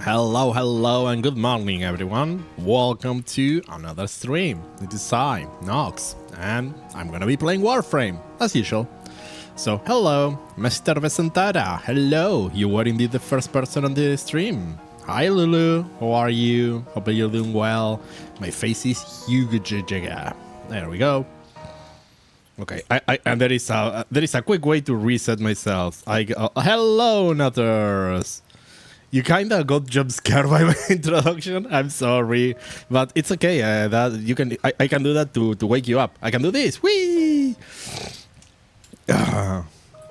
Hello, hello, and good morning, everyone. Welcome to another stream. It is I, Nox, and I'm gonna be playing Warframe, as usual. So, hello, Mr. Vesentara. Hello, you were indeed the first person on the stream. Hi, Lulu. How are you? Hope you're doing well. My face is huge. There we go. Okay, and there is a quick way to reset myself. Hello, Nutters. You kinda got jump scared by my introduction. I'm sorry, but it's okay. That you can. I can do that to wake you up. I can do this. Whee!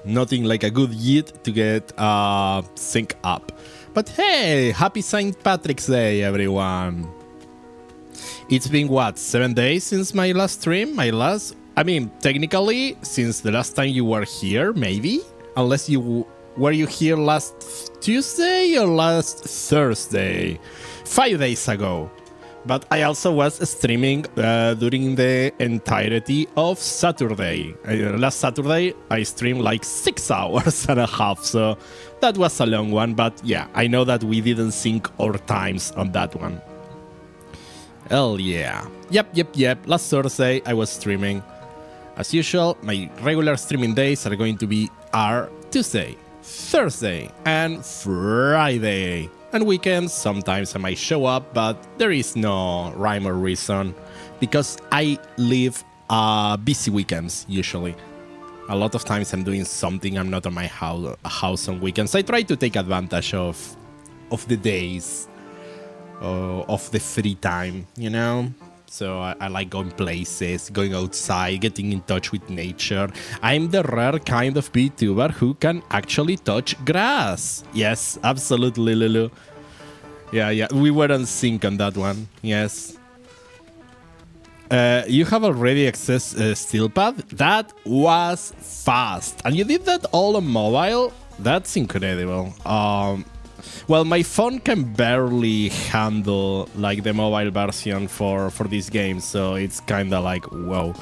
Nothing like a good yeet to get sync up. But hey, happy St. Patrick's Day, everyone. It's been what, 7 days since my last stream? I mean, technically, since the last time you were here, maybe, unless you. Were you here last Tuesday or last Thursday? 5 days ago. But I also was streaming during the entirety of Saturday. Last Saturday, I streamed like 6 hours and a half, so that was a long one. But yeah, I know that we didn't sync our times on that one. Hell yeah. Yep. Last Thursday, I was streaming. As usual, my regular streaming days are Tuesday, Thursday, and Friday. And weekends, sometimes I might show up, but there is no rhyme or reason because I live busy weekends usually. A lot of times I'm doing something. I'm not on my house on weekends. I try to take advantage of the days, of the free time, you know? So I like going places, going outside, getting in touch with nature. I'm the rare kind of VTuber who can actually touch grass. Yes, absolutely, Lulu. Yeah, we were on sync on that one. Yes. You have already accessed SteelPad? That was fast. And you did that all on mobile? That's incredible. Well, my phone can barely handle like the mobile version for this game, so it's kind of like, whoa.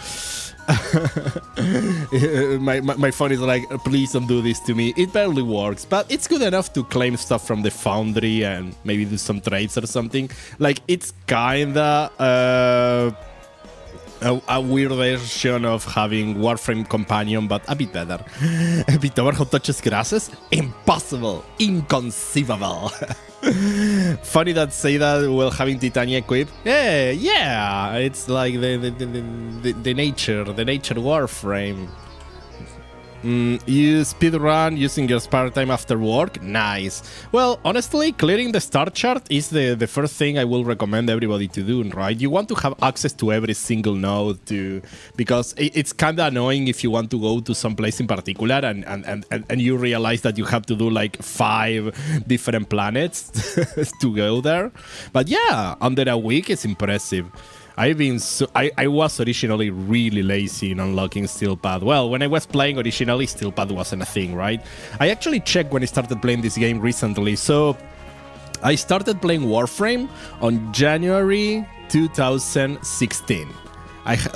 my phone is like, please don't do this to me. It barely works, but it's good enough to claim stuff from the foundry and maybe do some trades or something. Like, it's kind of a weird version of having Warframe Companion, but a bit better. A VTuber who touches grasses? Impossible! Inconceivable! Funny that say that while having Titania equipped. Yeah, it's like the nature Warframe. You speedrun using your spare time after work? Nice. Well, honestly, clearing the star chart is the first thing I will recommend everybody to do, right? You want to have access to every single node because it's kind of annoying if you want to go to some place in particular and you realize that you have to do like 5 different planets to go there. But yeah, under a week, it's impressive. I was originally really lazy in unlocking SteelPad. Well, when I was playing originally, SteelPad wasn't a thing, right? I actually checked when I started playing this game recently. So I started playing Warframe on January 2016.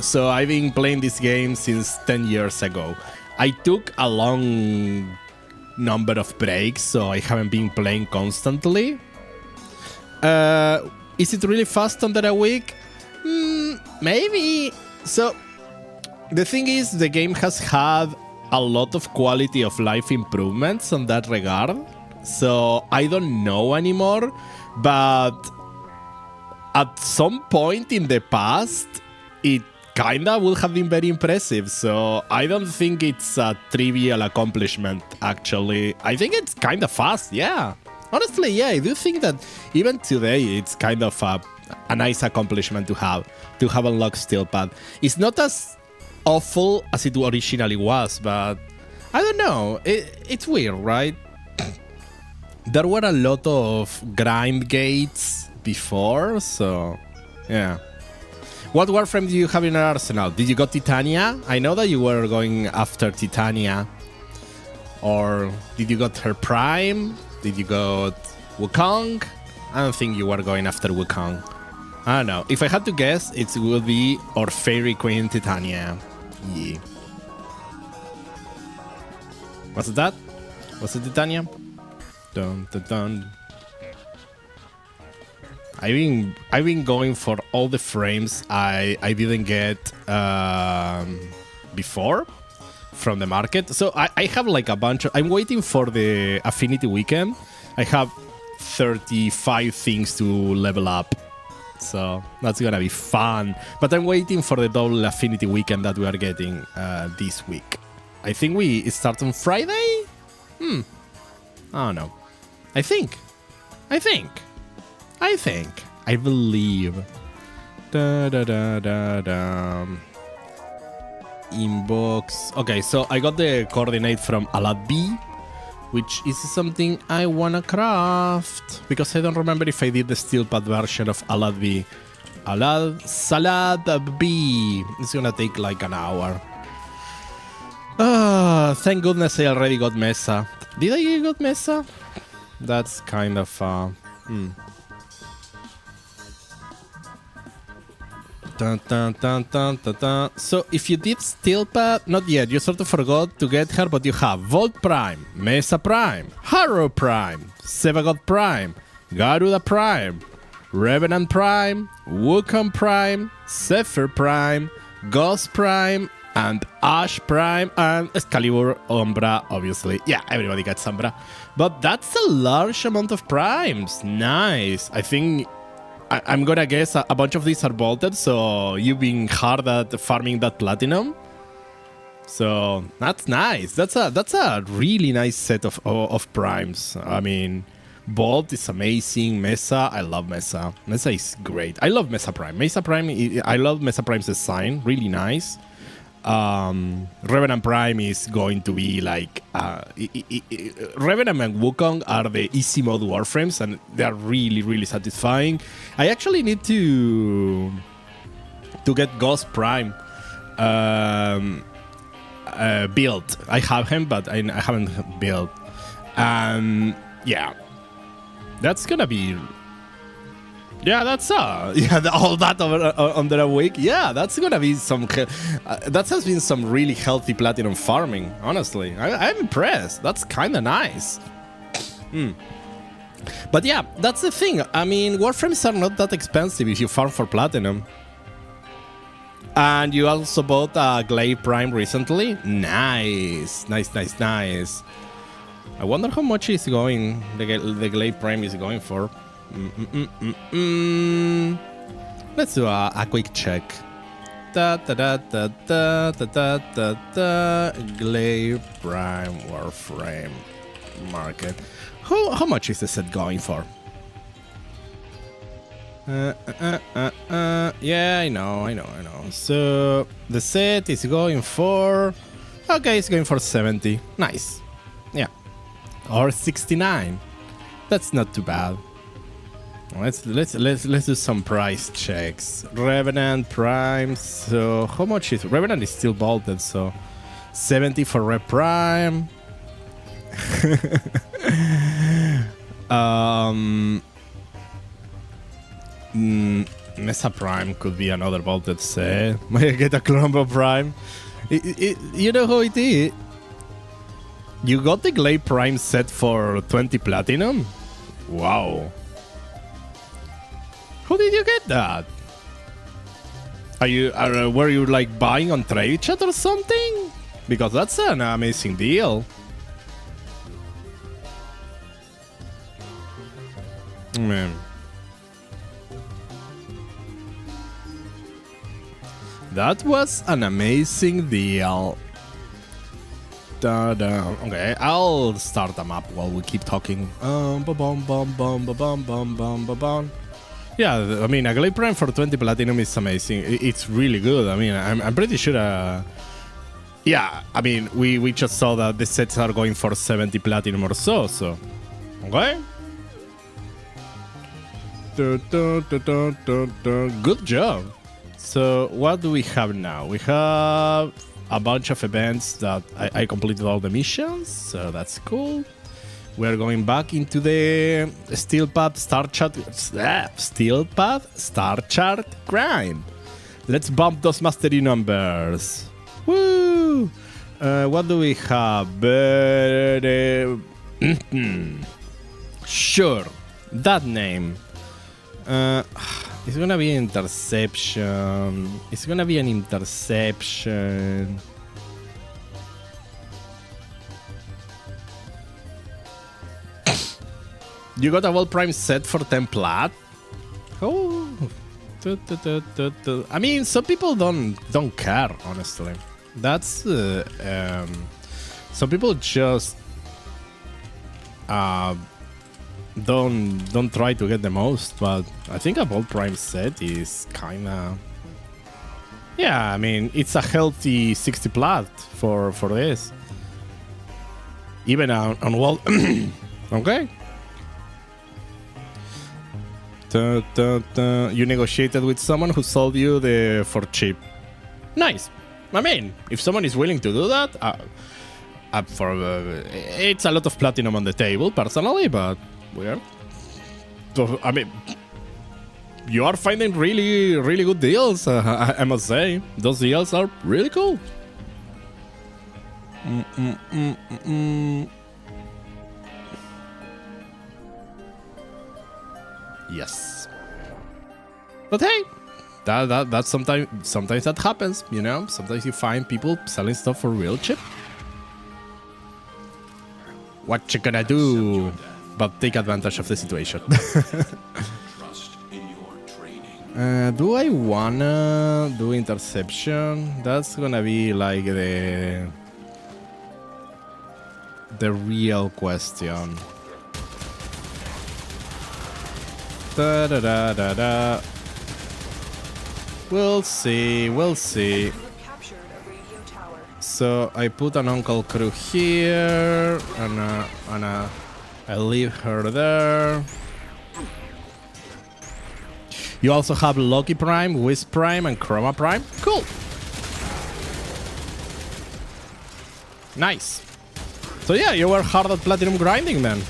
So I've been playing this game since 10 years ago. I took a long number of breaks, so I haven't been playing constantly. Is it really fast under a week? Maybe. So the thing is, the game has had a lot of quality of life improvements on that regard. So I don't know anymore, but at some point in the past, it kinda would have been very impressive. So I don't think it's a trivial accomplishment, actually. I think it's kinda fast, yeah. Honestly, yeah, I do think that even today it's kind of a nice accomplishment to have unlocked SteelPad. It's not as awful as it originally was, but I don't know. It's weird, right? There were a lot of grind gates before, so yeah. What Warframe do you have in your arsenal? Did you got Titania? I know that you were going after Titania. Or did you got her Prime? Did you got Wukong? I don't think you were going after Wukong. I don't know. If I had to guess, it would be our Fairy Queen Titania. Yeah. What's that? Was it Titania? Dun dun dun. I've been going for all the frames I didn't get before from the market. So I have like a bunch of... I'm waiting for the Affinity Weekend. I have 35 things to level up. So that's gonna be fun. But I'm waiting for the double Affinity Weekend that we are getting this week. I think we start on Friday? I don't know. I believe. Inbox. Okay, so I got the coordinate from Alad B, which is something I wanna craft because I don't remember if I did the SteelPad version of Alad B. Salad B. It's gonna take like an hour. Thank goodness I already got Mesa. Did I get Mesa? That's kind of Dun, dun, dun, dun, dun, dun. So if you did SteelPad, not yet, you sort of forgot to get her, but you have Volt Prime, Mesa Prime, Harrow Prime, Sevagod Prime, Garuda Prime, Revenant Prime, Wukong Prime, Zephyr Prime, Ghost Prime, and Ash Prime and Excalibur, Umbra, obviously. Yeah, everybody gets Umbra. But that's a large amount of primes. Nice. I think I'm gonna guess a bunch of these are bolted, so you've been hard at farming that platinum. So that's nice. That's a really nice set of primes. I mean, Bolt is amazing. Mesa, I love Mesa. Mesa is great. I love Mesa Prime. Mesa Prime, I love Mesa Prime's design. Really nice. Revenant Prime is going to be like Revenant and Wukong are the easy mode warframes, and they are really satisfying. I actually need to get Ghost Prime built. I have him, but I haven't built. Yeah, that's gonna be. Yeah, that's all that under a week. Yeah, that's gonna be some. That has been some really healthy platinum farming. Honestly, I'm impressed. That's kind of nice. But yeah, that's the thing. I mean, warframes are not that expensive if you farm for platinum. And you also bought a Glaive Prime recently. Nice. I wonder how much is going. The Glaive Prime is going for. Let's do a quick check. Glaive Prime Warframe market. How much is the set going for? Yeah, I know. So the set is going for. Okay, it's going for 70. Nice. Yeah. Or 69. That's not too bad. Let's do some price checks. Revenant Prime. So how much is Revenant is still bolted, so 70 for Rev Prime. Mesa Prime could be another bolted set. Might I get a Colombo Prime? You know how it is? You got the Glaive Prime set for 20 platinum? Wow. How did you get that? Were you like buying on Trade Chat or something? Because that's an amazing deal. Man. That was an amazing deal. Okay, I'll start them up while we keep talking. Yeah, I mean, a Glaive Prime for 20 platinum is amazing. It's really good. I mean, I'm pretty sure. Yeah, I mean, we just saw that the sets are going for 70 platinum or so. So, okay. Good job. So, what do we have now? We have a bunch of events that I completed all the missions, so that's cool. We're going back into the Steel Path Star Chart grind. Let's bump those mastery numbers. Woo! What do we have? Sure, that name. It's gonna be an interception. You got a World Prime set for 10 plat? Oh. I mean, some people don't care, honestly. That's some people just don't try to get the most, but I think a World Prime set is kinda. Yeah, I mean, it's a healthy 60 plat for this. Even on World. Okay. You negotiated with someone who sold you for cheap. Nice. I mean, if someone is willing to do that, it's a lot of platinum on the table, personally, but I mean, you are finding really good deals. I must say, those deals are really cool. Yes. But hey, That's sometimes that happens, you know. Sometimes you find people selling stuff for real cheap. What you gonna do? But take advantage of the situation. Do I wanna do interception? That's gonna be like the real question. Da da da da da. We'll see. We'll see. So I put an Uncle Crew here, and I leave her there. You also have Loki Prime, Wisp Prime, and Chroma Prime. Cool. Nice. So yeah, you were hard at platinum grinding then.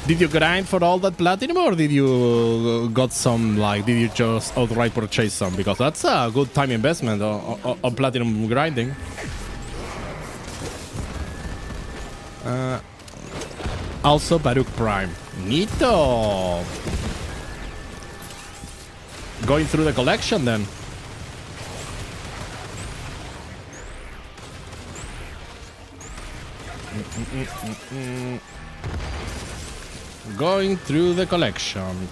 Did you grind for all that platinum, or did you got some, like, did you just outright purchase some? Because that's a good time investment on platinum grinding. Also Baruch Prime. Neato. Going through the collection then. Going through the collection.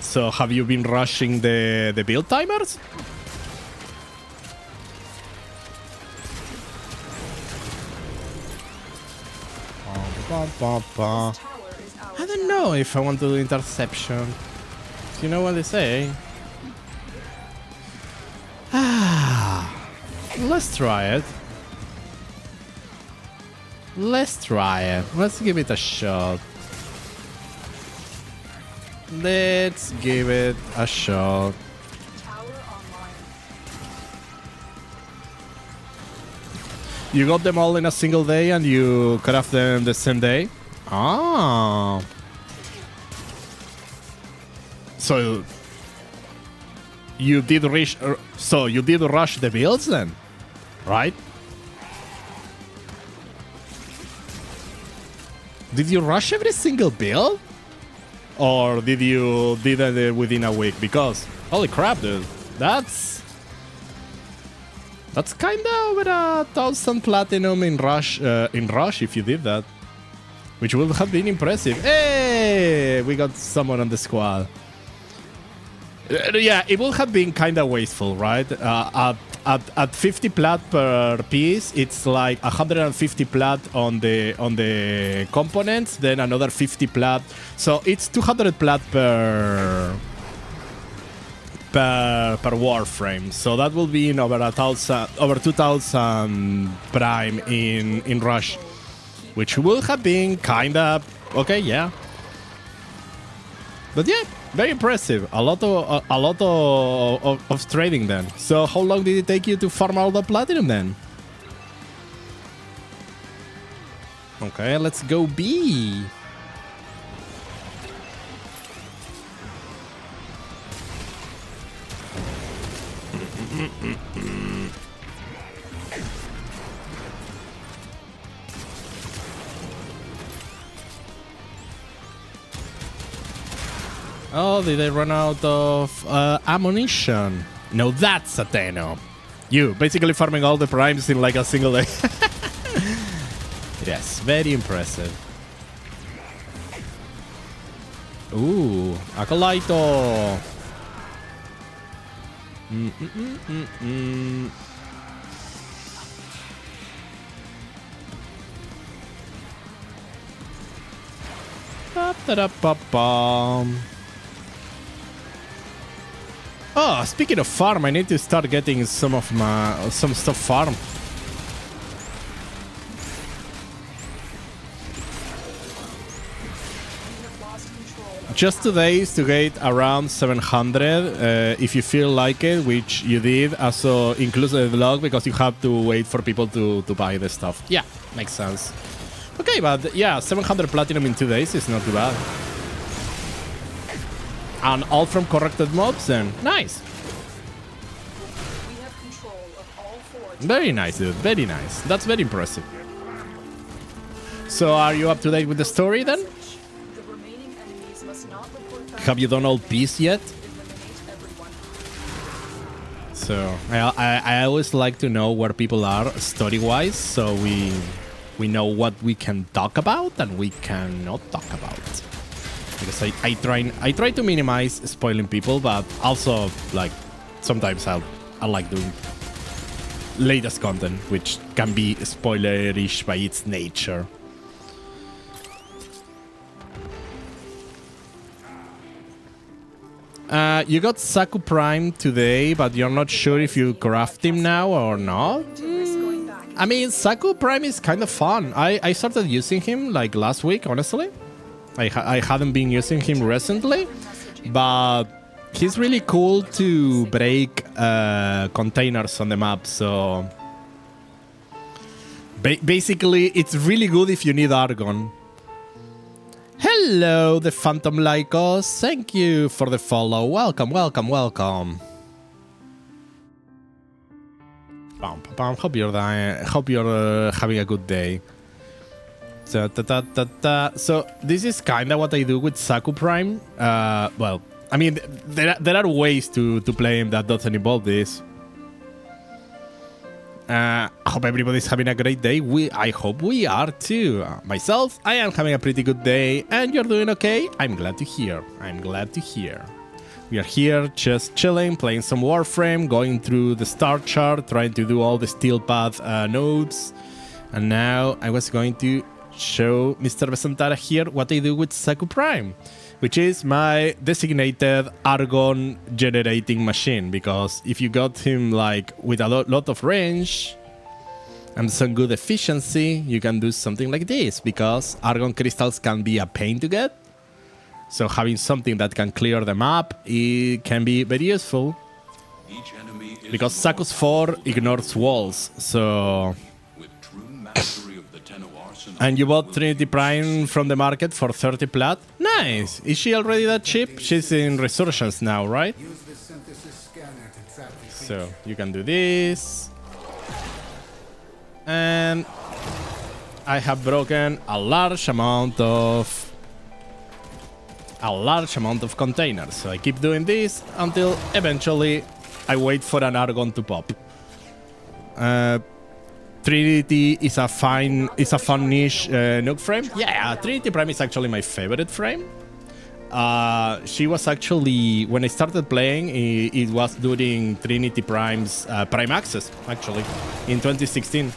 So have you been rushing the build timers? I don't know if I want to do interception. You know what they say? Let's try it. Let's try it. Let's give it a shot. Let's give it a shot. You got them all in a single day and you craft them the same day? Ah. So you did rush. So you did rush the builds then, right? Did you rush every single build, or did you did it within a week? Because holy crap, dude, that's kind of over 1,000 platinum in rush. If you did that, which would have been impressive. Hey, we got someone on the squad. Yeah, it would have been kind of wasteful, right? At 50 plat per piece, it's like 150 plat on the components, then another 50 plat. So it's 200 plat per warframe. So that will be in over 2,000 prime in rush, which would have been kind of okay, yeah. But yeah, very impressive. A lot of trading then. So how long did it take you to farm all the platinum then? Okay, let's go B. Oh, did they run out of ammunition? No, that's Atheno. You basically farming all the primes in like a single day. Yes, very impressive. Ooh, Acolyto. Oh, speaking of farm, I need to start getting some stuff farm. Just 2 days to get around 700 if you feel like it, which you did. Also includes the vlog because you have to wait for people to buy the stuff. Yeah, makes sense. Okay, but yeah, 700 platinum in 2 days is not too bad. And all from corrected mobs then. Nice. We have control of all 4. Very nice, dude. Very nice. That's very impressive. So are you up to date with the story then? The remaining enemies must not report back. Have you done all peace yet? Eliminate everyone. So I always like to know where people are story-wise, so we know what we can talk about and we cannot talk about. Because I try to minimize spoiling people, but also like sometimes I like doing latest content, which can be spoilerish by its nature. You got Saku Prime today, but you're not sure if you craft him now or not? I mean, Saku Prime is kind of fun. I started using him like last week, honestly. I hadn't been using him recently, but he's really cool to break containers on the map, so... basically, it's really good if you need Argon. Hello, the Phantom Lycos. Thank you for the follow. Welcome, welcome, welcome. Hope you're having a good day. So this is kind of what I do with Saku Prime. Well, I mean, there are ways to play him that doesn't involve this. I hope everybody's having a great day. I hope we are too. Myself, I am having a pretty good day, and you're doing okay? I'm glad to hear. I'm glad to hear. We are here just chilling, playing some Warframe, going through the star chart, trying to do all the steel path nodes. And now I was going to show Mr. Besantara here what I do with Saku Prime, which is my designated Argon generating machine, because if you got him like with a lot of range and some good efficiency, you can do something like this, because Argon crystals can be a pain to get. So having something that can clear the map, it can be very useful. Because Saku's 4 ignores walls, so... And you bought Trinity Prime from the market for 30 plat? Nice! Is she already that cheap? She's in Resurgence now, right? So, you can do this. And... I have broken a large amount of containers. So I keep doing this until eventually I wait for an Argon to pop. Trinity is a fun niche nuke frame. Yeah, Trinity Prime is actually my favorite frame. She was actually, when I started playing, it was during Trinity Prime's Prime Access, actually, in 2016.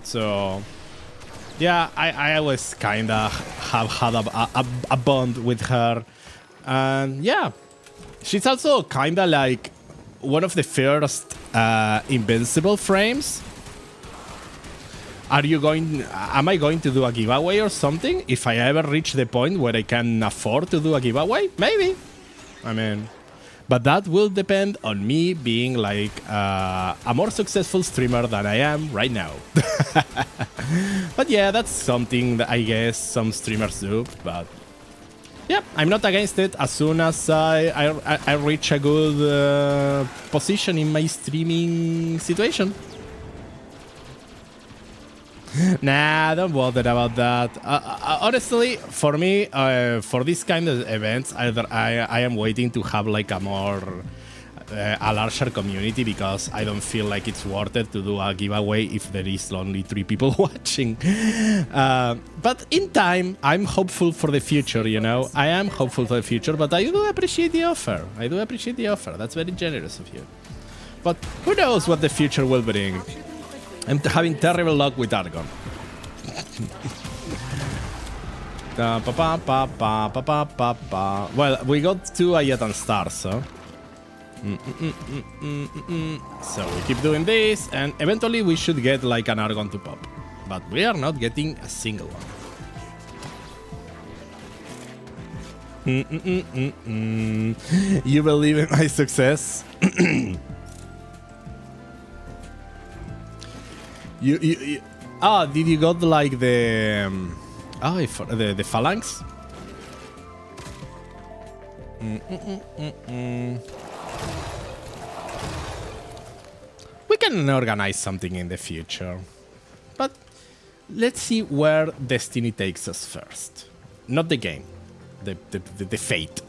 So, yeah, I always kind of have had a bond with her. And yeah, she's also kind of like one of the first Invincible frames. Am I going to do a giveaway or something? If I ever reach the point where I can afford to do a giveaway? Maybe. I mean, but that will depend on me being like a more successful streamer than I am right now. But yeah, that's something that I guess some streamers do. But yeah, I'm not against it as soon as I reach a good position in my streaming situation. Nah, don't bother about that. Honestly, for me, for this kind of events, I am waiting to have like a larger community, because I don't feel like it's worth it to do a giveaway if there is only 3 people watching. But in time, I'm hopeful for the future, you know? I am hopeful for the future, but I do appreciate the offer. That's very generous of you. But who knows what the future will bring? I'm having terrible luck with Argon. Well, we got 2 Ayatan stars, so... So we keep doing this, and eventually we should get like an Argon to pop. But we are not getting a single one. You believe in my success? You did you got like the the phalanx? We can organize something in the future, but let's see where Destiny takes us first. Not the game, the fate.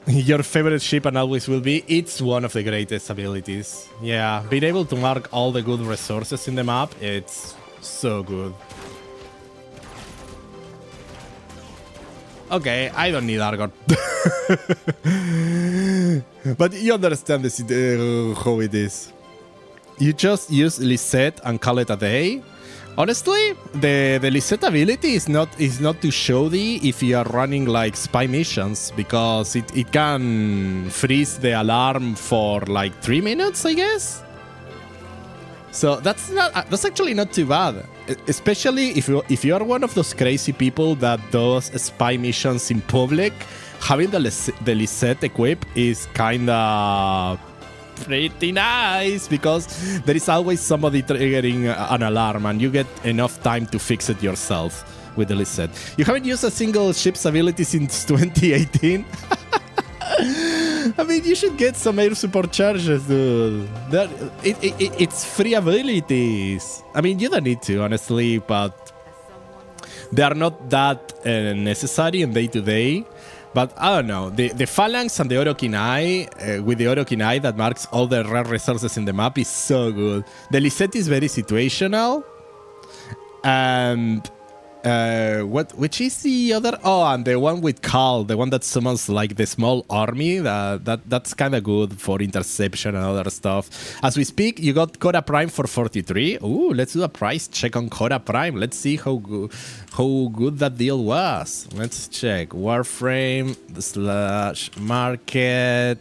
Your favorite ship and always will be. It's one of the greatest abilities. Yeah, being able to mark all the good resources in the map, it's so good. Okay, I don't need Argon. But you understand how it is. You just use Lisette and call it a day. Honestly, the Lisette ability is not to show thee if you are running like spy missions, because it can freeze the alarm for like 3 minutes, I guess. So that's actually not too bad, especially if you are one of those crazy people that does spy missions in public. Having the Lisette equip is kinda pretty nice, because there is always somebody triggering an alarm and you get enough time to fix it yourself with the Lisette. You haven't used a single ship's ability since 2018? I mean, you should get some air support charges, dude. It's free abilities. I mean, you don't need to, honestly, but they are not that necessary in day-to-day. But I don't know, the Phalanx and the Orokinai, with the Orokinai that marks all the rare resources in the map, is so good. The Lisette is very situational. And which is the other? Oh, and the one with Cal, the one that summons like the small army. That's kind of good for interception and other stuff. As we speak, you got Cora Prime for 43. Ooh, let's do a price check on Cora Prime. Let's see how good that deal was. Let's check Warframe / market.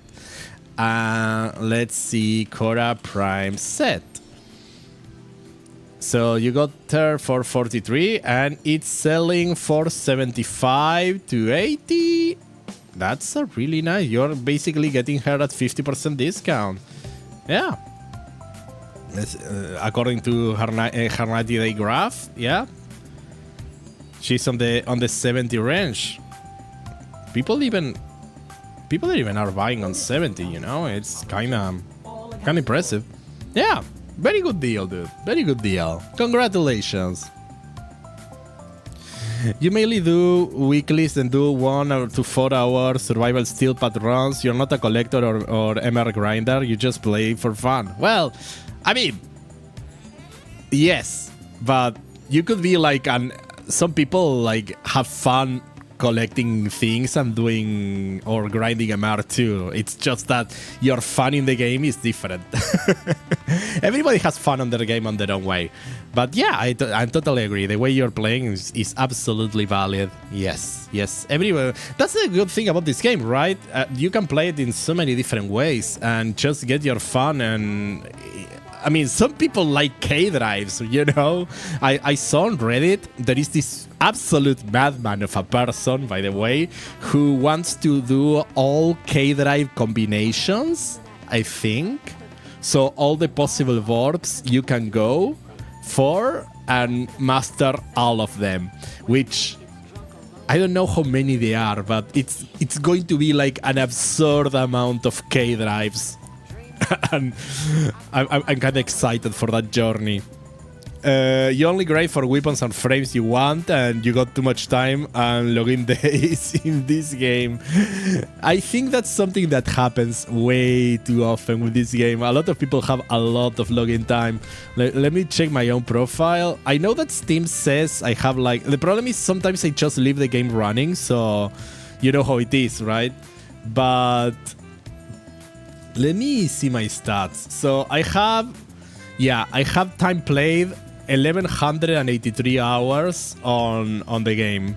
Let's see Cora Prime set. So you got her for 43 and it's selling for 75 to 80. That's a really nice. You're basically getting her at 50% discount. Yeah. According to her 90-day graph, yeah. She's on the 70 range. People even are buying on 70, you know? It's kind of impressive. Yeah. Very good deal, dude. Very good deal. Congratulations. You mainly do weeklies and do 1 to 4 hour survival steel pad runs. You're not a collector or MR grinder. You just play for fun. Well, I mean, yes, but you could be like some people like have fun collecting things and doing or grinding MR too. It's just that your fun in the game is different. Everybody has fun on their game on their own way. But yeah, I totally agree. The way you're playing is absolutely valid. Yes. Everywhere. That's the good thing about this game, right? You can play it in so many different ways and just get your fun. And I mean, some people like K-drives, you know? I saw on Reddit, there is this absolute madman of a person, by the way, who wants to do all K-drive combinations, I think. So all the possible warps you can go for and master all of them, which I don't know how many they are, but it's going to be like an absurd amount of K-drives. And I'm kind of excited for that journey. You only grade for weapons and frames you want, and you got too much time and login days in this game. I think that's something that happens way too often with this game. A lot of people have a lot of login time. Let me check my own profile. I know that Steam says I have like... The problem is sometimes I just leave the game running, so you know how it is, right? But let me see my stats. So I have time played 1183 hours on the game.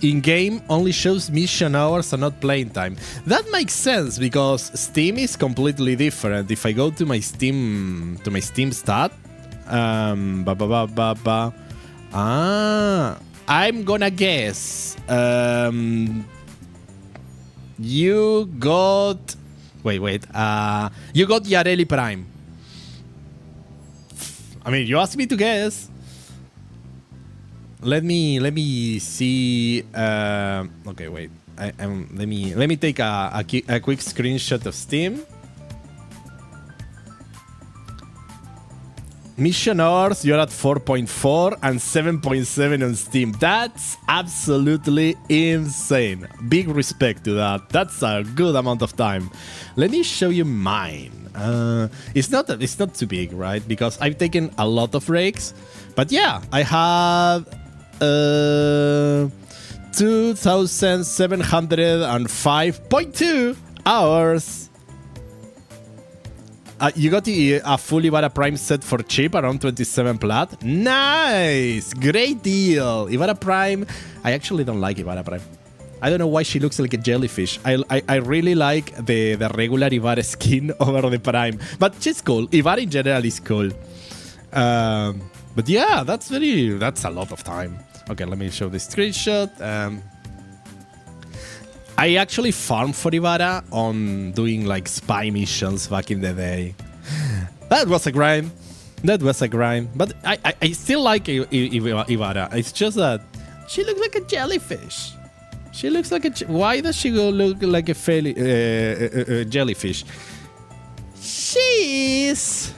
In-game only shows mission hours and not playing time. That makes sense because Steam is completely different. If I go to my Steam stat, I'm gonna guess. You got you got Yareli Prime. I mean, you asked me to guess. Let me see. Okay, wait. Let me take a quick screenshot of Steam. Missioners, you're at 4.4 and 7.7 on Steam. That's absolutely insane. Big respect to that. That's a good amount of time. Let me show you mine. It's not too big, right? Because I've taken a lot of breaks. But yeah, I have 2,705.2 hours. You got a full Ibarra Prime set for cheap, around 27 plat. Nice! Great deal! Ibarra Prime. I actually don't like Ibarra Prime. I don't know why she looks like a jellyfish. I really like the regular Ibarra skin over the Prime. But she's cool. Ibarra in general is cool. But yeah, that's a lot of time. Okay, let me show the screenshot. I actually farmed for Ibarra on doing like spy missions back in the day. That was a grind. But I still like Ibarra. It's just that she looks like a jellyfish. She looks like a... Why does she look like a jellyfish? She's...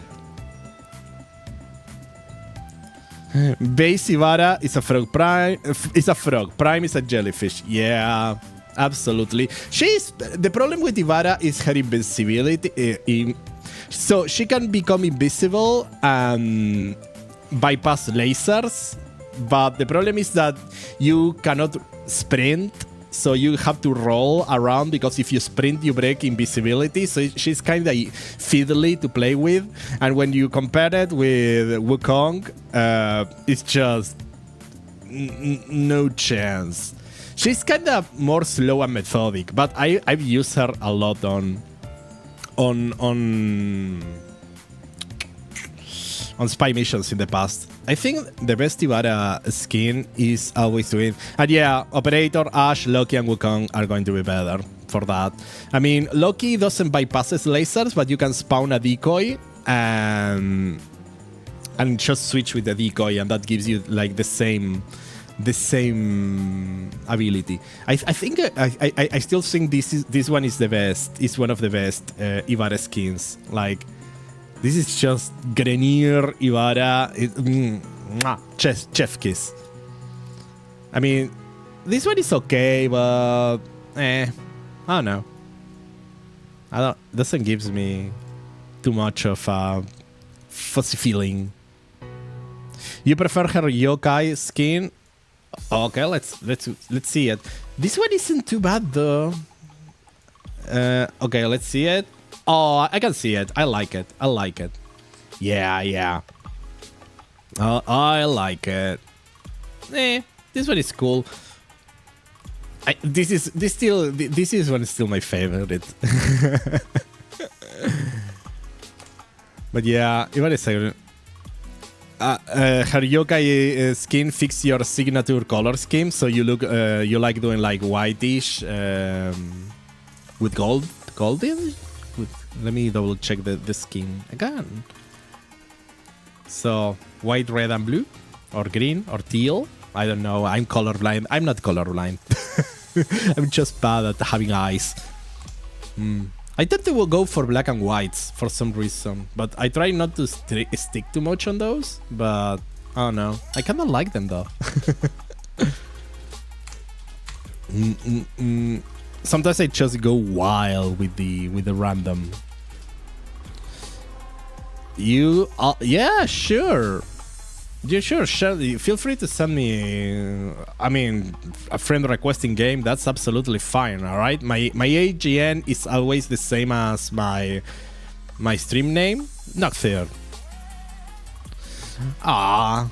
Base Ibarra is a frog. Prime is a frog. Prime is a jellyfish. Yeah... Absolutely. The problem with Ibarra is her invincibility. So she can become invisible and bypass lasers. But the problem is that you cannot sprint. So you have to roll around because if you sprint, you break invisibility. So she's kind of fiddly to play with. And when you compare it with Wukong, it's just no chance. She's kind of more slow and methodic, but I've used her a lot on spy missions in the past. I think the best Ibarra skin is always to win. And yeah, Operator, Ash, Loki, and Wukong are going to be better for that. I mean, Loki doesn't bypass lasers, but you can spawn a decoy and just switch with the decoy, and that gives you like the same ability. I think I still think this one is the best. It's one of the best Ibarra skins. Like, this is just Grenier Ibarra. Chef kiss. I mean, this one is okay, but I don't know. Doesn't gives me too much of a fuzzy feeling. You prefer her yokai skin? Okay, let's see it. This one isn't too bad though. Okay, let's see it. Oh, I can see it. I like it. Yeah. I like it. This one is cool. This one is still my favorite. But yeah, even a second. Her yokai skin fix your signature color scheme, so you look you like doing like whitish with golden. Let me double check the skin again. So white, red, and blue, or green, or teal. I don't know. I'm colorblind. I'm not colorblind. I'm just bad at having eyes. I tend to go for black and whites for some reason, but I try not to stick too much on those. But I don't know. I kind of like them though. Sometimes I just go wild with the random. Yeah, sure. Yeah, sure. Feel free to send me. I mean, a friend requesting game. That's absolutely fine. All right. My AGN is always the same as my stream name. Nocthir. Ah,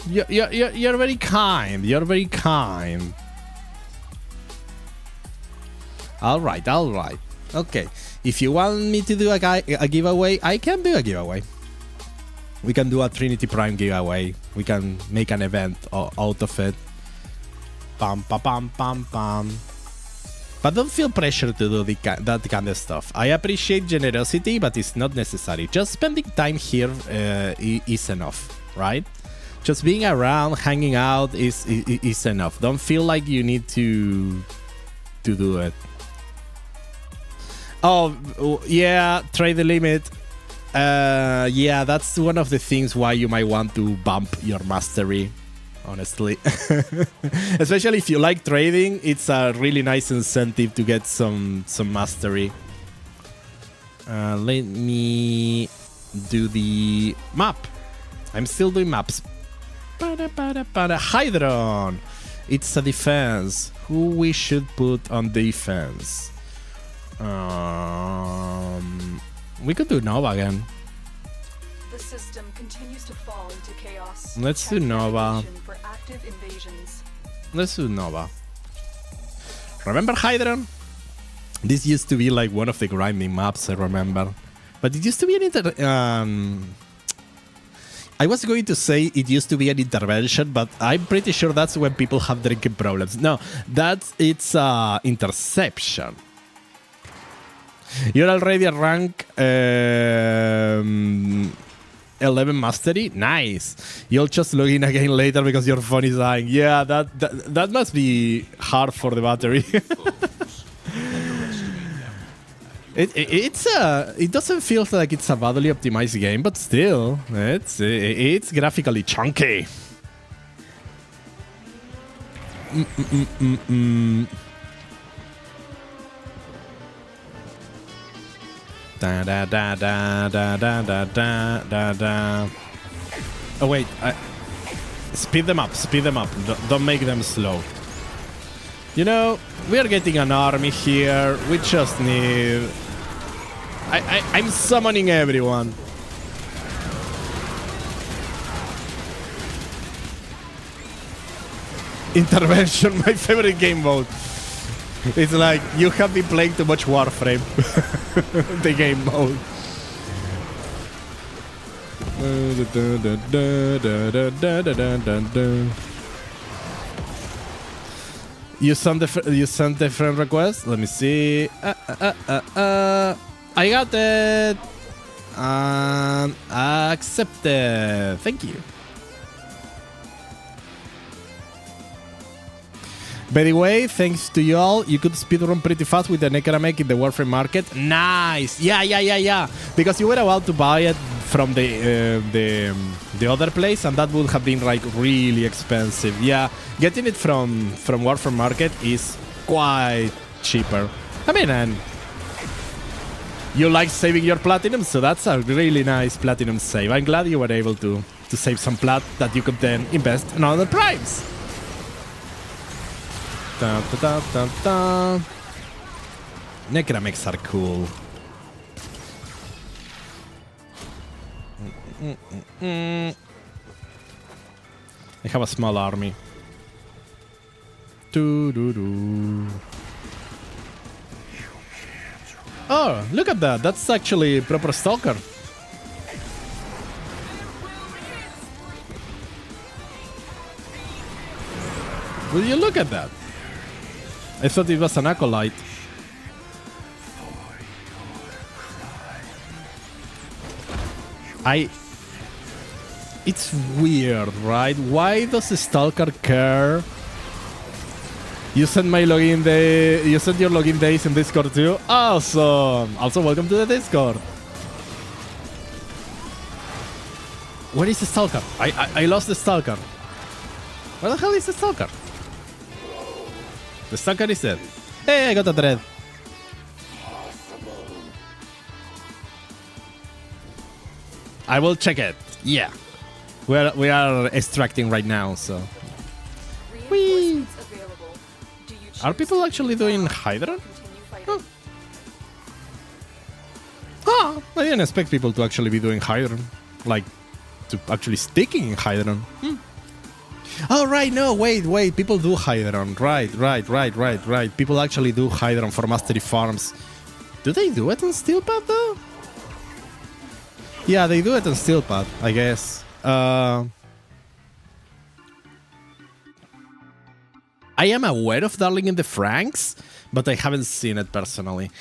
you're very kind. You're very kind. All right. Okay. If you want me to do a giveaway, I can do a giveaway. We can do a Trinity Prime giveaway. We can make an event out of it. Pam, pam, pam, pam, pam. But don't feel pressure to do that kind of stuff. I appreciate generosity, but it's not necessary. Just spending time here is enough, right? Just being around, hanging out is enough. Don't feel like you need to do it. Oh, yeah, try the limit. Yeah, that's one of the things why you might want to bump your mastery, honestly. Especially if you like trading, it's a really nice incentive to get some mastery. Let me do the map. I'm still doing maps. Hydron. It's a defense. Who we should put on defense? We could do Nova again. The system continues to fall into chaos. Let's do Check Nova. navigation for active invasions. Let's do Nova. Remember Hydron? This used to be like one of the grinding maps, I remember. But it used to be an I was going to say it used to be an intervention, but I'm pretty sure that's when people have drinking problems. No, it's interception. You're already at rank 11 mastery. Nice. You'll just log in again later because your phone is dying. Yeah, that must be hard for the battery. It doesn't feel like it's a badly optimized game, but still, it's graphically chunky. Da da da da da da da da da. Oh wait, speed them up. Don't make them slow. You know, we are getting an army here. We just need... I'm summoning everyone. Intervention, my favorite game mode. It's like, you have been playing too much Warframe. The game mode. You sent the friend request? Let me see. I got it. Accepted. Thank you. By the way, thanks to you all, you could speedrun pretty fast with the Necramech in the Warframe market. Nice! Yeah. Because you were about to buy it from the other place, and that would have been like really expensive. Yeah, getting it from Warframe market is quite cheaper. I mean, and you like saving your platinum, so that's a really nice platinum save. I'm glad you were able to save some plat that you could then invest in other primes. Necramechs are cool. I have a small army. Oh, look at that. That's actually proper Stalker. Will you look at that? I thought it was an acolyte. It's weird, right? Why does the Stalker care? You sent my login day. You sent your login days in Discord too. Awesome. Also, welcome to the Discord. Where is the Stalker? I lost the Stalker. Where the hell is the Stalker? The Stalker is dead. Hey, I got a dread. I will check it. Yeah. We are extracting right now, so. Whee! Are people actually doing Hydra? Oh. I didn't expect people to actually be doing Hydra. Like, to actually sticking in Hydra. Oh, right, no, wait, people do Hydron. Right. People actually do Hydron for Mastery Farms. Do they do it on Steelpad, though? Yeah, they do it on Steelpad, I guess. I am aware of Darling in the Franxx, but I haven't seen it personally.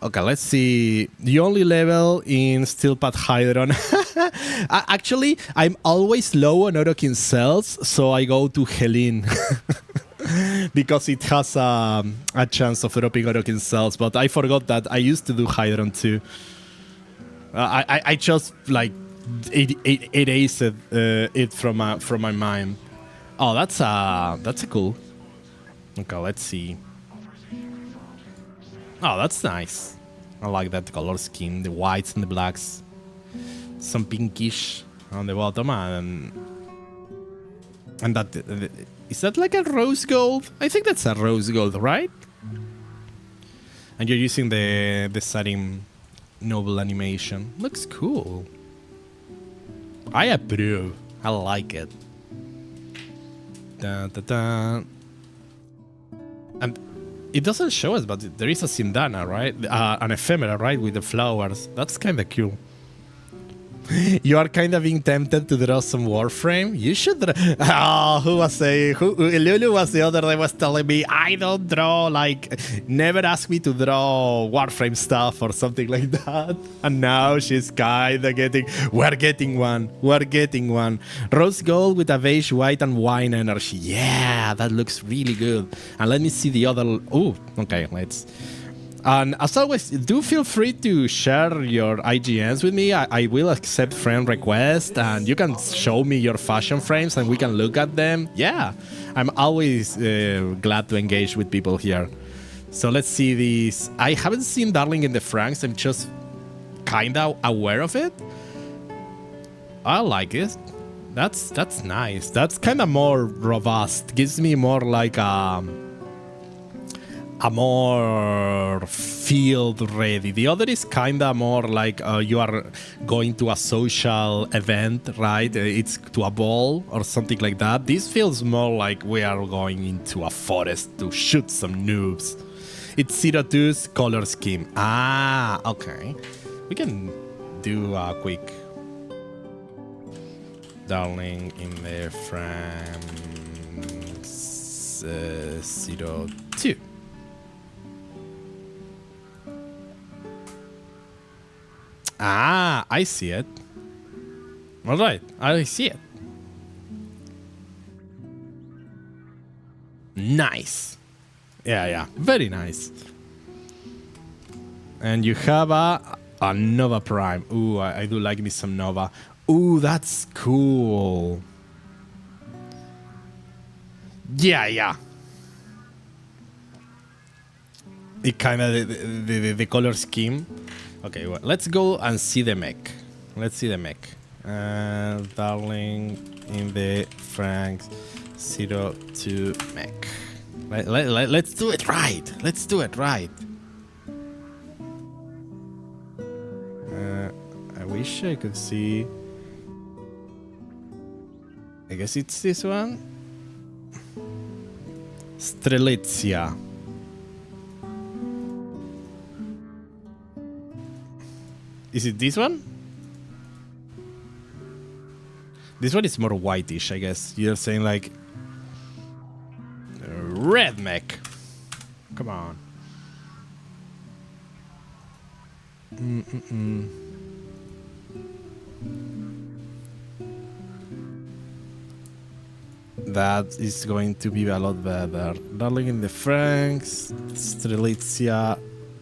Okay, let's see. The only level in Steelpad Hydron. Actually, I'm always low on Orokin cells, so I go to Helene. Because it has a chance of dropping Orokin cells, but I forgot that I used to do Hydron too. I just like erased it from my mind. Oh, that's a cool. Okay, let's see. Oh, that's nice. I like that color scheme, the whites and the blacks. Some pinkish on the bottom, and that is that like a rose gold? I think that's a rose gold, right? And you're using the setting novel animation. Looks cool. I approve. I like it. Da, da, da. And it doesn't show us, but there is a Sindana, right? An ephemera, right? With the flowers. That's kind of cool. You are kind of being tempted to draw some Warframe. You should draw. Oh, who was saying? Lulu was the other that was telling me I don't draw. Like, never ask me to draw Warframe stuff or something like that. And now she's kind of getting. We're getting one. We're getting one. Rose gold with a beige white and wine energy. Yeah, that looks really good. And let me see the other. Oh, okay. Let's. And as always, do feel free to share your IGNs with me. I will accept friend requests, and you can show me your fashion frames and we can look at them. Yeah, I'm always glad to engage with people here. So let's see these. I haven't seen Darling in the Franxx. I'm just kind of aware of it. I like it. That's nice. That's kind of more robust. Gives me more like a more field ready. The other is kind of more like you are going to a social event, right? It's to a ball or something like that. This feels more like we are going into a forest to shoot some noobs. It's 02's color scheme. Ah, okay. We can do a quick Darling in the Franxx 02. Ah, I see it. All right, I see it. Nice. Yeah, very nice. And you have a Nova Prime. Ooh, I do like me some Nova. Ooh, that's cool. Yeah. It kind of the color scheme. Okay, well, let's go and see the mech. Let's see the mech. Darling in the Franxx 02 mech. Let's do it right. Let's do it right. I wish I could see. I guess it's this one. Strelitzia. Is it this one? This one is more whitish, I guess. You're saying like red mech. Come on. That is going to be a lot better. Darling in the Franxx,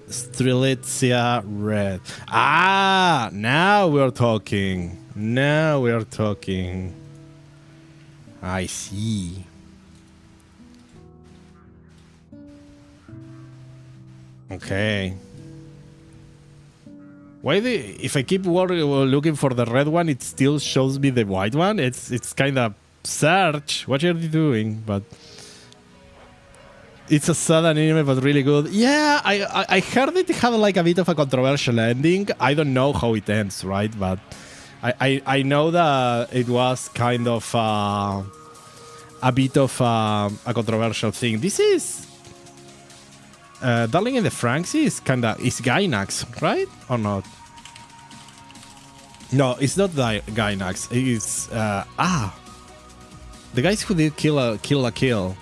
Strelitzia red. Ah, now we're talking. Now we're talking. I see. Okay. Why if I keep looking for the red one, it still shows me the white one? It's kind of search. What are you doing? But it's a sad anime, but really good. Yeah, I heard it had like a bit of a controversial ending. I don't know how it ends, right? But I know that it was kind of a bit of a controversial thing. This is Darling in the Franxx is Gainax, right? Or not? No, it's not Gainax. It's the guys who did Kill la Kill.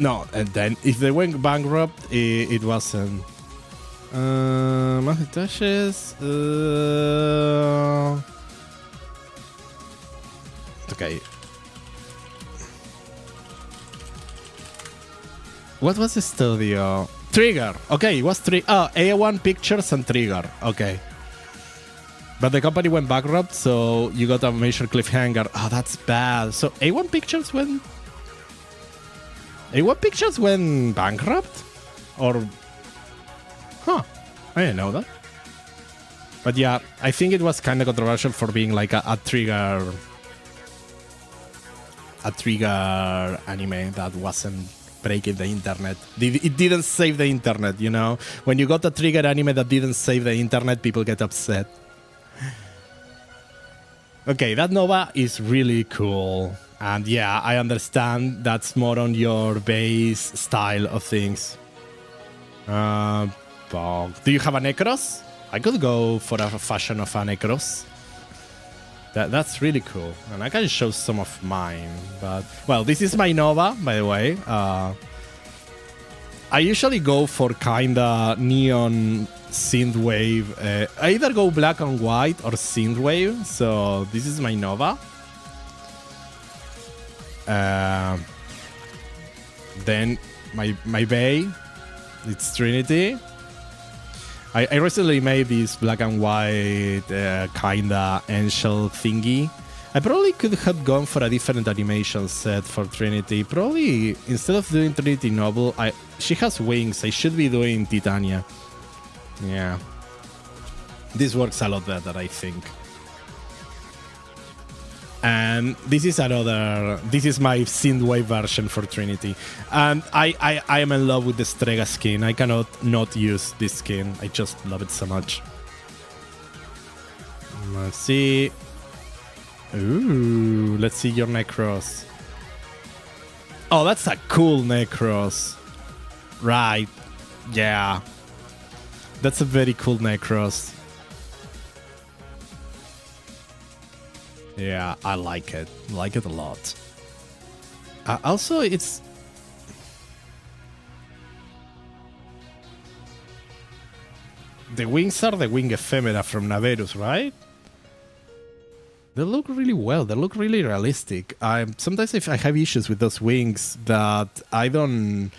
No, and then if they went bankrupt, it wasn't. Macintosh's. Okay. What was the studio? Trigger. Okay, it was A1 Pictures and Trigger. Okay. But the company went bankrupt, so you got a major cliffhanger. Oh, that's bad. So A1 Pictures went bankrupt? Or... Huh. I didn't know that. But yeah, I think it was kind of controversial for being like a Trigger anime that wasn't breaking the internet. It didn't save the internet, you know? When you got a Trigger anime that didn't save the internet, people get upset. Okay, that Nova is really cool. And yeah, I understand that's more on your base style of things. But do you have a Necros? I could go for a fashion of a Necros. That's really cool. And I can show some of mine. But, well, this is my Nova, by the way. I usually go for kinda neon synthwave. I either go black and white or synthwave. So this is my Nova. Then my Bay, it's Trinity. I recently made this black and white kinda Angel thingy. I probably could have gone for a different animation set for Trinity. Probably instead of doing Trinity Noble, she has wings. I should be doing Titania. Yeah. This works a lot better, I think. And this is my synthwave version for Trinity. And I am in love with the Strega skin. I cannot not use this skin. I just love it so much. Let's see. Ooh, let's see your Necros. Oh, that's a cool Necros. Right. Yeah. That's a very cool Necros. Yeah, I like it. Like it a lot. Also, it's... The wings are the wing ephemera from Naverus, right? They look really well. They look really realistic. Sometimes I have issues with those wings that I think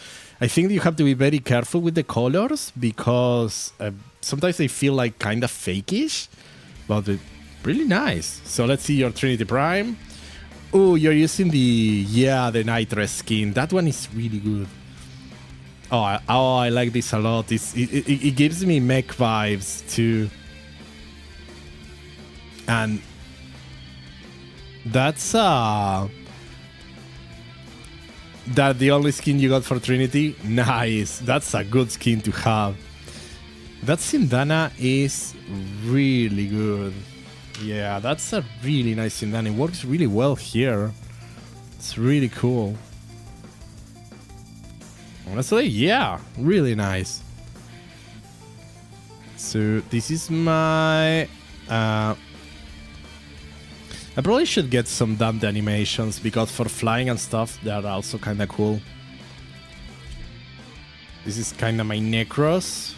you have to be very careful with the colors because sometimes they feel like kind of fakeish, but really nice. So let's see your Trinity Prime. Oh, you're using the Nitrous skin. That one is really good. Oh, I like this a lot. It gives me mech vibes too. And that's that the only skin you got for Trinity? Nice. That's a good skin to have. That Sindana is really good. Yeah, that's a really nice Sindana. It works really well here. It's really cool. Honestly, yeah, really nice. So this is my... I probably should get some damned animations because for flying and stuff, they are also kind of cool. This is kind of my Necros.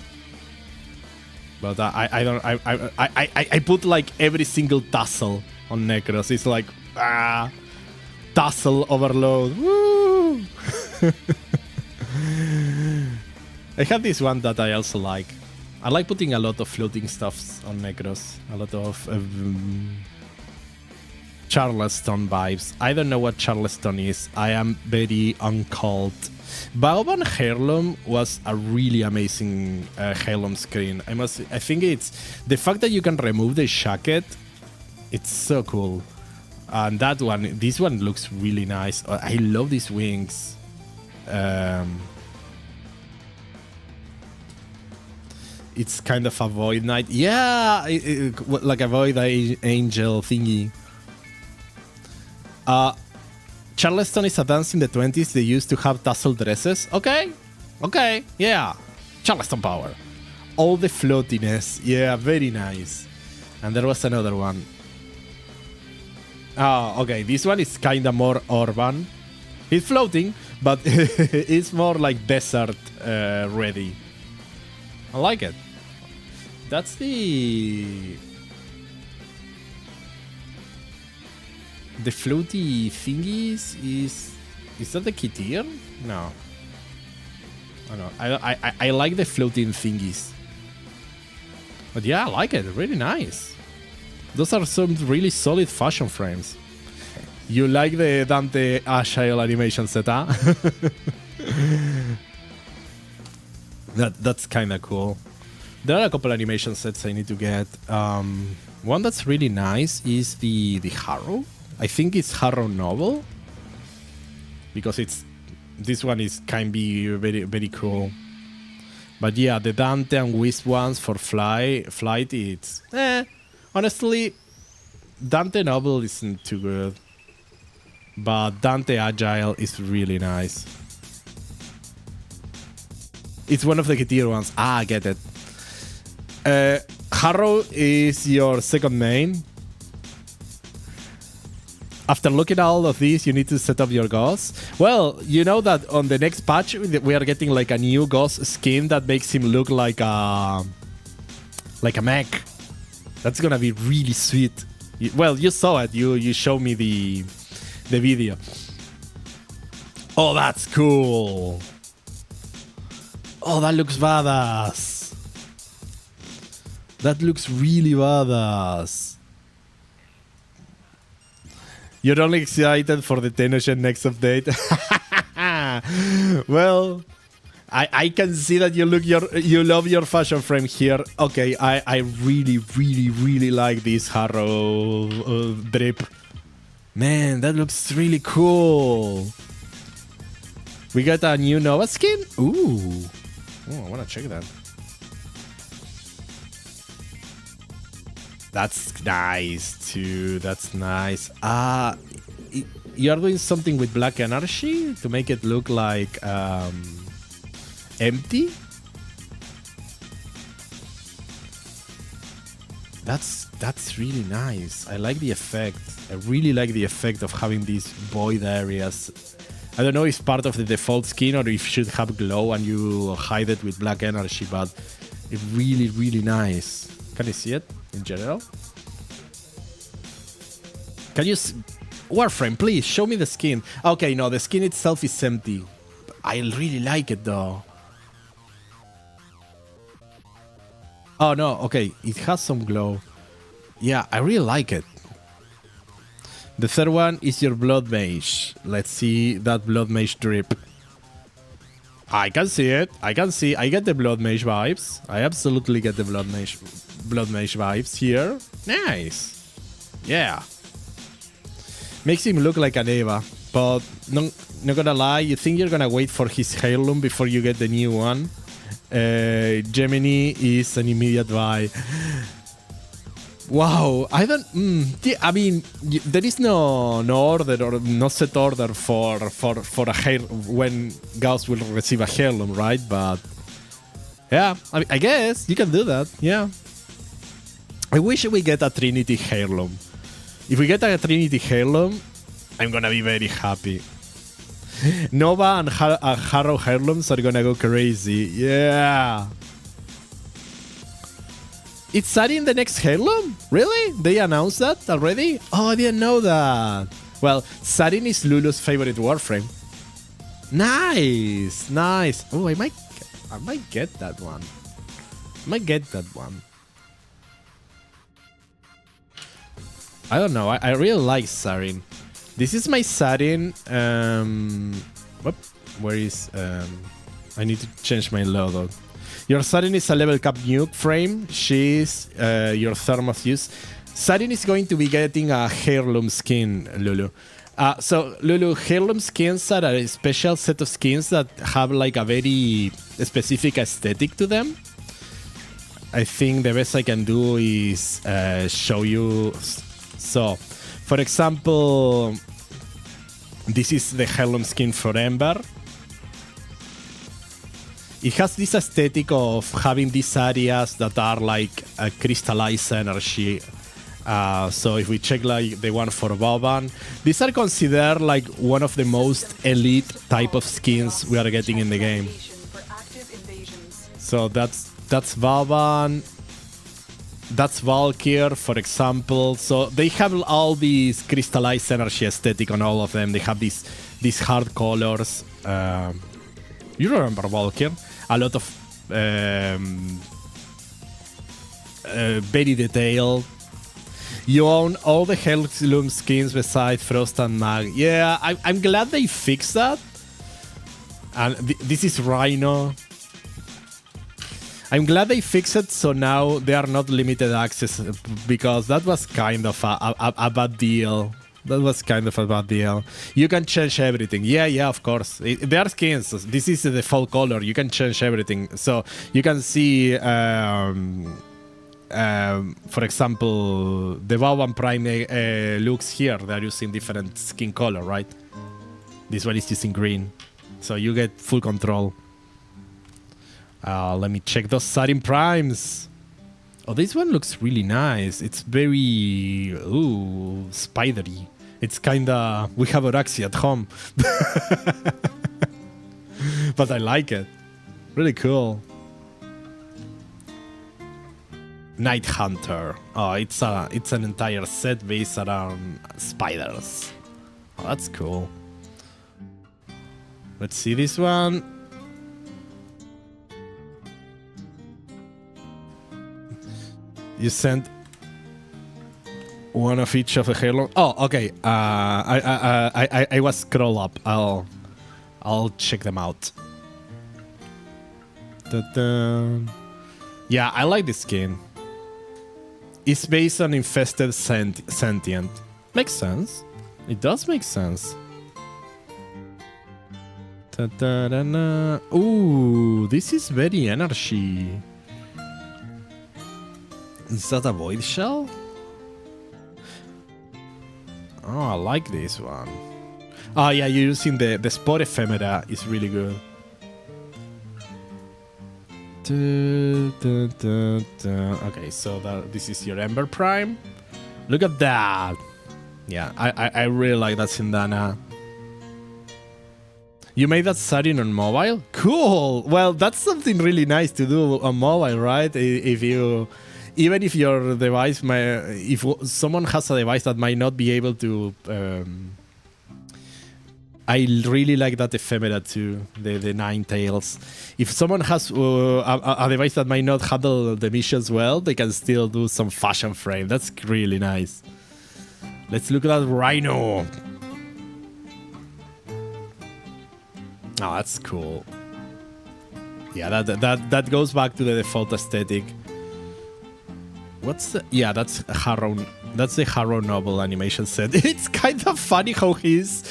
But I put like every single tassel on Necros. It's like, tassel overload. Woo! I have this one that I also like. I like putting a lot of floating stuffs on Necros. A lot of Charleston vibes. I don't know what Charleston is. I am very uncalled. Baoban Heirloom was a really amazing Heirloom screen. I think it's the fact that you can remove the jacket. It's so cool. And this one looks really nice. I love these wings. It's kind of a Void Knight. Yeah, like a Void Angel thingy. Charleston is a dance in the 20s. They used to have tassel dresses. Okay, yeah. Charleston power. All the floatiness. Yeah, very nice. And there was another one. Oh, okay. This one is kind of more urban. It's floating, but it's more like desert ready. I like it. That's the floaty thingies is that the Kitir? No. I know. I like the floating thingies. But yeah, I like it. Really nice. Those are some really solid fashion frames. You like the Dante Agile animation set, huh? That's kind of cool. There are a couple animation sets I need to get. One that's really nice is the Harrow. I think it's Harrow Novel. Because this one can be very, very cool. But yeah, the Dante and Wisp ones for Flight, it's... honestly, Dante Novel isn't too good. But Dante Agile is really nice. It's one of the tier ones. Ah, I get it. Harrow is your second main. After looking at all of these, you need to set up your Gauss. Well, you know that on the next patch, we are getting like a new Gauss skin that makes him look like a mech. That's gonna be really sweet. Well, you saw it. You showed me the video. Oh, that's cool. Oh, that looks badass. That looks really badass. You're only excited for the Tennoshen next update. Well, I can see that you love your fashion frame here. Okay, I really, really, really like this Harrow drip. Man, that looks really cool. We got a new Nova skin. Ooh. Oh, I want to check that. That's nice too. That's nice. You are doing something with Black Energy to make it look like empty. That's really nice. I like the effect. I really like the effect of having these void areas. I don't know if it's part of the default skin or if you should have glow and you hide it with Black Energy, but it's really, really nice. Can you see it in general? Can you... Warframe, please, show me the skin. Okay, no, the skin itself is empty. I really like it, though. Oh, no, okay, it has some glow. Yeah, I really like it. The third one is your Blood Mage. Let's see that Blood Mage drip. I can see it. I can see. I get the Blood Mage vibes. I absolutely get the Blood Mage vibes here. Nice. Yeah. Makes him look like an Eva. But not gonna lie, you think you're gonna wait for his Heirloom before you get the new one? Gemini is an immediate buy. Wow, I don't. I mean, there is no order or no set order for a hair when Gauss will receive a Heirloom, right? But yeah, I guess you can do that. Yeah. I wish we get a Trinity Heirloom. If we get a Trinity Heirloom, I'm gonna be very happy. Nova and Harrow Heirlooms are gonna go crazy. Yeah. It's Sarin the next Heirloom? Really? They announced that already? Oh, I didn't know that. Well, Sarin is Lulu's favorite Warframe. Nice, nice. Oh, I might get that one. I don't know. I really like Sarin. This is my Sarin. Where is? I need to change my logo. Your Sarin is a level cap nuke frame. She's your Thermos use. Sarin is going to be getting a Heirloom skin, Lulu. So, Lulu, Heirloom skins are a special set of skins that have like a very specific aesthetic to them. I think the best I can do is show you. So, for example, this is the Heirloom skin for Ember. It has this aesthetic of having these areas that are like a crystallized energy. So if we check like the one for Vauban, these are considered like one of the most elite type of skins we are getting in the game. So that's Vauban. That's Valkyr, for example. So they have all these crystallized energy aesthetic on all of them. They have these hard colors. You remember Valkyr? A lot of very detailed. You own all the Hellloom skins besides Frost and Mag. Yeah, I'm glad they fixed that. And this is Rhino. I'm glad they fixed it, so now they are not limited access, because that was kind of a bad deal. That was kind of a bad deal. You can change everything. Yeah, of course. They are skins. This is the default color. You can change everything. So you can see, for example, the Boban Prime looks here. They're using different skin color, right? This one is using green. So you get full control. Let me check those Sarin Primes. Oh, this one looks really nice. It's very, spidery. It's kinda, we have Araxi at home. But I like it. Really cool. Night Hunter. Oh, it's an entire set based around spiders. Oh, that's cool. Let's see this one. You sent one of each of the Halo. Oh, okay. I was scroll up. I'll check them out. Yeah, I like this skin. It's based on infested sentient. Makes sense. It does make sense. Ooh, this is very energy. Is that a void shell? Oh, I like this one. Oh yeah, you're using the spot ephemera is really good. Okay, so this is your Ember Prime. Look at that. Yeah, I really like that Sindana. You made that Sarin on mobile? Cool! Well, that's something really nice to do on mobile, right? Even if your device if someone has a device that might not be able to, I really like that ephemera too, the Nine Tails. If someone has a device that might not handle the missions well, they can still do some fashion frame. That's really nice. Let's look at that Rhino. Oh, that's cool. Yeah, that goes back to the default aesthetic. What's the... Yeah, that's Harrow. That's the Harrow novel animation set. It's kind of funny how he's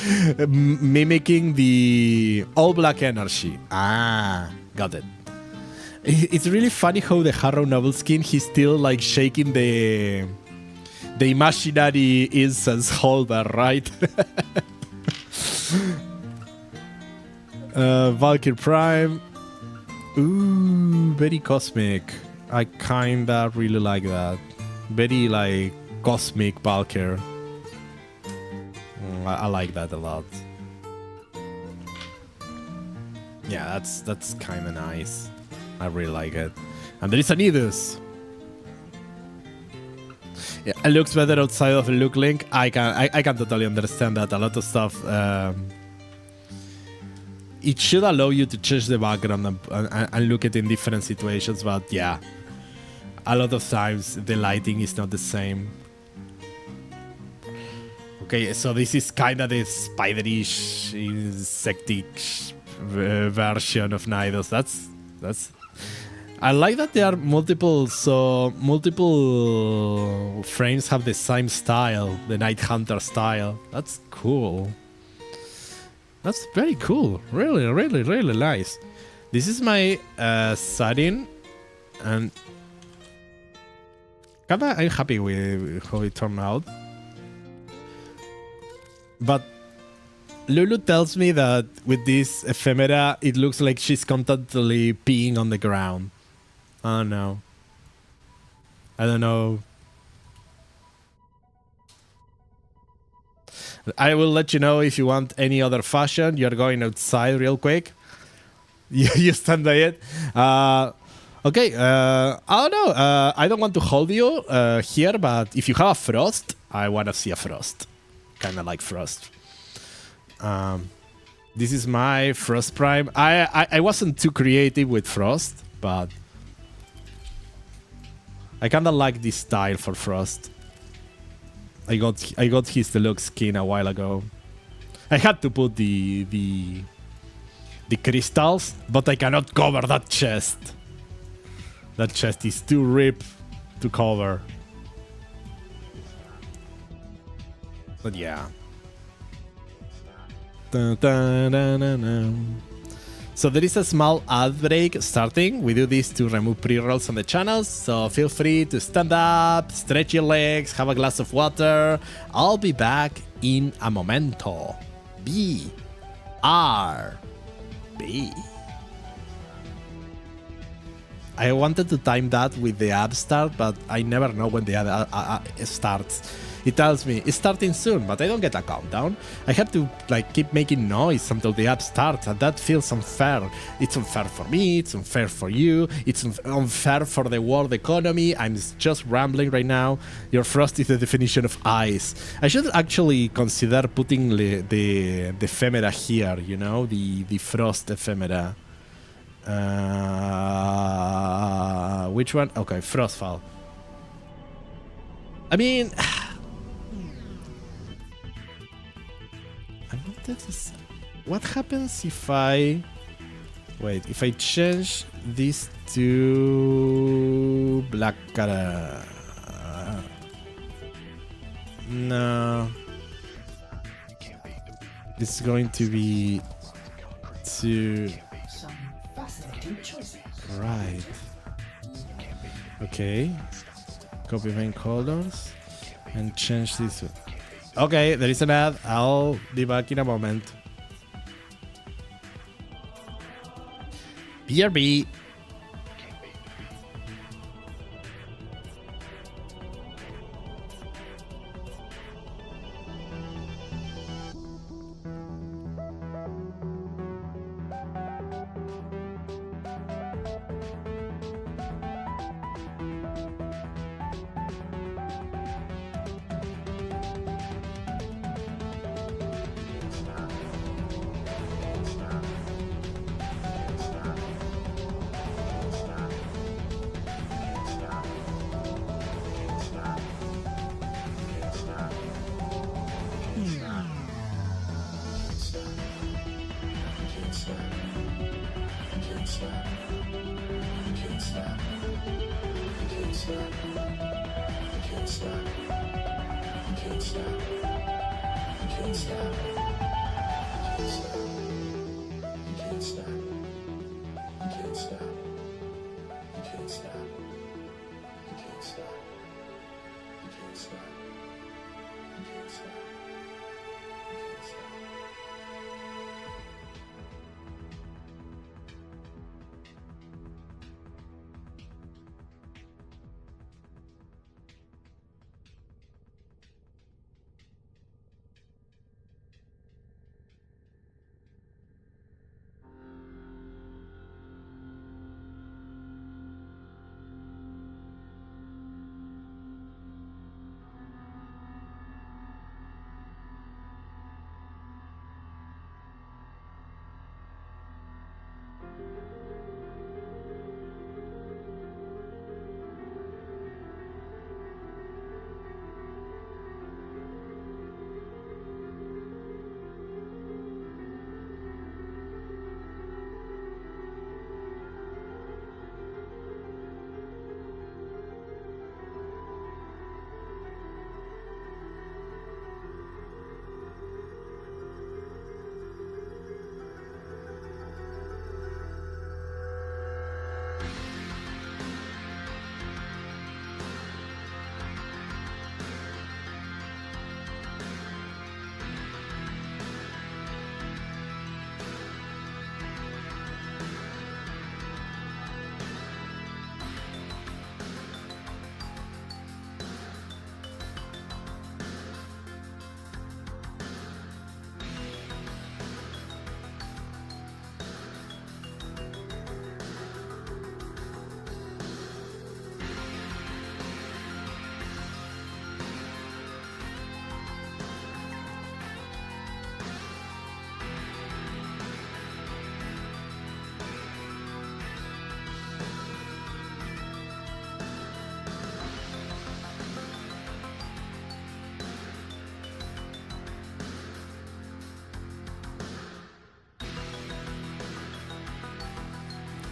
mimicking the all black energy. Ah, got it. It's really funny how the Harrow novel skin, he's still like shaking the imaginary incense holder, right? Valkyr Prime. Ooh, very cosmic. I kinda really like that. Very like cosmic Valkyr. I like that a lot. Yeah, that's kinda nice. I really like it. And there is an Idus. Yeah, it looks better outside of the look link. I can totally understand that. A lot of stuff. It should allow you to change the background and look at it in different situations, but yeah, a lot of times the lighting is not the same. Okay, so this is kind of the spiderish, insectish version of Nidus. That's. I like that there are multiple frames have the same style, the Night Hunter style. That's cool. That's very cool. Really, really, really nice. This is my Sarin, and kinda I'm happy with how it turned out. But Lulu tells me that with this ephemera, it looks like she's constantly peeing on the ground. I don't know. I don't know. I will let you know if you want any other fashion. You're going outside real quick. You stand by it. Okay. I don't know. I don't want to hold you here, but if you have a Frost, I want to see a Frost. Kind of like Frost. This is my Frost Prime. I wasn't too creative with Frost, but I kinda like this style for Frost. I got his deluxe skin a while ago. I had to put the crystals, but I cannot cover that chest. That chest is too ripped to cover. But yeah. Dun, dun, dun, dun, dun. So there is a small ad break starting. We do this to remove pre-rolls on the channels, so feel free to stand up, stretch your legs, have a glass of water. I'll be back in a momento. B R B. I wanted to time that with the ad start, but I never know when the ad starts. It tells me it's starting soon, but I don't get a countdown. I have to like keep making noise until the app starts, and that feels unfair. It's unfair for me, it's unfair for you, it's unfair for the world economy. I'm just rambling right now. Your Frost is the definition of ice. I should actually consider putting the ephemera here, you know, the Frost ephemera. Which one? Okay, Frostfall. I mean, I wanted to see what happens if I wait. If I change this to black color. No, it's going to be too. Right. Okay. Copy main colors and change this. Okay, there is an ad. I'll be back in a moment. BRB.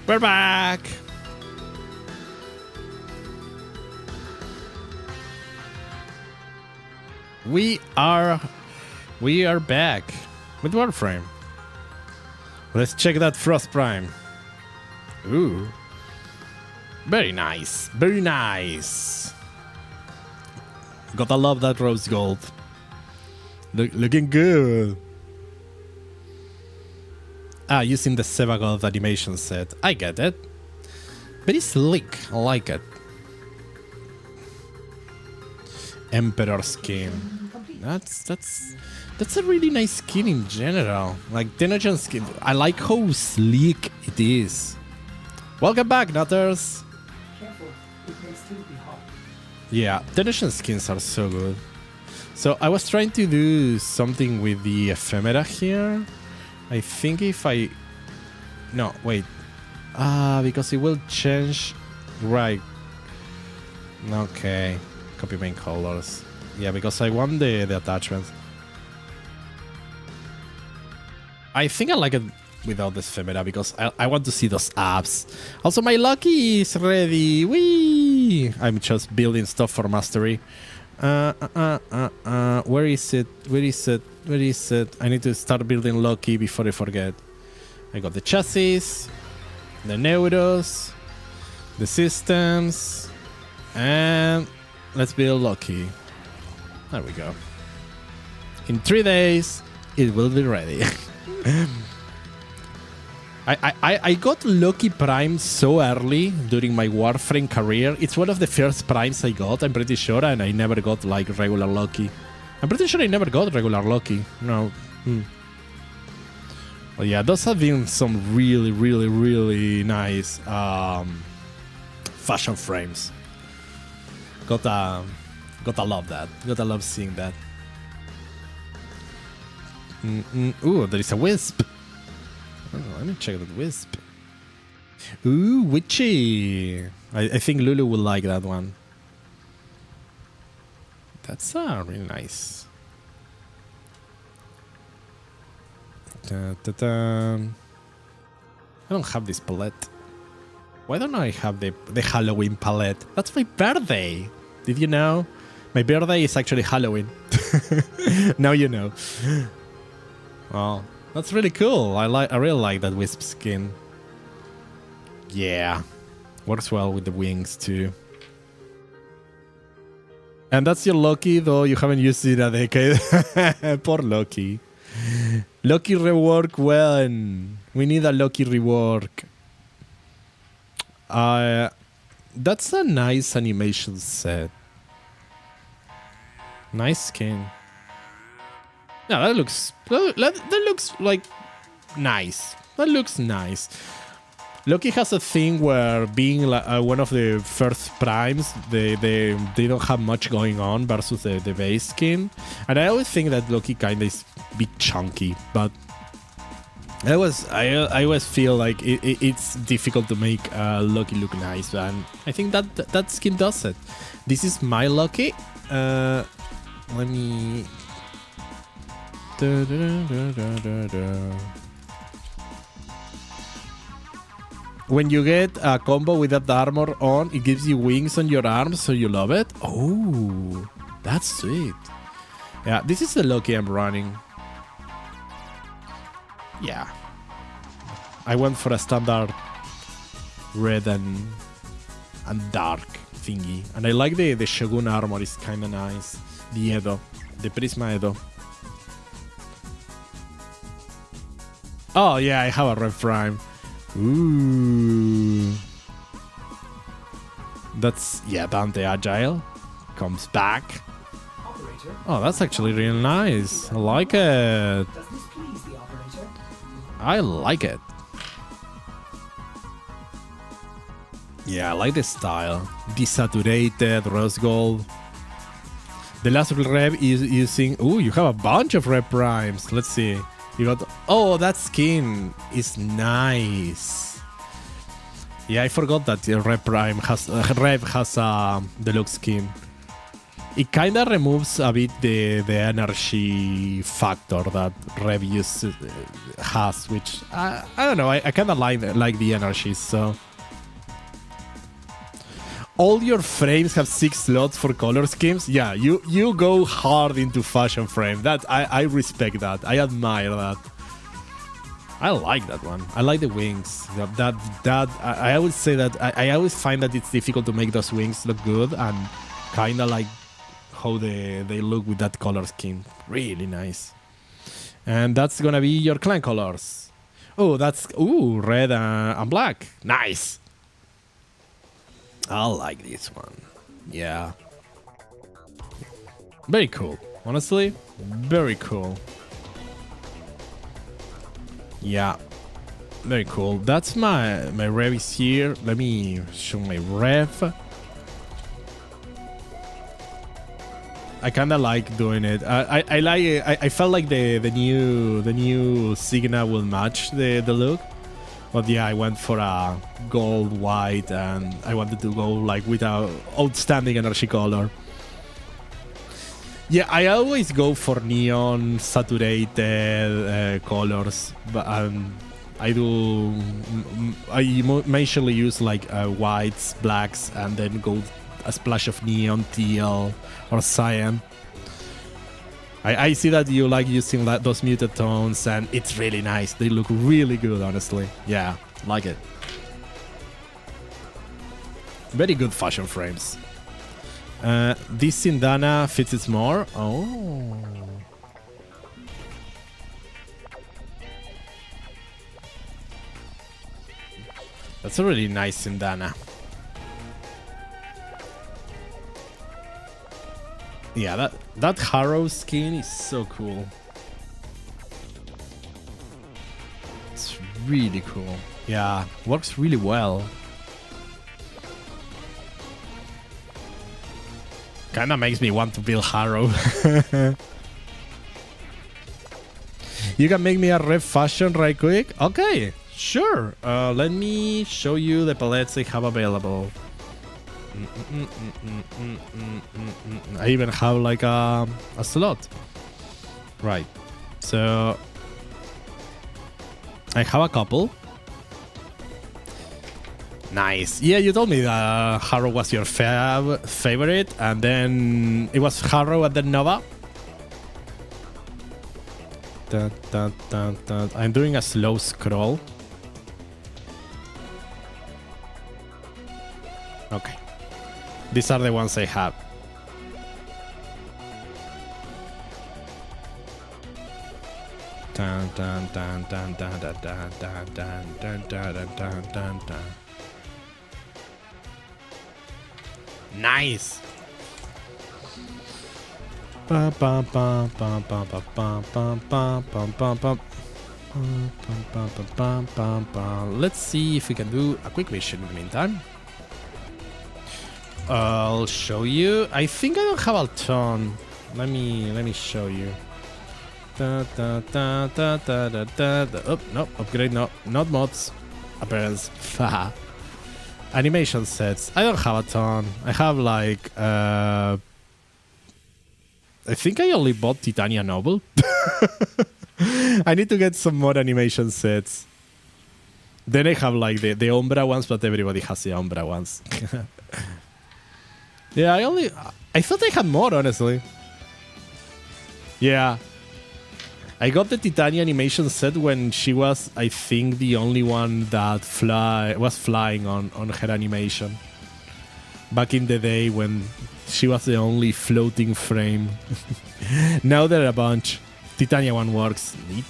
We're back. We are back with Warframe. Let's check that Frost Prime. Ooh. Very nice. Very nice. Gotta love that rose gold. Looking good. Ah, using the Sevagoth animation set. I get it. Very slick. I like it. Emperor skin. That's a really nice skin in general. Like Denogen skin. I like how sleek it is. Welcome back, Nutters. Careful, it may still be hot. Yeah, Denogen skins are so good. So I was trying to do something with the ephemera here. I think if I... No, wait. Because it will change... Right. Okay. Copy main colors. Yeah, because I want the attachment. I think I like it without this ephemera because I want to see those abs. Also, my Lucky is ready. Whee! I'm just building stuff for mastery. Where is it? Where is it? Where is it? I need to start building Loki before I forget. I got the chassis, the Neuros, the systems, and let's build Loki. There we go. In 3 days, it will be ready. I got Loki Prime so early during my Warframe career. It's one of the first Primes I got, I'm pretty sure, and I never got like regular Loki. I'm pretty sure I never got regular Loki. No. Well, yeah, those have been some really, really, really nice fashion frames. Gotta love that. Gotta love seeing that. Ooh, there is a wisp. Oh, let me check that wisp. Ooh, witchy. I think Lulu will like that one. That's really nice. I don't have this palette. Why don't I have the Halloween palette? That's my birthday. Did you know? My birthday is actually Halloween. Now you know. Well, that's really cool. I really like that wisp skin. Yeah. Works well with the wings too. And that's your Loki, though you haven't used it in a decade. Poor Loki. Loki rework when we need a Loki rework. That's a nice animation set. Nice skin. Yeah, that looks like nice. That looks nice. Loki has a thing where being one of the first primes, they don't have much going on versus the base skin. And I always think that Loki kind of is a bit chunky, but I always feel like it's difficult to make Loki look nice, and I think that skin does it. This is my Loki. Let me. When you get a combo with that armor on, it gives you wings on your arms, so you love it. Oh, that's sweet. Yeah, this is the Loki I'm running. Yeah. I went for a standard red and dark thingy. And I like the Shogun armor, it's kind of nice. The Edo, the Prisma Edo. Oh yeah, I have a red prime. Ooh. That's, yeah, Dante Agile comes back. Operator, Oh, that's actually really nice. I like it. does this please the operator? I like it. Yeah, I like the style. Desaturated, rose gold. The last rev is using... Ooh, you have a bunch of red primes. Let's see. You got... Oh, that skin is nice. Yeah, I forgot that the Rev Prime has... Rev has a deluxe skin. it kind of removes a bit the energy factor that Revius has, which I don't know. I kind of like the energy. So all your frames have 6 slots for color schemes. Yeah, you go hard into fashion frame. That I respect that. I admire that. I like that one. I like the wings. I always say that I always find that it's difficult to make those wings look good, and kind of like how they look with that color scheme. Really nice. And that's gonna be your clan colors. Oh, that's red and black. Nice. I like this one. Yeah. Very cool. Honestly, very cool. Yeah, very cool. That's my rev is here. Let me show my rev. I kind of like doing it. I like it. I felt like the new Signa will match the look, but yeah, I went for a gold white, and I wanted to go like with a outstanding energy color. Yeah, I always go for neon saturated colors, but I mainly use like whites, blacks, and then go a splash of neon, teal, or cyan. I see that you like using those muted tones, and it's really nice. They look really good, honestly. Yeah, like it. Very good fashion frames. This Sindana fits it more. Oh. That's a really nice Sindana. Yeah, that Harrow skin is so cool. It's really cool. Yeah, works really well. Kinda makes me want to build Harrow. You can make me a red fashion right quick? Okay, sure. Let me show you the palettes I have available. I even have like a slot. Right. So I have a couple. Nice. Yeah, you told me that Harrow was your favorite, and then it was Harrow and then Nova. I'm doing a slow scroll. Okay. These are the ones I have. Nice. Let's see if we can do a quick mission in the meantime. I'll show you. I think I don't have a ton. Let me show you. Oh no, upgrade, no, not mods. Appearance. Animation sets. I don't have a ton. I have like I think I only bought Titania Noble. I need to get some more animation sets. Then I have like the Umbra ones, but everybody has the Umbra ones. Yeah, I thought I had more, honestly. Yeah. I got the Titania animation set when she was, I think, the only one that was flying on her animation. Back in the day when she was the only floating frame. Now there are a bunch. Titania one works. Neat.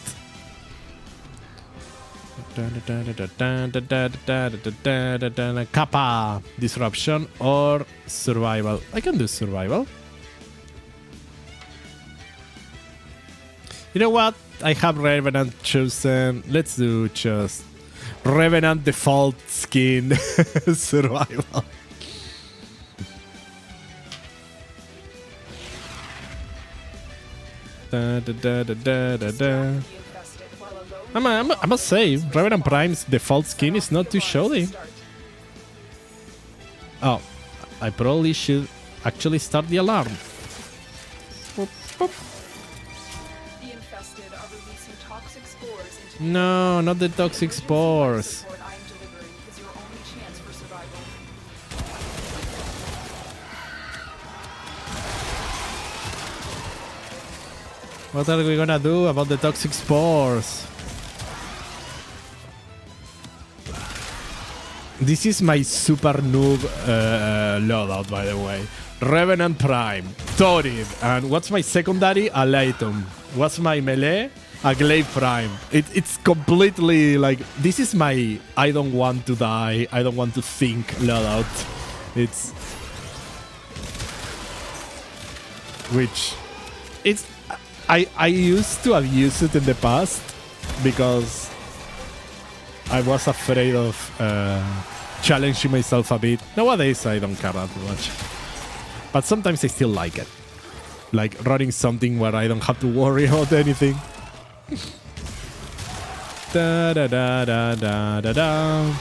Kappa, disruption or survival. I can do survival. You know what? I have Revenant chosen. Let's do just Revenant default skin survival. I must say, Revenant Prime's default skin is not too shoddy. Oh, I probably should actually start the alarm. infested are releasing toxic spores into the No, not the toxic spores. support I am delivering is your only chance for survival. What are we gonna do about the toxic spores? This is my super noob loadout, by the way. Revenant Prime, Torid, and what's my secondary? A Leighton. What's my melee? A Glaive Prime. It's completely like, this is my I don't want to die, I don't want to think loadout. It's... Which... It's... I used to abuse it in the past because I was afraid of challenging myself a bit. Nowadays, I don't care that much. But sometimes I still like it. Like running something where I don't have to worry about anything. Da da da da da da da.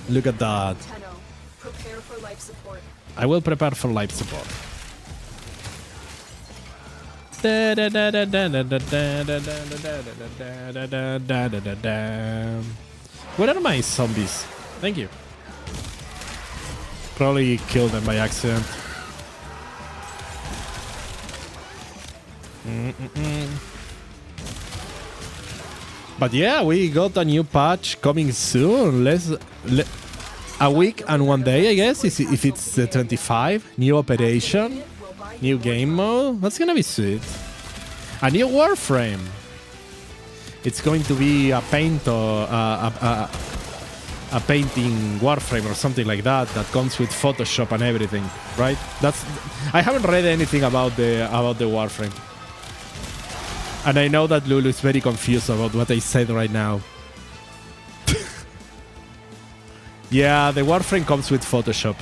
Look at that. Tenno, prepare for life support. I will prepare for life support. Da da da da da da da da da da da da da da da. Where are my zombies? Thank you. Probably killed them by accident. But yeah, we got a new patch coming soon. A week and 1 day, I guess, if it's the 25. New operation, new game mode. That's gonna be sweet. A new Warframe. It's going to be a paint or a painting Warframe or something like that comes with Photoshop and everything, right? I haven't read anything about the Warframe. And I know that Lulu is very confused about what I said right now. Yeah, the Warframe comes with Photoshop.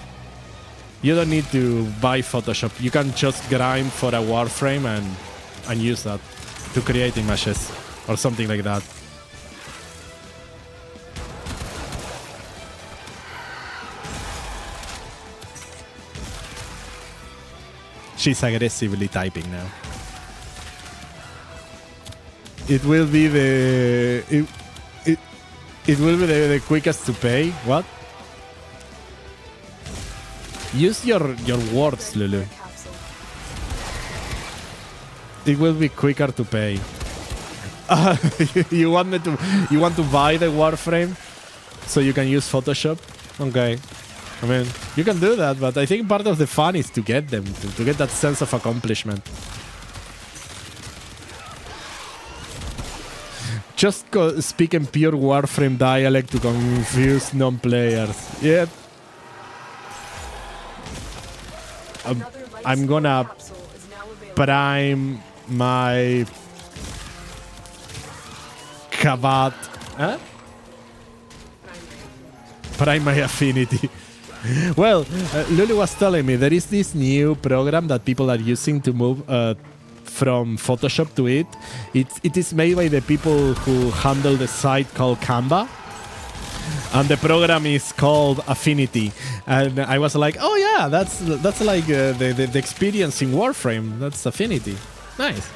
You don't need to buy Photoshop. You can just grind for a Warframe and use that to create images or something like that. She's aggressively typing now. It will be the it will be the quickest to pay. What? Use your words, Lulu. Capsule. It will be quicker to pay. You want to buy the Warframe so you can use Photoshop? Okay. I mean, you can do that, but I think part of the fun is to get them, to get that sense of accomplishment. Just speak in pure Warframe dialect to confuse non-players. Yep. I'm gonna prime my Kavat. Huh? Prime my affinity. Well, Lulu was telling me there is this new program that people are using to move from Photoshop to it. It is made by the people who handle the site called Canva. And the program is called Affinity. And I was like, oh yeah, that's like the experience in Warframe. That's Affinity. Nice.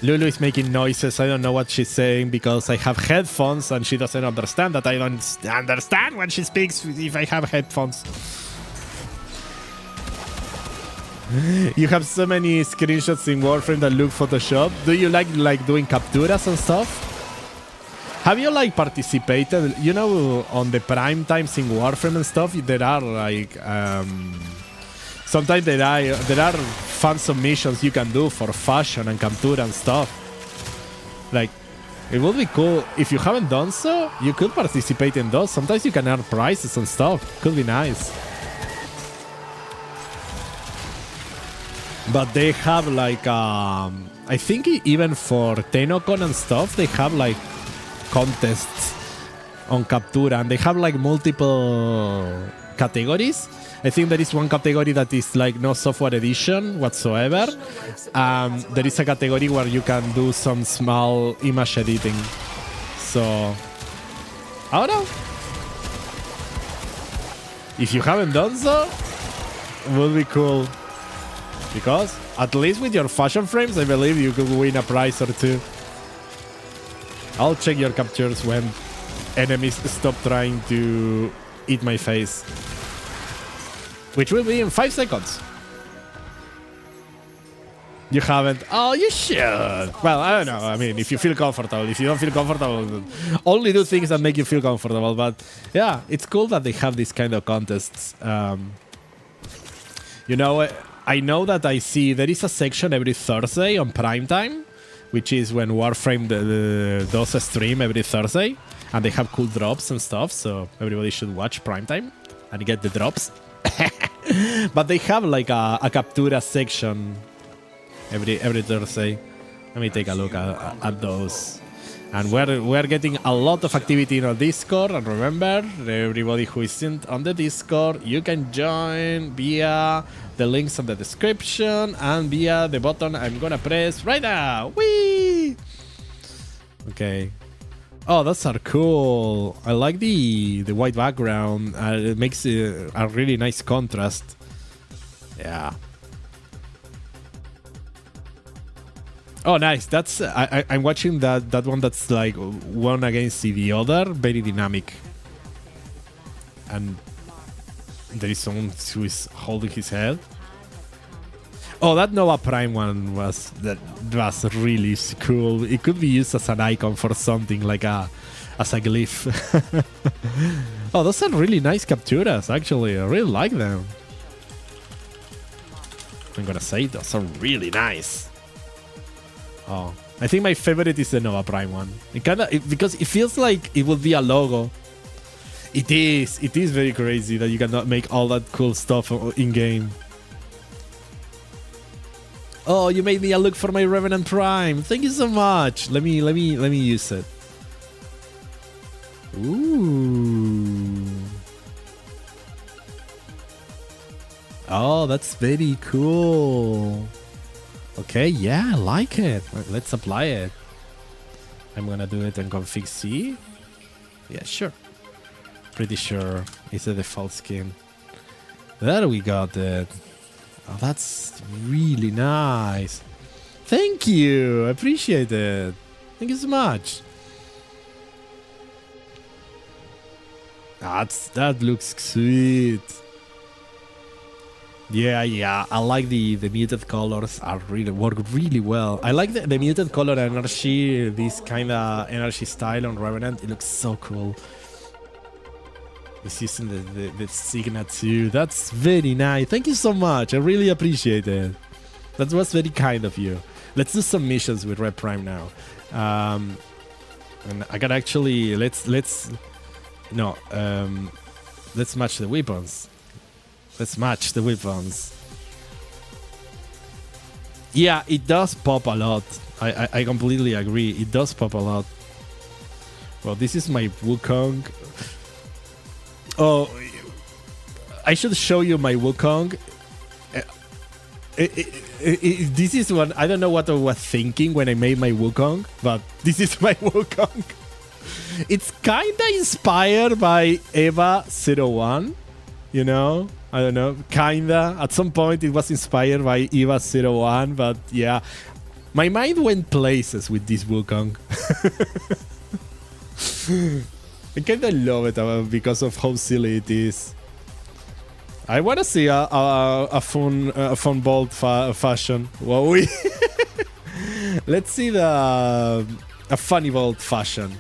Lulu is making noises. I don't know what she's saying because I have headphones and she doesn't understand that I don't understand when she speaks if I have headphones. You have so many screenshots in Warframe that look Photoshop. Do you like doing capturas and stuff? Have you participated? You know, on the prime times in Warframe and stuff, there are sometimes there are fun submissions you can do for fashion and captura and stuff. It would be cool if you haven't done so. You could participate in those. Sometimes you can earn prizes and stuff. Could be nice. But they have I think even for TennoCon and stuff, they have contests on Captura, and they have multiple categories. I think there is one category that is no software edition whatsoever. There is a category where you can do some small image editing. So, I don't know. If you haven't done so, it would be cool. Because at least with your fashion frames, I believe you could win a prize or two. I'll check your captures when enemies stop trying to eat my face. Which will be in 5 seconds. You haven't? Oh, you should. Well, I don't know. I mean, if you feel comfortable. If you don't feel comfortable, only do things that make you feel comfortable. But yeah, it's cool that they have these kind of contests. You know, I know that I see there is a section every Thursday on Primetime, which is when Warframe does a stream every Thursday. And they have cool drops and stuff. So everybody should watch Primetime and get the drops. But they have like a Captura section every Thursday. Let me take a look at those. And we're getting a lot of activity in our Discord. And remember, everybody who isn't on the Discord, you can join via the links in the description and via the button I'm gonna press right now. Whee! Okay. Oh, those are cool. I like the white background. It makes a really nice contrast. Yeah. Oh, nice. That's I'm watching that one that's like one against the other. Very dynamic. And there is someone who is holding his head. Oh, that Nova Prime one was really cool. It could be used as an icon for something like as a glyph. Oh, those are really nice capturas. Actually, I really like them. I'm gonna say those are really nice. Oh, I think my favorite is the Nova Prime one. Because it feels like it would be a logo. It is very crazy that you cannot make all that cool stuff in game. Oh, you made me a look for my Revenant Prime. Thank you so much. Let me use it. Ooh. Oh, that's very cool. Okay, yeah, I like it. Let's apply it. I'm gonna do it in config C. Yeah, sure. Pretty sure it's a default skin. There we got it. Oh, that's really nice. Thank you. I appreciate it. Thank you so much. That looks sweet. Yeah. I like the muted colors. Work really well. I like the muted color energy. This kind of energy style on Revenant. It looks so cool. It's using the Signa too. That's very nice. Thank you so much. I really appreciate it. That was very kind of you. Let's do some missions with Red Prime now. And I got actually let's match the weapons. Let's match the weapons. Yeah, it does pop a lot. I completely agree. It does pop a lot. Well, this is my Wukong. Oh, I should show you my Wukong. This is one. I don't know what I was thinking when I made my Wukong, but this is my Wukong. It's kinda inspired by Eva 01, you know? I don't know, kinda. At some point it was inspired by Eva 01, but yeah. My mind went places with this Wukong. I kinda love it because of how silly it is. I wanna see a fun bold fashion. Well, let's see a funny bold fashion.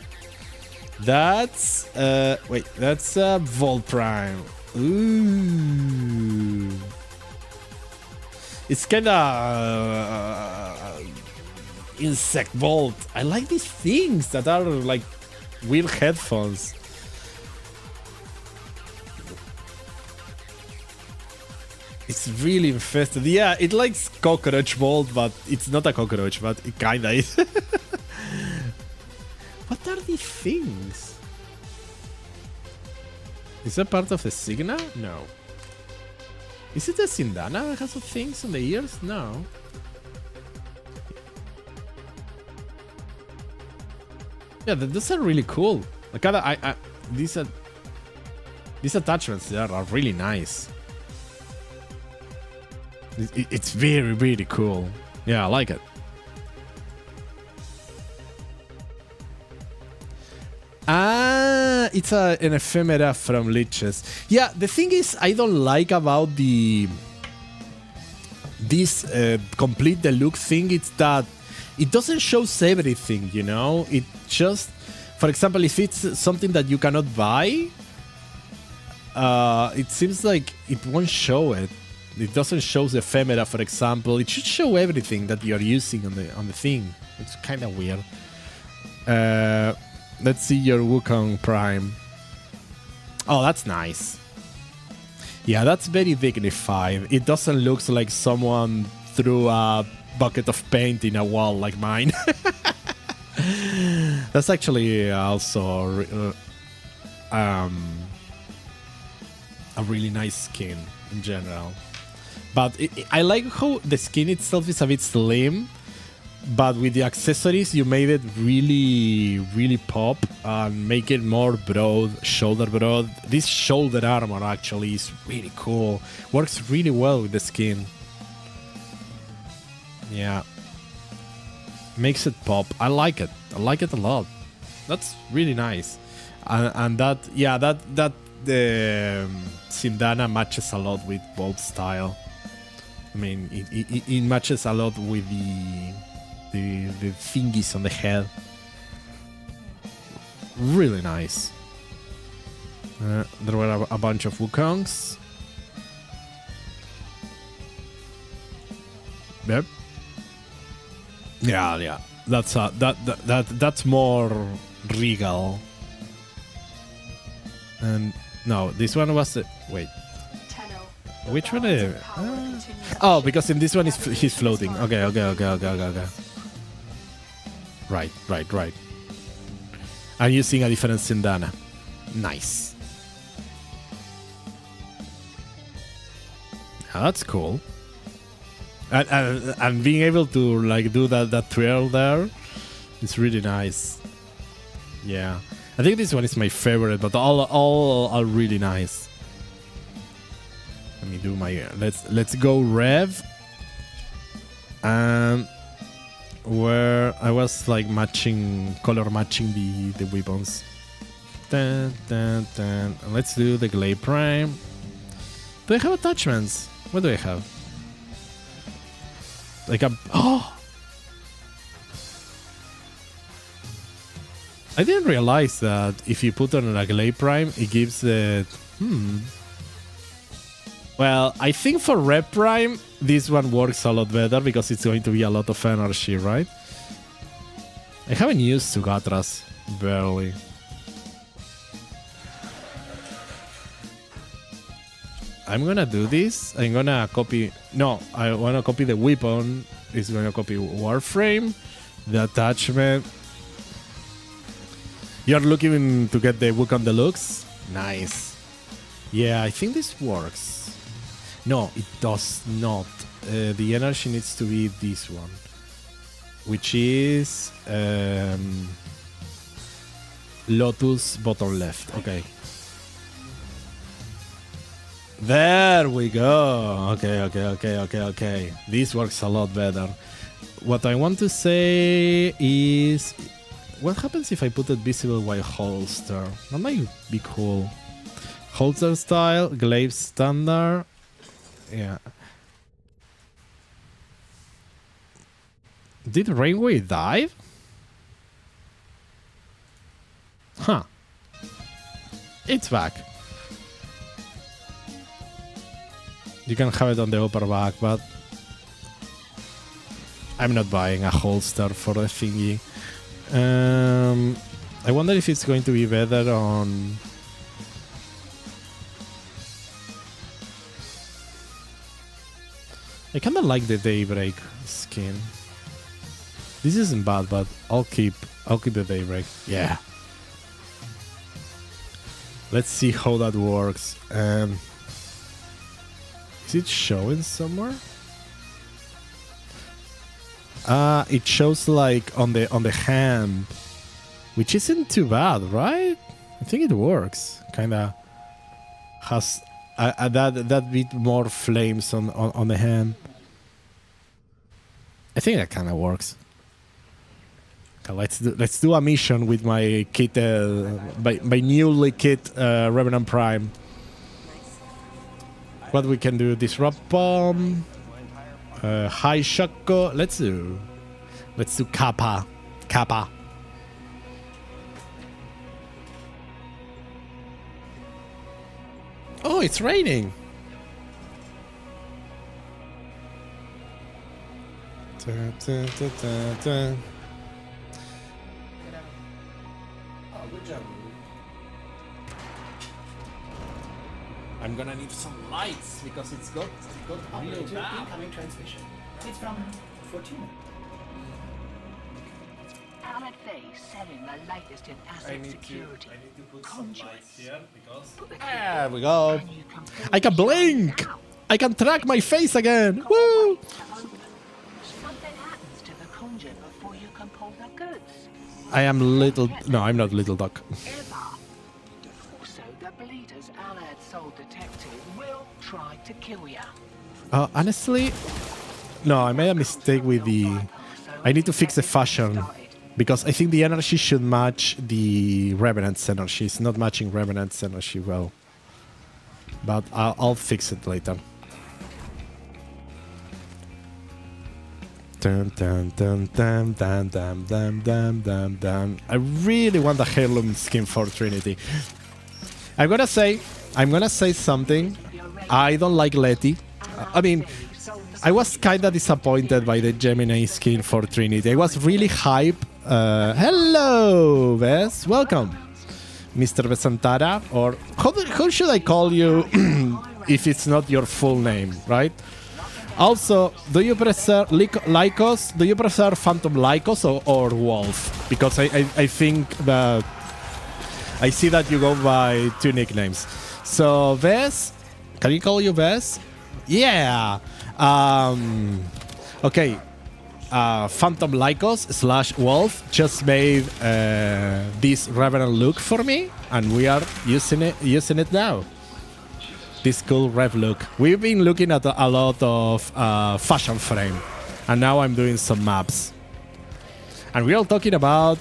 That's that's Volt Prime. Ooh, it's kinda insect bolt. I like these things that are like weird headphones. It's really infested. Yeah, it likes cockroach bolt, but it's not a cockroach, but it kinda is. What are these things? Is that part of the Signa? No. Is it the Sindana that has those things on the ears? No. Yeah, those are really cool. Like these attachments there are really nice. It's very, really cool. Yeah, I like it. Ah, it's an ephemera from Liches. Yeah, the thing is, I don't like about this complete deluxe thing. It's that it doesn't show everything, you know. It just, for example, if it's something that you cannot buy, it seems like it won't show it. It doesn't show the ephemera, for example. It should show everything that you're using on the thing. It's kind of weird. Let's see your Wukong Prime. Oh, that's nice. Yeah, that's very dignified. It doesn't look like someone threw a bucket of paint in a wall like mine. That's actually also a really nice skin in general. But I like how the skin itself is a bit slim, but with the accessories you made it really, really pop and make it more broad, shoulder broad. This shoulder armor actually is really cool. Works really well with the skin. Yeah. Makes it pop. I like it. I like it a lot. That's really nice. And that, yeah, that Sindana matches a lot with Bolt style. I mean, it matches a lot with the thingies on the head. Really nice. There were a bunch of Wukongs. Yep. Yeah. That's more regal. And no, this one was wait. Tenno, Which one is it? Oh, because in this one he's floating. Okay. Right. I'm using a different Sindana. Nice. That's cool. And being able to like do that twirl there, it's really nice. Yeah, I think this one is my favorite, but all are really nice. Let me do my let's go Rev. Where I was like color matching the weapons. Dun. And let's do the Glaive Prime. Do I have attachments? What do I have? Like I didn't realize that if you put on a Glaive Prime, it gives the Well, I think for Red Prime, this one works a lot better because it's going to be a lot of energy, right? I haven't used Sugatras, barely. I'm gonna do this. I'm gonna copy... No, I wanna copy the weapon. It's gonna copy Warframe, the attachment. You're looking to get the Wukong Deluxe? Nice. Yeah, I think this works. No, it does not. The energy needs to be this one, which is Lotus bottom left. Okay. There we go. Okay. This works a lot better. What I want to say is, what happens if I put it visible while holster? That might be cool. Holster style, glaive standard. Yeah. Did Rainway dive? Huh. It's back. You can have it on the upper back, but I'm not buying a holster for the thingy. I wonder if it's going to be better on... I kind of like the Daybreak skin. This isn't bad, but I'll keep the Daybreak. Yeah. Let's see how that works. Is it showing somewhere? It shows like on the hand, which isn't too bad, right? I think it works. Kinda has that bit more flames on the hand. I think that kind of works. Okay, let's do a mission with my kit, my newly kit Revenant Prime. What we can do? Disrupt bomb, high shotgun. Let's do Kappa. Oh, it's raining. Dun, dun, dun, dun, dun. Oh, good job. I'm gonna need some lights because it's got real Operator, bad. incoming transmission. It's from Fortuna. Alan Faye selling the latest in asset security. put some lights here because. Put the There we go. and you can I can blink. I can track my face again. Woo! Something happens to the conjure before you can pull the goods. I am little. No, I'm not little duck. Ever. Also, the bleeders Allied Soul Detective will try to kill you. Honestly, no, I made a mistake with the. I need to fix the fashion because I think the energy should match the Revenant's energy. It's not matching Revenant's energy well. But I'll fix it later. Dun, dun, dun, dun, dun, dun, dun, dun, dun, dun. I really want the heirloom skin for Trinity. I'm gonna say something. I don't like Letty. I mean, I was kinda disappointed by the Gemini skin for Trinity. I was really hype. Hello, Ves. Welcome, Mr. Vesantara. Or how should I call you if it's not your full name, right? Also, do you prefer Lycos? Do you prefer Phantom Lycos or Wolf? Because I think that I see that you go by two nicknames. So Ves, can you call you Ves? Yeah. Okay. Phantom Lycos / Wolf just made this Revenant look for me, and we are using it now. This cool rev look. We've been looking at a lot of fashion frame, and now I'm doing some maps. And we are talking about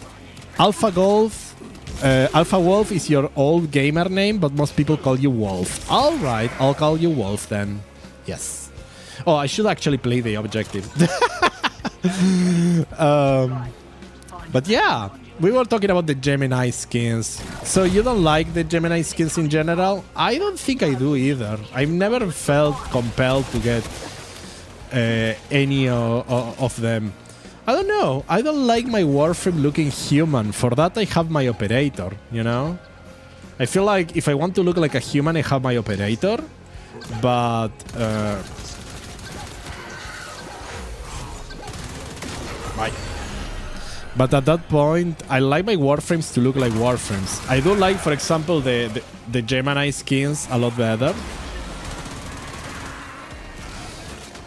Alpha Golf. Alpha Wolf is your old gamer name, but most people call you Wolf. All right, I'll call you Wolf then. Yes. Oh, I should actually play the objective. But yeah, we were talking about the Gemini skins. So you don't like the Gemini skins in general? I don't think I do either. I've never felt compelled to get any of them. I don't know. I don't like my Warframe looking human. For that, I have my Operator, you know? I feel like if I want to look like a human, I have my Operator. But... Bye. But at that point, I like my Warframes to look like Warframes. I do like, for example, the Gemini skins a lot better.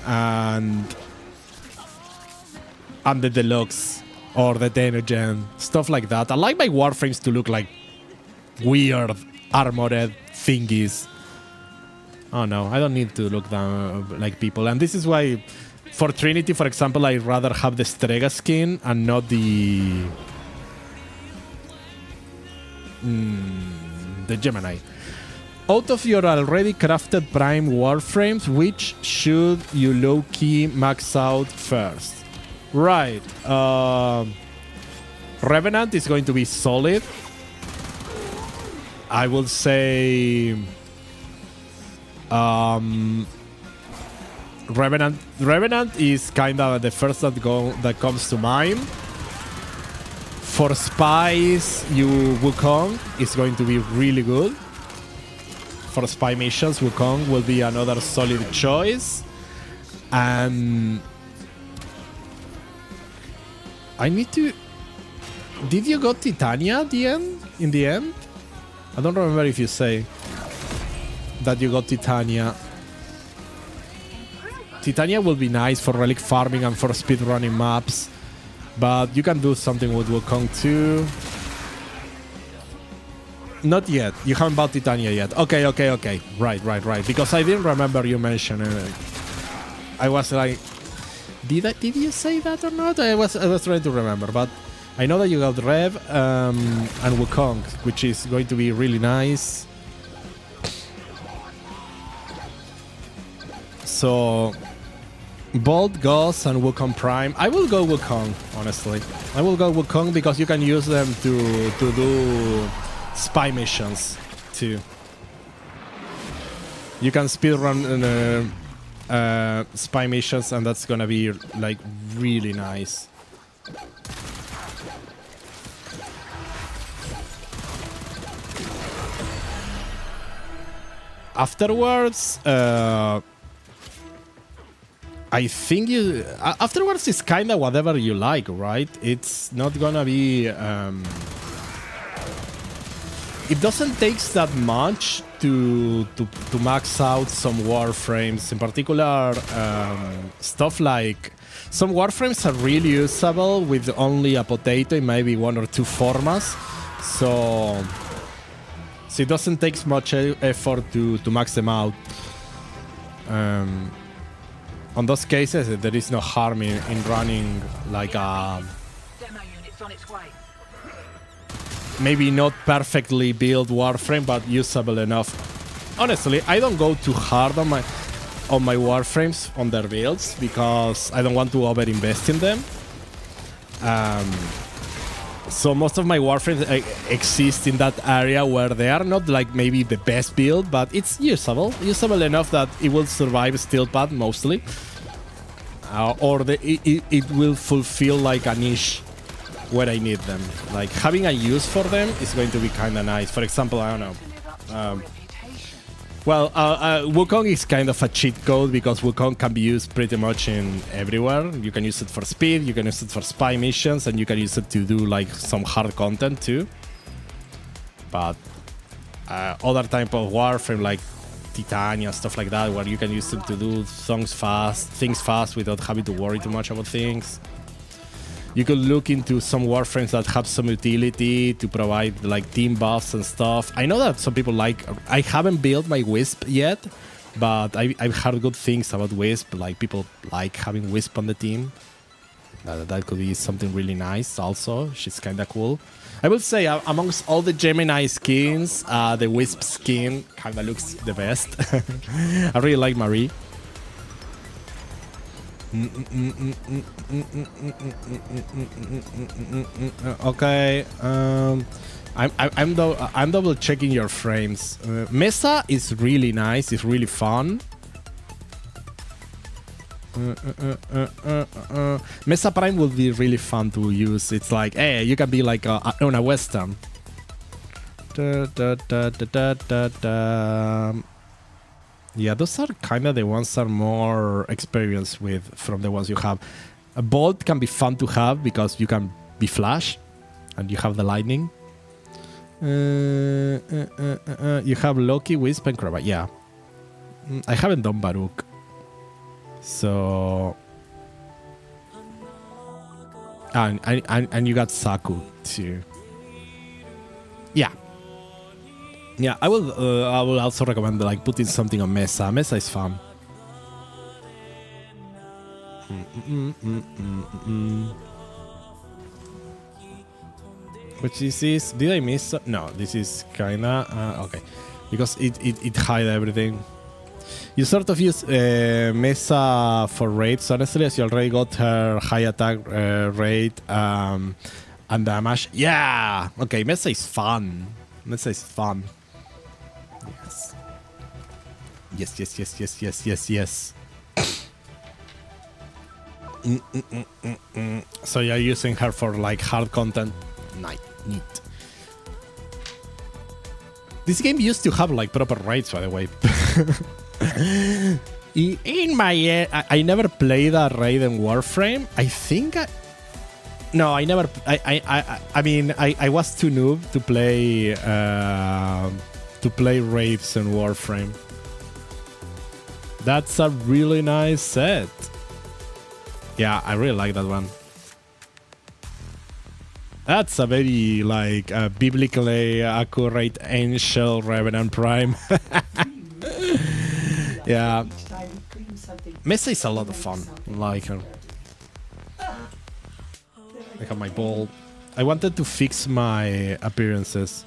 And the Deluxe or the Denogen, stuff like that. I like my Warframes to look like weird armored thingies. Oh no, I don't need to look down like people. And this is why... For Trinity, for example, I'd rather have the Strega skin and not the Gemini. Out of your already crafted Prime Warframes, which should you low-key max out first? Right. Revenant is going to be solid. I will say... Revenant is kind of the first that comes to mind. For spies, Wukong is going to be really good. For spy missions, Wukong will be another solid choice. And I need to... Did you got Titania at the end? In the end? I don't remember if you say that you got Titania. Titania will be nice for relic farming and for speedrunning maps, but you can do something with Wukong too. Not yet. You haven't bought Titania yet. Okay. Right. Because I didn't remember you mentioning it. I was like, did you say that or not? I was trying to remember, but I know that you got Rev and Wukong, which is going to be really nice. So Bolt, Ghost, and Wukong Prime. I will go Wukong, honestly. I will go Wukong because you can use them to do spy missions too. You can speedrun spy missions, and that's gonna be like really nice. Afterwards, I think afterwards is kind of whatever you like, right? It's not gonna be. It doesn't take that much to max out some warframes. In particular, stuff like some warframes are really usable with only a potato in maybe 1 or 2 formas. So it doesn't take much effort to max them out. On those cases, there is no harm in running like a Demo unit's on its way. maybe not perfectly built warframe, but usable enough. Honestly, I don't go too hard on my warframes on their builds because I don't want to overinvest in them. So most of my warframes exist in that area where they are not like maybe the best build, but it's usable enough that it will survive steel pad mostly, or it will fulfill like a niche where I need them. Like having a use for them is going to be kind of nice. For example, I don't know. Wukong is kind of a cheat code because Wukong can be used pretty much in everywhere. You can use it for speed, you can use it for spy missions, and you can use it to do like some hard content too. But other type of warframe like Titania, stuff like that, where you can use it to do things fast without having to worry too much about things. You could look into some warframes that have some utility to provide like team buffs and stuff. I know that some people like. I haven't built my Wisp yet, but I've heard good things about Wisp. Like people like having Wisp on the team. That could be something really nice. Also, she's kind of cool. I would say amongst all the Gemini skins, the Wisp skin kind of looks the best. I really like Marie. Okay, I'm double checking your frames. Mesa is really nice. It's really fun. Mesa Prime will be really fun to use. It's like, hey, you can be like on a Western. Yeah, those are kind of the ones that are more experienced with from the ones you have. A Bolt can be fun to have because you can be Flash and you have the lightning. You have Loki, Wisp, and Crobat. Yeah. I haven't done Baruch. So... And you got Saku too. Yeah. Yeah, I will also recommend like putting something on Mesa. Mesa is fun. Which is this? Did I miss? No, this is kinda okay, because it hide everything. You sort of use Mesa for raids, honestly, as you already got her high attack rate and damage. Yeah, okay, Mesa is fun. Mesa is fun. Yes. So you're using her for like hard content. Neat. This game used to have like proper raids, by the way. In my I never played a raid in Warframe. I think I never. I mean, I was too noob to play raids in Warframe. That's a really nice set. Yeah, I really like that one. That's a very like biblically accurate Angel Revenant Prime. Yeah. Each time we clean something. Mesa is a lot of fun. Like her. I have my ball. I wanted to fix my appearances.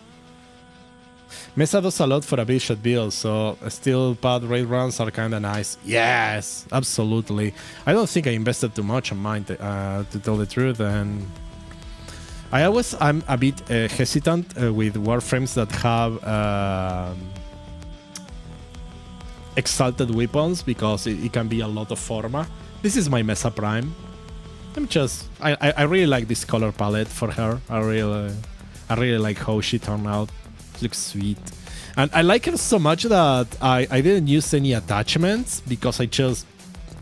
Mesa does a lot for a big shot build, so steel pad raid runs are kinda nice. Yes, absolutely. I don't think I invested too much on mine, to tell the truth, and I'm a bit hesitant with warframes that have exalted weapons because it can be a lot of forma. This is my Mesa Prime. I really like this color palette for her. I really like how she turned out. It looks sweet. And I like her so much that I didn't use any attachments because I just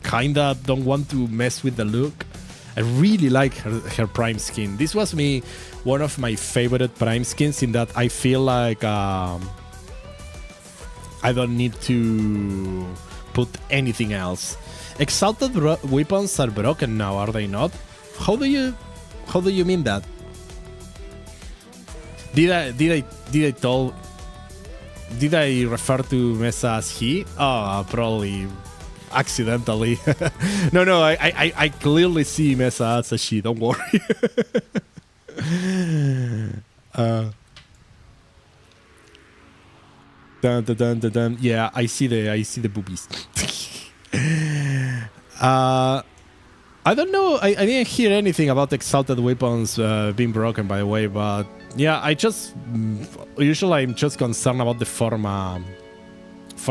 kinda don't want to mess with the look. I really like her Prime skin. This was one of my favorite Prime skins in that I feel like I don't need to put anything else. Exalted weapons are broken now, are they not? How do you mean that? Did I refer to Mesa as he? Oh, probably accidentally. No, I clearly see Mesa as a she. Don't worry. Dun. Yeah, I see the boobies. I don't know. I didn't hear anything about exalted weapons being broken, by the way. But yeah, usually I'm just concerned about the forma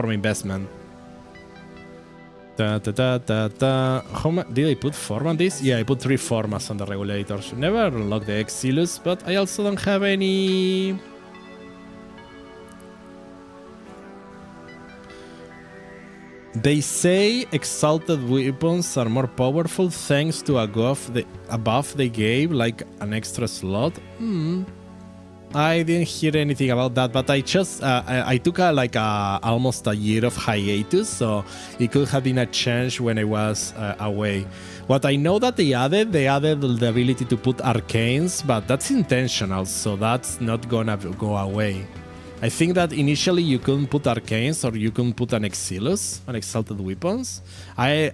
investment. How much did I put forma on this? Yeah, I put 3 formas on the regulators. Never unlock the Exilus, but I also don't have any. They say exalted weapons are more powerful thanks to a buff they gave, like an extra slot. I didn't hear anything about that, but I just I took almost a year of hiatus, so it could have been a change when I was away. What I know that they added the ability to put arcanes, but that's intentional, so that's not gonna go away. I think that initially you couldn't put arcanes or you couldn't put an Exilus on exalted weapons. I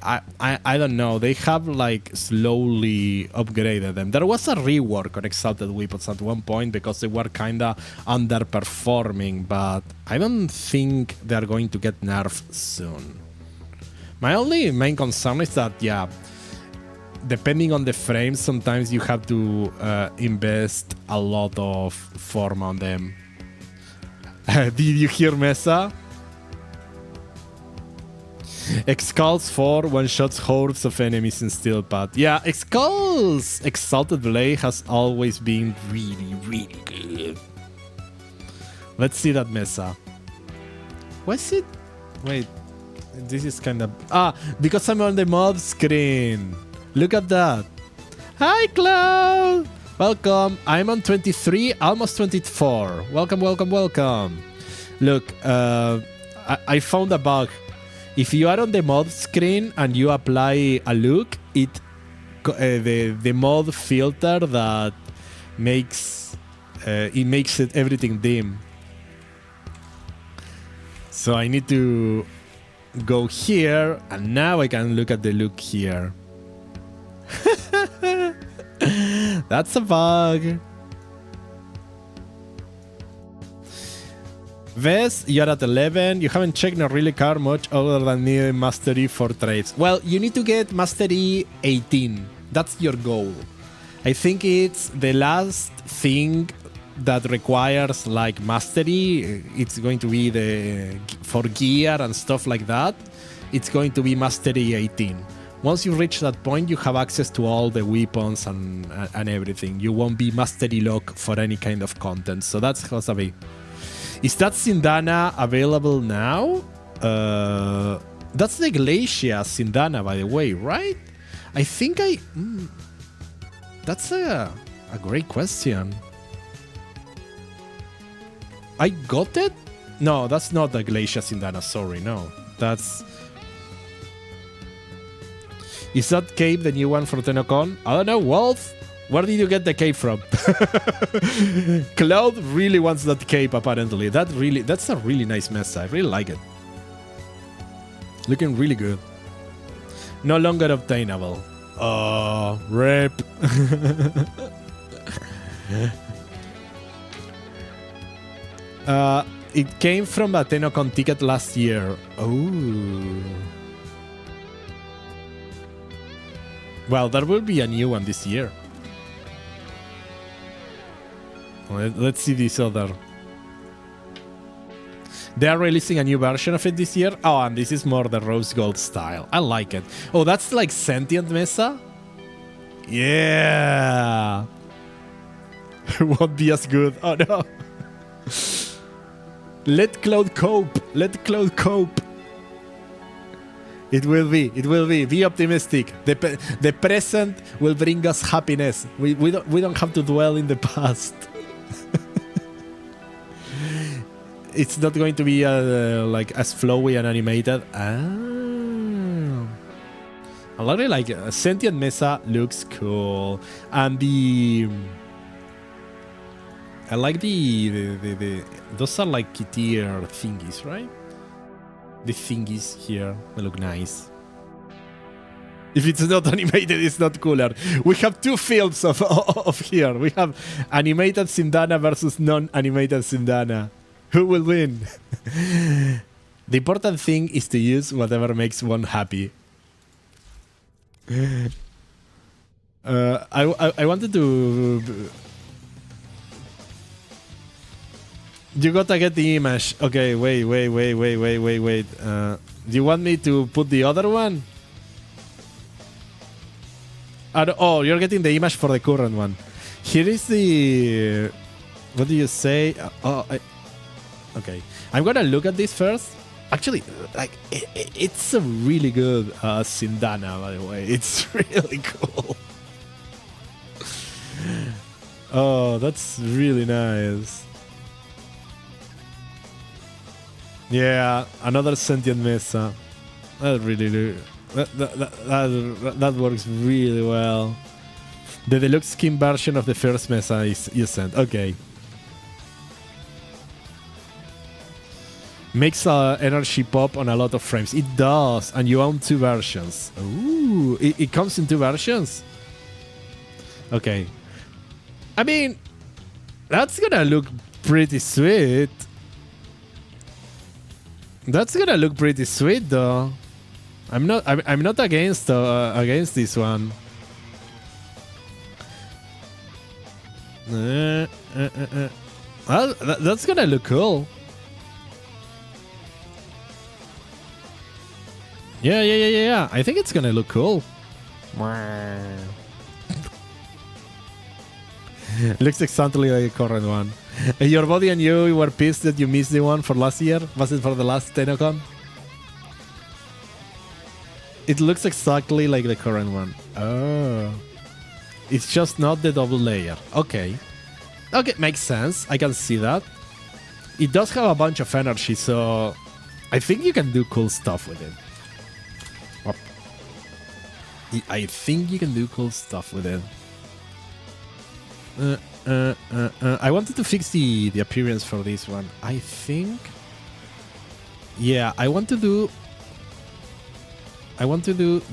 don't know. They have like slowly upgraded them. There was a rework on exalted weapons at one point because they were kinda underperforming, but I don't think they're going to get nerfed soon. My only main concern is that, yeah, depending on the frames, sometimes you have to invest a lot of form on them. Did you hear Mesa? Excul's 4 one-shots hordes of enemies in Steel Path. Yeah, Excul's Exalted Blade has always been really, really good. Let's see that Mesa. What's it? Wait, this is kind of... because I'm on the mod screen. Look at that. Hi, Cloud! Welcome. I'm on 23, almost 24. Welcome. Look, I found a bug. If you are on the mod screen and you apply a look, the mod filter that makes everything dim. So I need to go here, and now I can look at the look here. That's a bug. Vez, you're at 11. You haven't checked nor really care much other than needing Mastery for trades. Well, you need to get Mastery 18. That's your goal. I think it's the last thing that requires like Mastery. It's going to be for gear and stuff like that. It's going to be Mastery 18. Once you reach that point, you have access to all the weapons and everything. You won't be Mastery lock for any kind of content. So that's how to be. Is that Sindana available now? That's the Glacia Sindana, by the way, right? I think that's a great question. I got it? No, that's not the Glacia Sindana. Sorry, no. That's... Is that Cape the new one for TennoCon? I don't know, Wolf. Where did you get the cape from? Cloud really wants that cape, apparently. That's a really nice mess. I really like it. Looking really good. No longer obtainable. Oh, rip. It came from a Tenocon ticket last year. Oh. Well, there will be a new one this year. Let's see this other. They are releasing a new version of it this year. Oh, and this is more the rose gold style. I like it. Oh, that's like sentient Mesa? Yeah. Won't be as good. Oh no. Let Cloud cope. Let Cloud cope. It will be. It will be. Be optimistic. The present will bring us happiness. We don't have to dwell in the past. It's not going to be like as flowy and animated. Ah. I really like it. Sentient Mesa looks cool, and I like the those are like tier thingies, right? The thingies here, they look nice. If it's not animated, it's not cooler. We have two fields of here. We have animated Sindana versus non-animated Sindana. Who will win? The important thing is to use whatever makes one happy. I wanted to... You gotta get the image. Okay, wait. Do you want me to put the other one? Oh, you're getting the image for the current one. Here is the... What do you say? Okay, I'm gonna look at this first. Actually, like, it's a really good Sindana, by the way. It's really cool. Oh, that's really nice. Yeah, another sentient Mesa. That really that works really well. The deluxe skin version of the first Mesa is you sent. Okay. Makes energy pop on a lot of frames. It does, and you own two versions. Ooh, it comes in two versions? Okay. I mean, that's gonna look pretty sweet. That's gonna look pretty sweet, though. I'm not against this one. Well, that's gonna look cool. Yeah. I think it's gonna look cool. Looks exactly like a current one. Your body and you were pissed that you missed the one for last year? Was it for the last Tenocon? It looks exactly like the current one. Oh. It's just not the double layer. Okay. Okay, makes sense. I can see that. It does have a bunch of energy, so I think you can do cool stuff with it. I think you can do cool stuff with it. I wanted to fix the appearance for this one. I think... Yeah, I want to do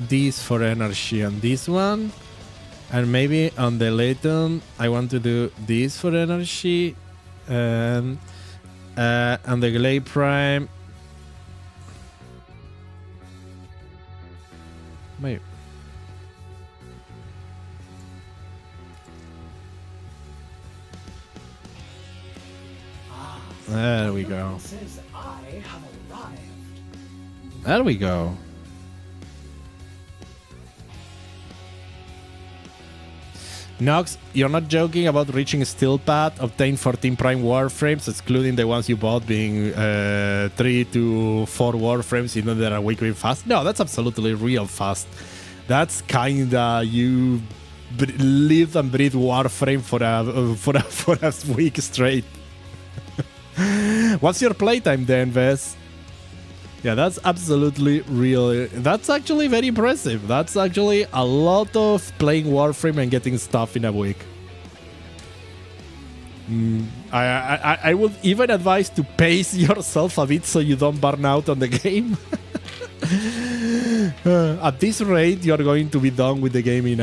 this for energy on this one. And maybe on the Layton, I want to do this for energy. And on the Glade Prime... Maybe... There we go. There we go. Nox, you're not joking about reaching Steel Pad, obtain 14 Prime Warframes, excluding the ones you bought being 3 to 4 Warframes, even though they're weekly fast? No, that's absolutely real fast. That's kinda you live and breathe Warframe for a week straight. What's your playtime then, Vez? Yeah, that's absolutely real. That's actually very impressive. That's actually a lot of playing Warframe and getting stuff in a week. I would even advise to pace yourself a bit so you don't burn out on the game. At this rate, you are going to be done with the game in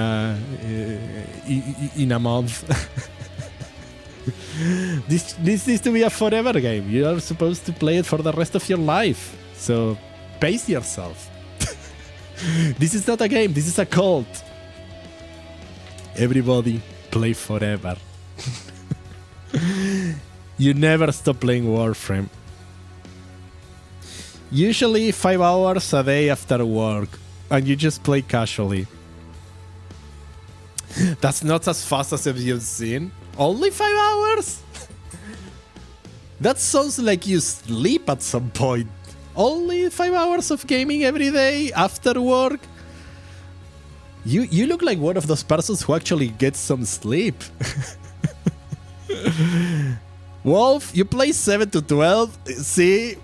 a month. This needs to be a forever game. You are supposed to play it for the rest of your life. So pace yourself. This is not a game. This is a cult. Everybody play forever. You never stop playing Warframe. Usually 5 hours a day after work, and you just play casually. That's not as fast as you've seen. Only 5 hours? That sounds like you sleep at some point. Only 5 hours of gaming every day after work? You look like one of those persons who actually gets some sleep. Wolf, you play 7 to 12. See?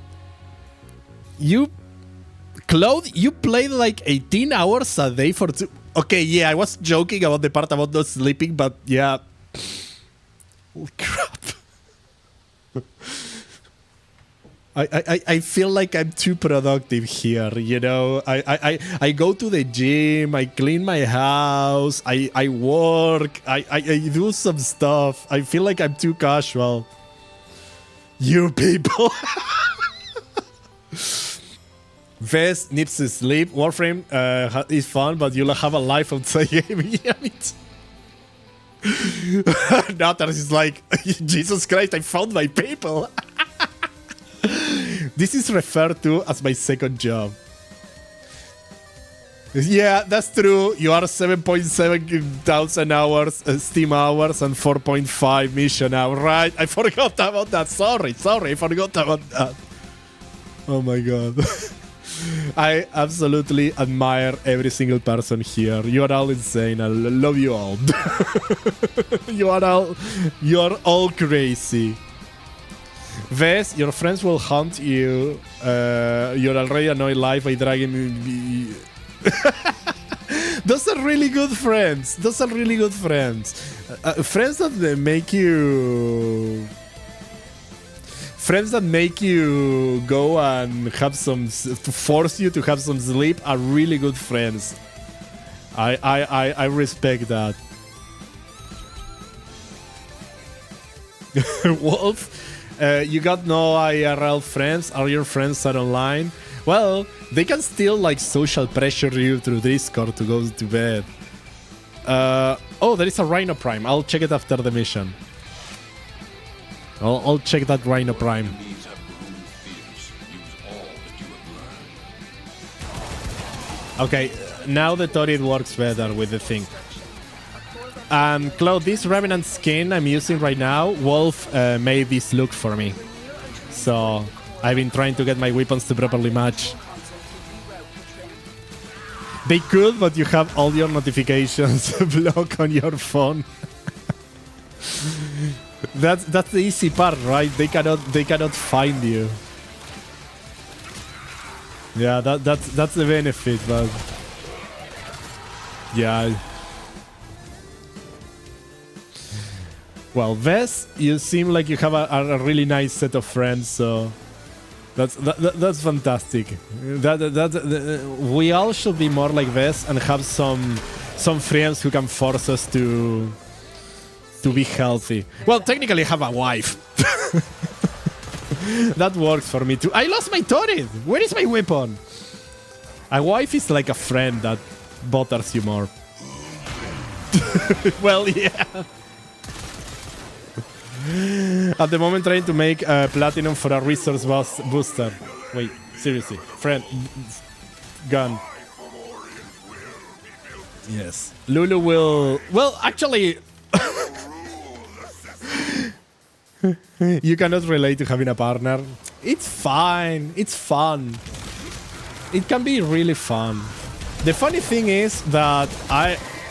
Claude, you played like 18 hours a day for 2... Okay, yeah, I was joking about the part about not sleeping, but yeah. Holy crap. I feel like I'm too productive here, you know? I go to the gym, I clean my house, I work, I do some stuff. I feel like I'm too casual. You people. Vest needs to sleep. Warframe is fun, but you'll have a life outside gaming. Nathars is like, Jesus Christ, I found my people. This is referred to as my second job. Yeah, that's true. You are 7.7 thousand hours, Steam hours, and 4.5 mission hours, right? I forgot about that. Sorry, I forgot about that. Oh my god. I absolutely admire every single person here. You are all insane. I love you all. You are all crazy. Vess, your friends will hunt you. You're already annoyed live by dragging me. Those are really good friends. Friends that make you... Friends that make you go and have some... to force you to have some sleep are really good friends. I respect that. Wolf, you got no IRL friends? Are your friends are online? Well, they can still like social pressure you through Discord to go to bed. Oh, there is a Rhino Prime. I'll check it after the mission. I'll check that Rhino Prime. Okay, now the Torrid works better with the thing. Claude, this Revenant skin I'm using right now, Wolf made this look for me. So I've been trying to get my weapons to properly match. They could, but you have all your notifications blocked on your phone. That's the easy part, right? They cannot find you. Yeah, that's the benefit, but yeah. Well, Vess, you seem like you have a really nice set of friends, so that's fantastic. We all should be more like Vess and have some friends who can force us to be healthy. Well, technically, I have a wife. That works for me too. I lost my Torrid. Where is my weapon? A wife is like a friend that bothers you more. Well, yeah. At the moment, trying to make platinum for a resource booster. Wait, seriously, friend, gun. Yes, Lulu will. Well, actually. You cannot relate to having a partner. It's fine. It's fun. It can be really fun. The funny thing is that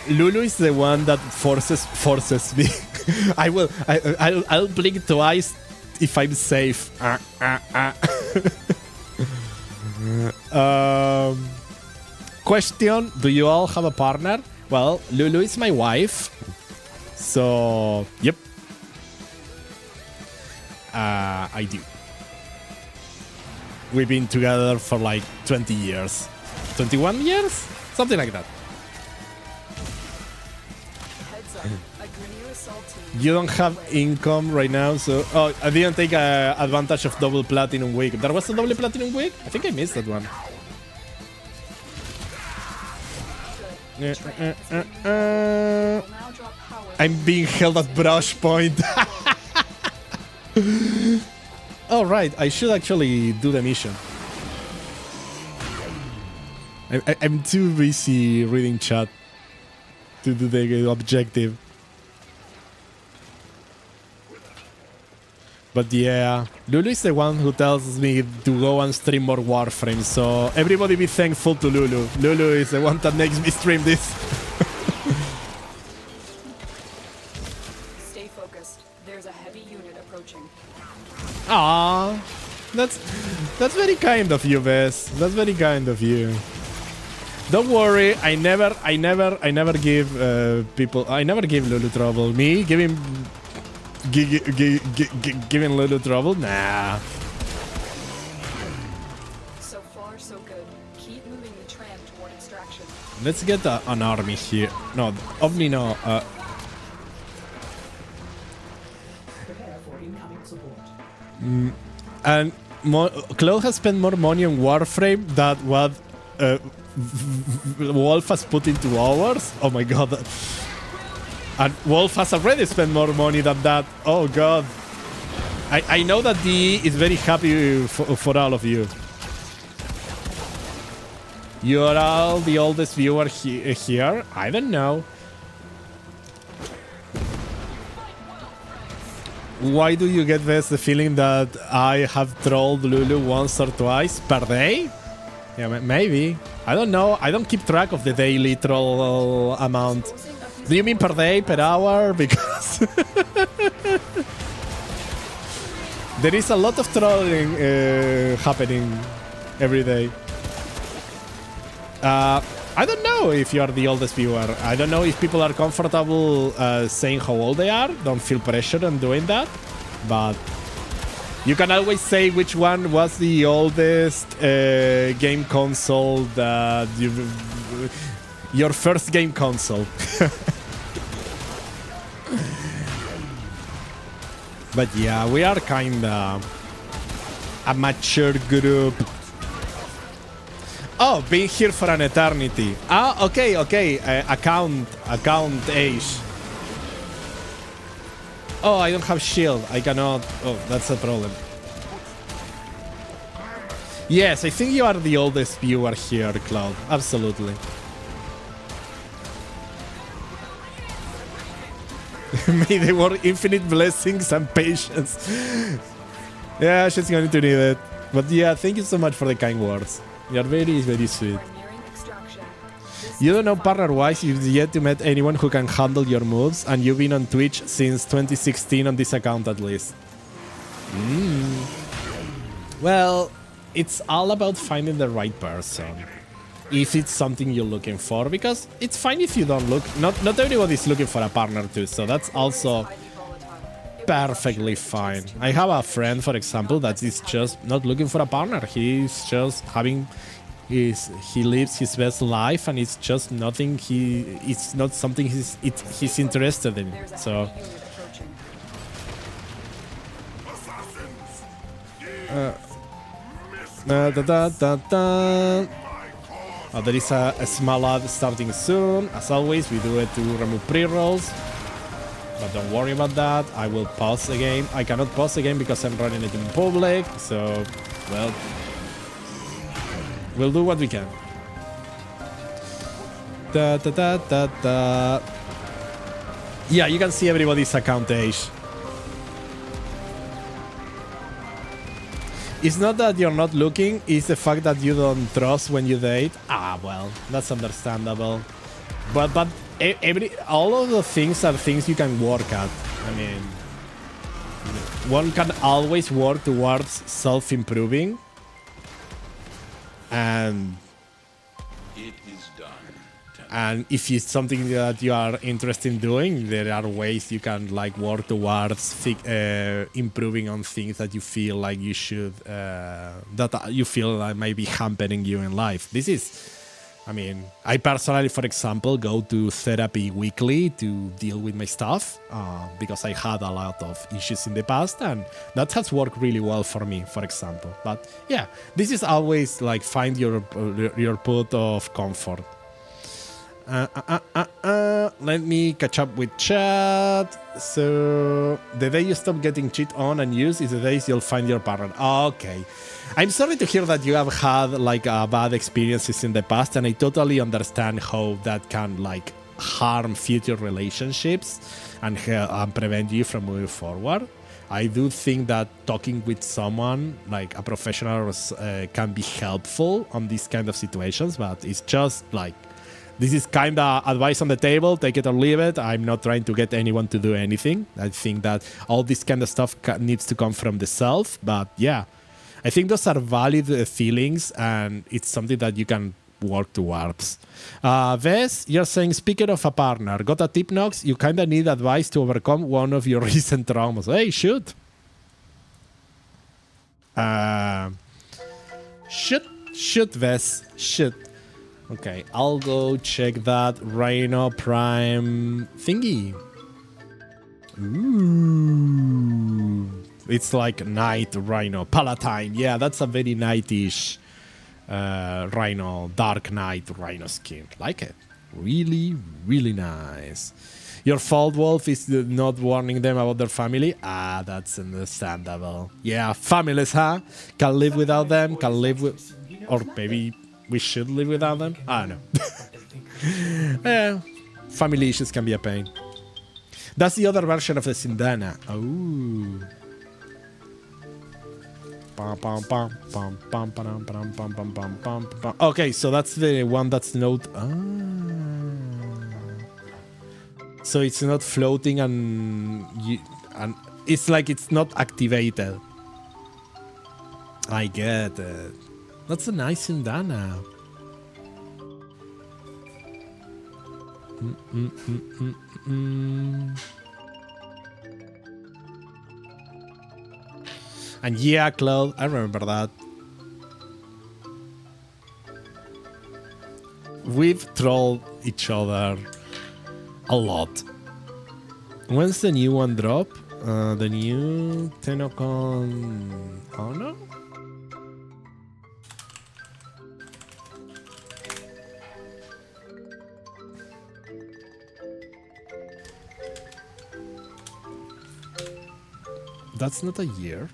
Lulu is the one that forces me. I'll blink twice if I'm safe. Question: do you all have a partner? Well, Lulu is my wife. So, yep. I do. We've been together for like 20 years. 21 years? Something like that. Heads up. A Grineer assault team. You don't have income right now, so... Oh, I didn't take advantage of double platinum week. There was a double platinum week? I think I missed that one. Good. Train has been will now drop power. I'm being held at brush point. Oh, right. I should actually do the mission. I'm too busy reading chat to do the objective. But yeah, Lulu is the one who tells me to go and stream more Warframe, so everybody be thankful to Lulu. Lulu is the one that makes me stream this. Stay focused. There's a heavy unit approaching. Ah, that's very kind of you, Bess. That's very kind of you. Don't worry, I never give people. I never give Lulu trouble. Me giving Lulu trouble? Nah. So far, so good. Keep moving the tram toward extraction. Let's get an army here. No, Omni no. Prepare for incoming support. And Cloud has spent more money on Warframe than what Wolf has put into ours. Oh my god. And Wolf has already spent more money than that. Oh god. I know that DE is very happy for all of you. You are all the oldest viewer here? I don't know. Why do you get the feeling that I have trolled Lulu once or twice per day? Yeah, maybe. I don't know. I don't keep track of the daily troll amount. Do you mean per day, per hour? Because there is a lot of trolling happening every day. I don't know if you are the oldest viewer. I don't know if people are comfortable saying how old they are. Don't feel pressure on doing that. But you can always say which one was the oldest game console that your first game console. But yeah, we are kinda a mature group. Oh, been here for an eternity. Ah, okay. Account age. Oh, I don't have shield. I cannot. Oh, that's a problem. Yes, I think you are the oldest viewer here, Cloud. Absolutely. May they work infinite blessings and patience. Yeah, she's going to need it. But yeah, thank you so much for the kind words. You are very, very sweet. We're nearing extraction. This You don't is know the partner-wise, you've yet to meet anyone who can handle your moves, and you've been on Twitch since 2016 on this account at least. Well, it's all about finding the right person. If it's something you're looking for, because it's fine if you don't look. Not everybody's looking for a partner too, so that's also highly volatile. It will perfectly fine. I have a friend, for example, that is just not looking for a partner. He's just having he lives his best life, and it's just nothing. It's not something he's interested in. There's a So heavy unit approaching. There is a small ad starting soon. As always, we do it to remove pre-rolls. But don't worry about that. I will pause the game. I cannot pause the game because I'm running it in public. So, well, we'll do what we can. Yeah, you can see everybody's account age. It's not that you're not looking, it's the fact that you don't trust when you date. Ah, well, that's understandable. But all of the things are things you can work at. I mean, one can always work towards self-improving. And It is done. and if it's something that you are interested in doing, there are ways you can like work towards improving on things that you feel like you should that you feel like might be hampering you in life. This is, I mean, I personally, for example, go to therapy weekly to deal with my stuff because I had a lot of issues in the past, and that has worked really well for me, for example. But yeah, this is always like find your put of comfort. Let me catch up with chat. So the day you stop getting cheat on and used is the days you'll find your partner. Okay. I'm sorry to hear that you have had like bad experiences in the past, and I totally understand how that can like harm future relationships and prevent you from moving forward. I do think that talking with someone like a professional can be helpful on these kind of situations, but it's just like, this is kind of advice on the table, take it or leave it. I'm not trying to get anyone to do anything. I think that all this kind of stuff needs to come from the self. But yeah, I think those are valid feelings, and it's something that you can work towards. Ves, you're saying, speaking of a partner, got a tip, Nox? You kind of need advice to overcome one of your recent traumas. Hey, shoot. Shoot, Ves, shoot. Okay, I'll go check that Rhino Prime thingy. Ooh. It's like Night Rhino. Palatine. Yeah, that's a very nightish Rhino, Dark Knight Rhino skin. Like it. Really, really nice. Your fault, Wolf, is not warning them about their family. Ah, that's understandable. Yeah, families, huh? Can live without them, can live with... Or maybe... we should live without them? I don't know. Family issues can be a pain. That's the other version of the Sindana. Oh. Okay, so that's the one that's not... So it's not floating and it's like it's not activated. I get it. That's a nice Sindana. And yeah, Claude, I remember that. We've trolled each other a lot. When's the new one drop? The new Tenocon... Oh no? That's not a year.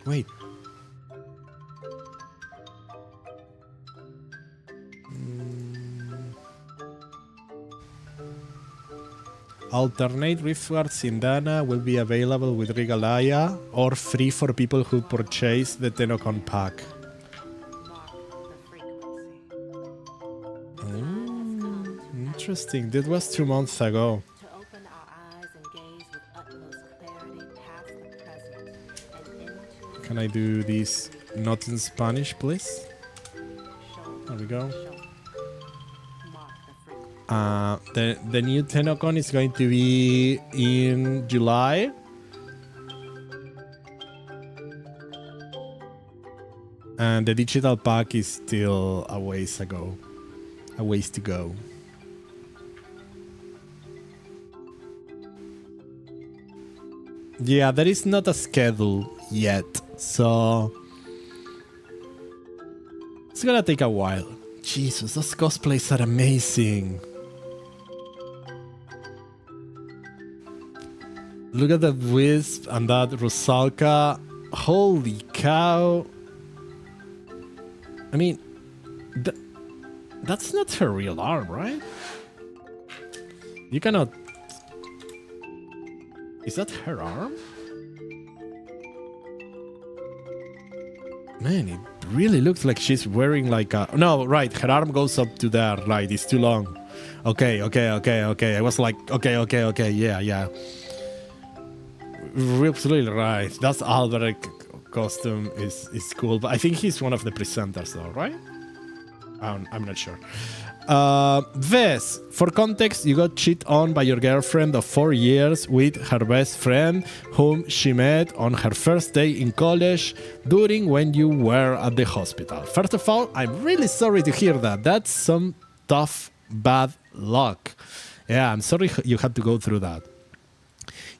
Wait. Alternate Riftguard Sindana will be available with Regalia or free for people who purchase the Tenocon pack. Interesting. That was 2 months ago. To open our eyes and gaze with utmost clarity past the present and into Can I do this not in Spanish, please? There we go. The new Tenocon is going to be in July. And the digital pack is still a ways to go. Yeah, there is not a schedule yet, so it's gonna take a while. Jesus, those cosplays are amazing. Look at that Wisp and that Rusalka. Holy cow. I mean, that's not her real arm, right? You cannot... Is that her arm? Man, it really looks like she's wearing like a... No, right, her arm goes up to there, right, it's too long. Okay. I was like, okay, yeah. You're absolutely right. That's Albert costume is cool, but I think he's one of the presenters, though, right? I'm not sure. Vess, for context, you got cheated on by your girlfriend of 4 years with her best friend, whom she met on her first day in college during when you were at the hospital. First of all, I'm really sorry to hear that. That's some tough, bad luck. Yeah, I'm sorry you had to go through that.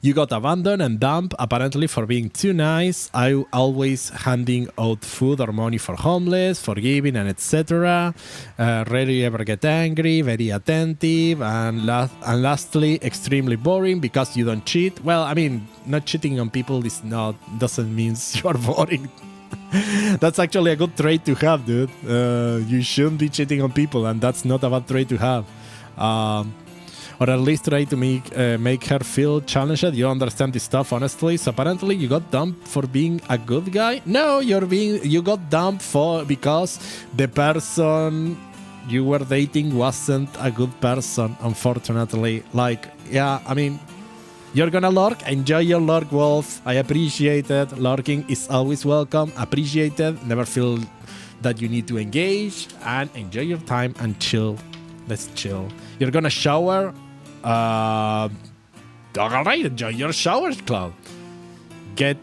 You got abandoned and dumped, apparently for being too nice. I always handing out food or money for homeless, forgiving, and etc. Rarely ever get angry, very attentive, and lastly, extremely boring because you don't cheat. Well, I mean, not cheating on people doesn't mean you're boring. That's actually a good trait to have, dude. You shouldn't be cheating on people, and that's not a bad trait to have. Or at least try to make her feel challenged. You don't understand this stuff, honestly. So apparently you got dumped for being a good guy. No, you got dumped because the person you were dating wasn't a good person, unfortunately. Like, yeah, I mean, you're gonna lurk. Enjoy your lurk, Wolf. I appreciate it. Lurking is always welcome. Appreciate it. Never feel that you need to engage, and enjoy your time and chill. Let's chill. You're gonna shower. Alright, enjoy your showers, Cloud. Get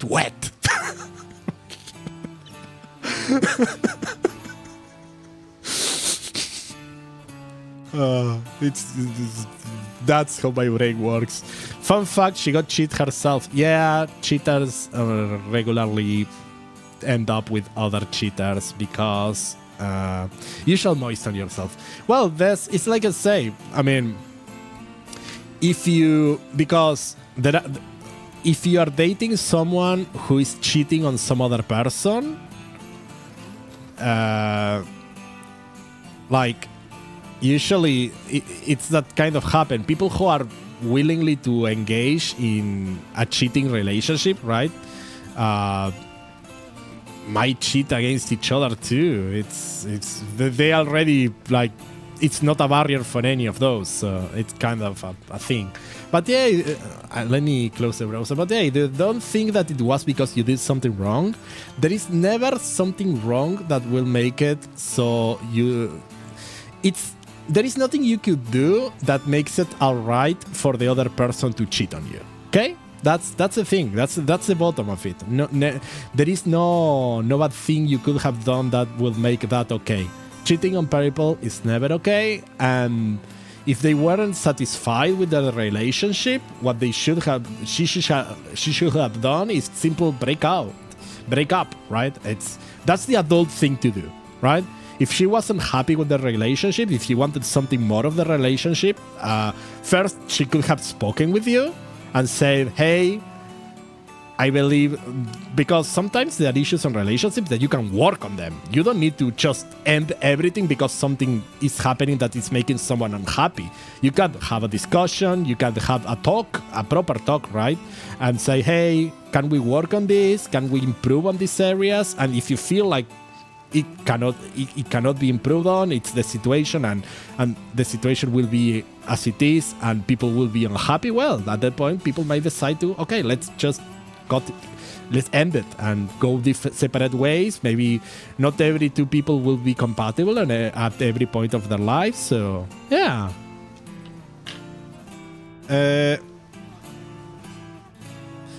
wet. That's how my brain works. Fun fact, she got cheated herself. Yeah, cheaters regularly end up with other cheaters because you shall moisten yourself. Well, it's like I say, I mean, if you are dating someone who is cheating on some other person, like usually it's that kind of happen. People who are willingly to engage in a cheating relationship, right? Might cheat against each other too. They already like. It's not a barrier for any of those, so it's kind of a thing. But yeah, let me close the browser. But yeah, don't think that it was because you did something wrong. There is never something wrong that will make it so there is nothing you could do that makes it alright for the other person to cheat on you. Okay? That's the thing. That's the bottom of it. There is no bad thing you could have done that will make that okay. Cheating on people is never okay, and if they weren't satisfied with the relationship, what she should have done is simple break up, right? That's the adult thing to do, right? If she wasn't happy with the relationship, if she wanted something more of the relationship, first she could have spoken with you and said, hey, I believe, because sometimes there are issues in relationships that you can work on them. You don't need to just end everything because something is happening that is making someone unhappy. You can have a discussion, you can have a proper talk, right? And say, hey, can we work on this? Can we improve on these areas? And if you feel like it cannot be improved on, it's the situation, and the situation will be as it is, and people will be unhappy, well, at that point, people might decide to, okay, let's end it and go separate ways. Maybe not every two people will be compatible at every point of their lives. So yeah.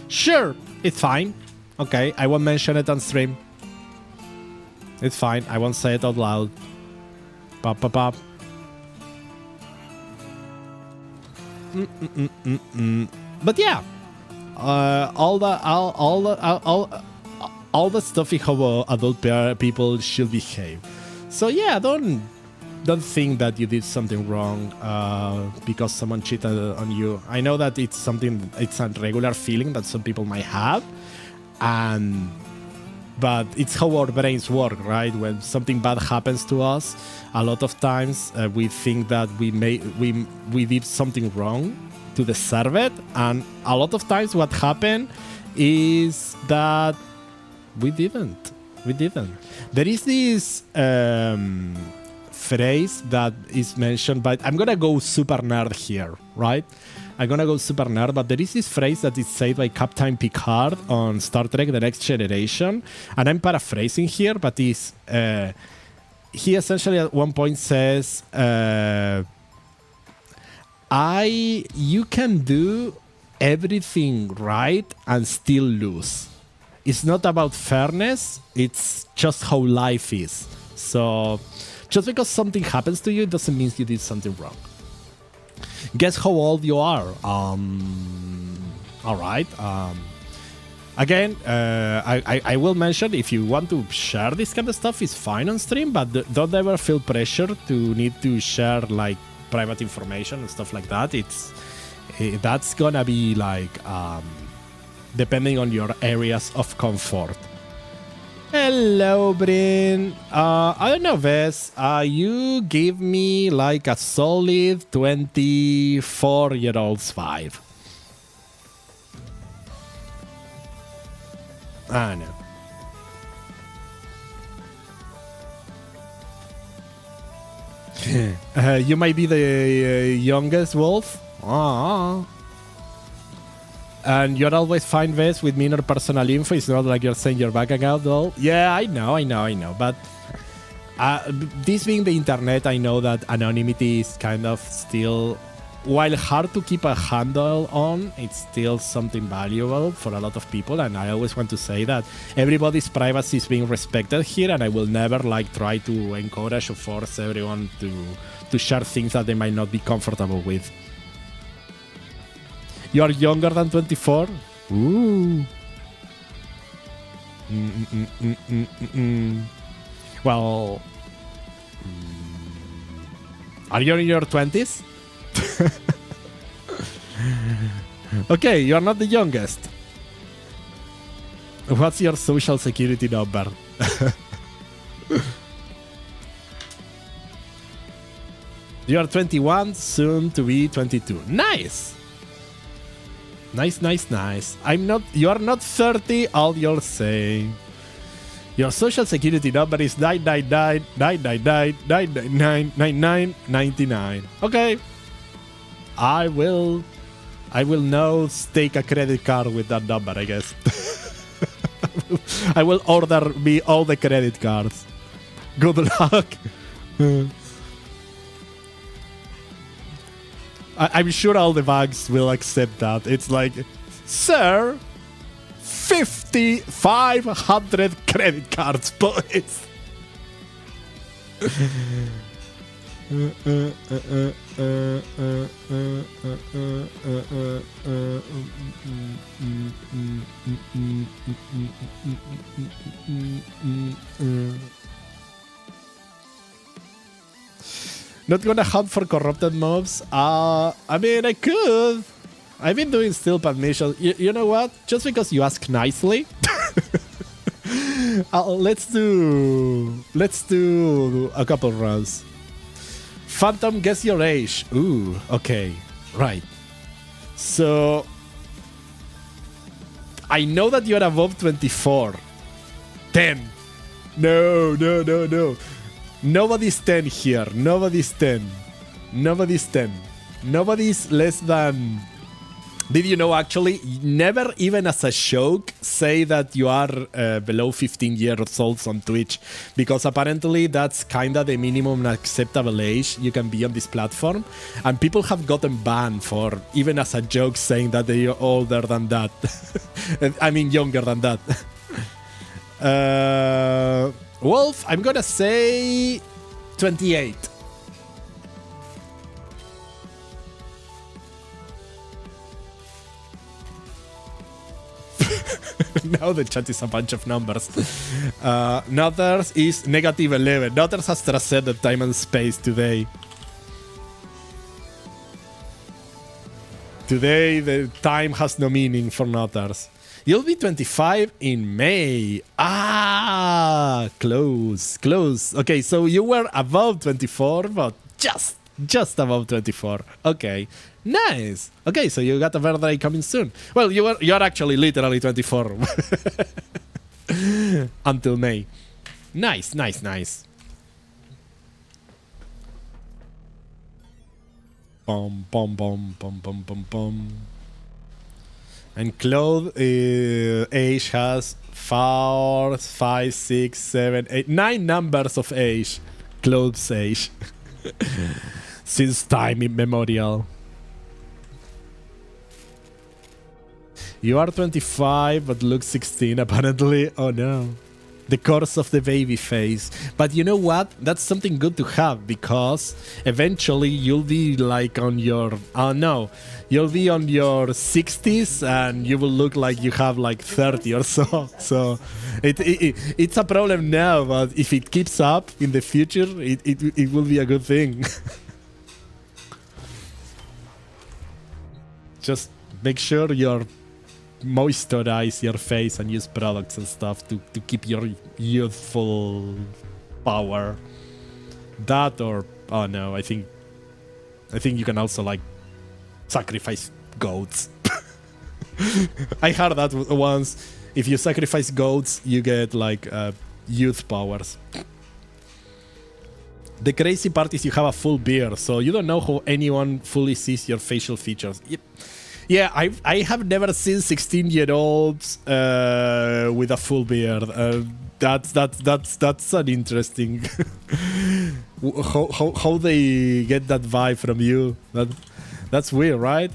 Sure, it's fine. Okay, I won't mention it on stream. It's fine. I won't say it out loud. Pop, pop, pop. But yeah. All the stuff in how adult people should behave. So yeah, don't think that you did something wrong because someone cheated on you. I know that it's a regular feeling that some people might have, but it's how our brains work, right? When something bad happens to us, a lot of times we think that we did something wrong to deserve it, and a lot of times what happened is that we didn't. There is this phrase that is mentioned, but I'm gonna go super nerd here, right? I'm gonna go super nerd, but there is this phrase that is said by Captain Picard on Star Trek The Next Generation, and I'm paraphrasing here, but is he essentially at one point says, you can do everything right and still lose. It's not about fairness, it's just how life is. So just because something happens to you doesn't mean you did something wrong. Guess how old you are? All right. Again, I will mention, if you want to share this kind of stuff, it's fine on stream, but don't ever feel pressure to need to share like private information and stuff like that. That's gonna be like depending on your areas of comfort. Hello, Bryn. I don't know, Vess. You give me like a solid 24-year-old's vibe. I know. You might be the youngest wolf. And you're always fine, Vess, with minor personal info. It's not like you're saying you're backing out, though. Yeah, I know. But this being the internet, I know that anonymity is kind of still, while hard to keep a handle on, it's still something valuable for a lot of people. And I always want to say that everybody's privacy is being respected here, and I will never like try to encourage or force everyone to share things that they might not be comfortable with. You're younger than 24? Ooh. Well, are you in your 20s? Okay, you're not the youngest. What's your social security number? You're 21, soon to be 22. Nice! Nice. You are not 30, all you're saying. Your social security number is 999. Okay. I will now stake a credit card with that number, I guess. I will order me all the credit cards. Good luck. I'm sure all the banks will accept that. It's like, sir, 500 credit cards, please. Not gonna hunt for corrupted mobs. I mean, I could. I've been doing still pad missions. You know what? Just because you ask nicely, let's do a couple runs. Phantom, guess your age. Ooh, okay, right. So I know that you're above 24. 10. No. Nobody's 10 here. Nobody's 10. Nobody's less than... Did you know, actually, never even as a joke say that you are below 15 years old on Twitch, because apparently that's kind of the minimum acceptable age you can be on this platform, and people have gotten banned for, even as a joke, saying that they are older than that. I mean, younger than that. Wolf, I'm gonna say 28. Now the chat is a bunch of numbers. Nutters is -11. Nutters has transcended time and space today. Today, the time has no meaning for Nutters. You'll be 25 in May. Ah, close. Okay, so you were above 24, but just above 24. Okay, nice. Okay, so you got a birthday coming soon. Well, you're actually literally 24 until May. Nice. Bum, bum, bum, bum, bum, bum, bum. And Claude age has 4, 5, 6, 7, 8, 9 numbers of age. Claude's age. Since time immemorial. You are 25 but look 16 apparently. Oh no. The course of the baby phase. But you know what? That's something good to have because eventually you'll be like on your... Oh no. You'll be on your 60s and you will look like you have like 30 or so. So it's a problem now, but if it keeps up in the future, it will be a good thing. Just make sure you're moisturize your face and use products and stuff to keep your youthful power. That or oh no, I think you can also like sacrifice goats. I heard that once. If you sacrifice goats, you get like youth powers. The crazy part is you have a full beard, so you don't know how anyone fully sees your facial features. Yeah, I have never seen 16-year-olds with a full beard. That's an interesting how they get that vibe from you. That's weird, right?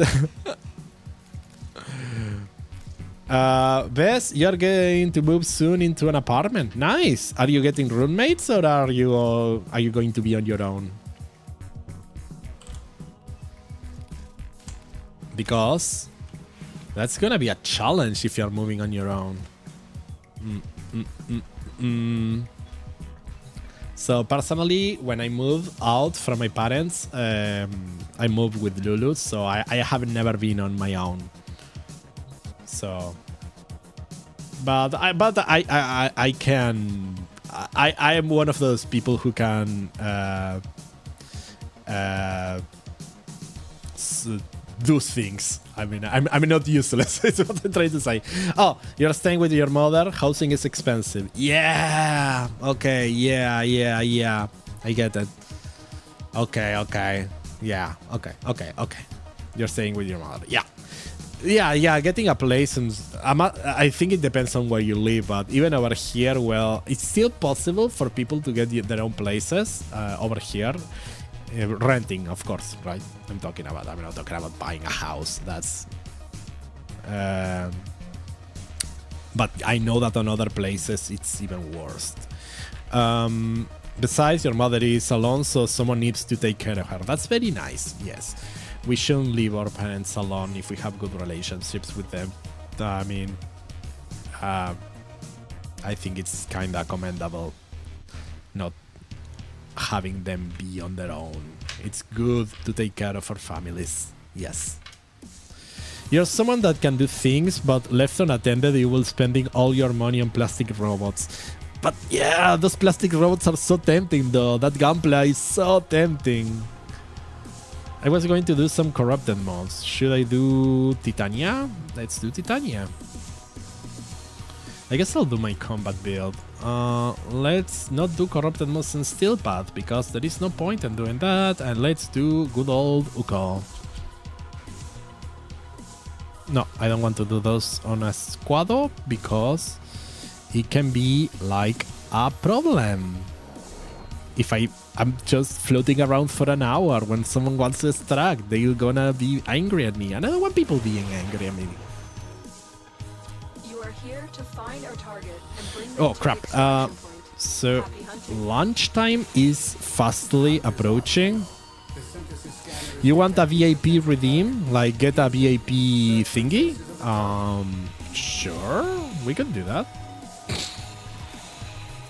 Bess, you're going to move soon into an apartment. Nice. Are you getting roommates or are you going to be on your own? Because that's gonna be a challenge if you're moving on your own. So personally, when I moved out from my parents, I moved with Lulu, so I have never been on my own. So, but I can. I am one of those people who can do things. I mean, I'm not useless. That's what I'm trying to say. Oh, you're staying with your mother. Housing is expensive. Yeah. Okay. Yeah. I get it. Okay. Yeah. Okay. You're staying with your mother. Yeah. Getting a place, and I think it depends on where you live. But even over here, well, it's still possible for people to get their own places over here. Renting, of course, right? I'm not talking about buying a house. That's but I know that on other places it's even worse. Besides, your mother is alone, so someone needs to take care of her. That's very nice. Yes, we shouldn't leave our parents alone if we have good relationships with them. I mean, I think it's kind of commendable not having them be on their own. It's good to take care of our families. Yes. You're someone that can do things, but left unattended, you will spending all your money on plastic robots. But yeah, those plastic robots are so tempting though. That gunplay is so tempting. I was going to do some corrupted mods. Should I do Titania? Let's do Titania. I guess I'll do my combat build. Let's not do corrupted mods and steel path because there is no point in doing that, and let's do good old Uko. No, I don't want to do those on a squado because it can be like a problem. If I'm just floating around for an hour when someone wants to extract, they're gonna be angry at me. And I don't want people being angry at me. You are here to find our target and bring them Oh to crap. the extraction point. So Happy hunting. lunchtime is fastly approaching. You want a VIP redeem? Like get a VIP thingy? Sure, we can do that.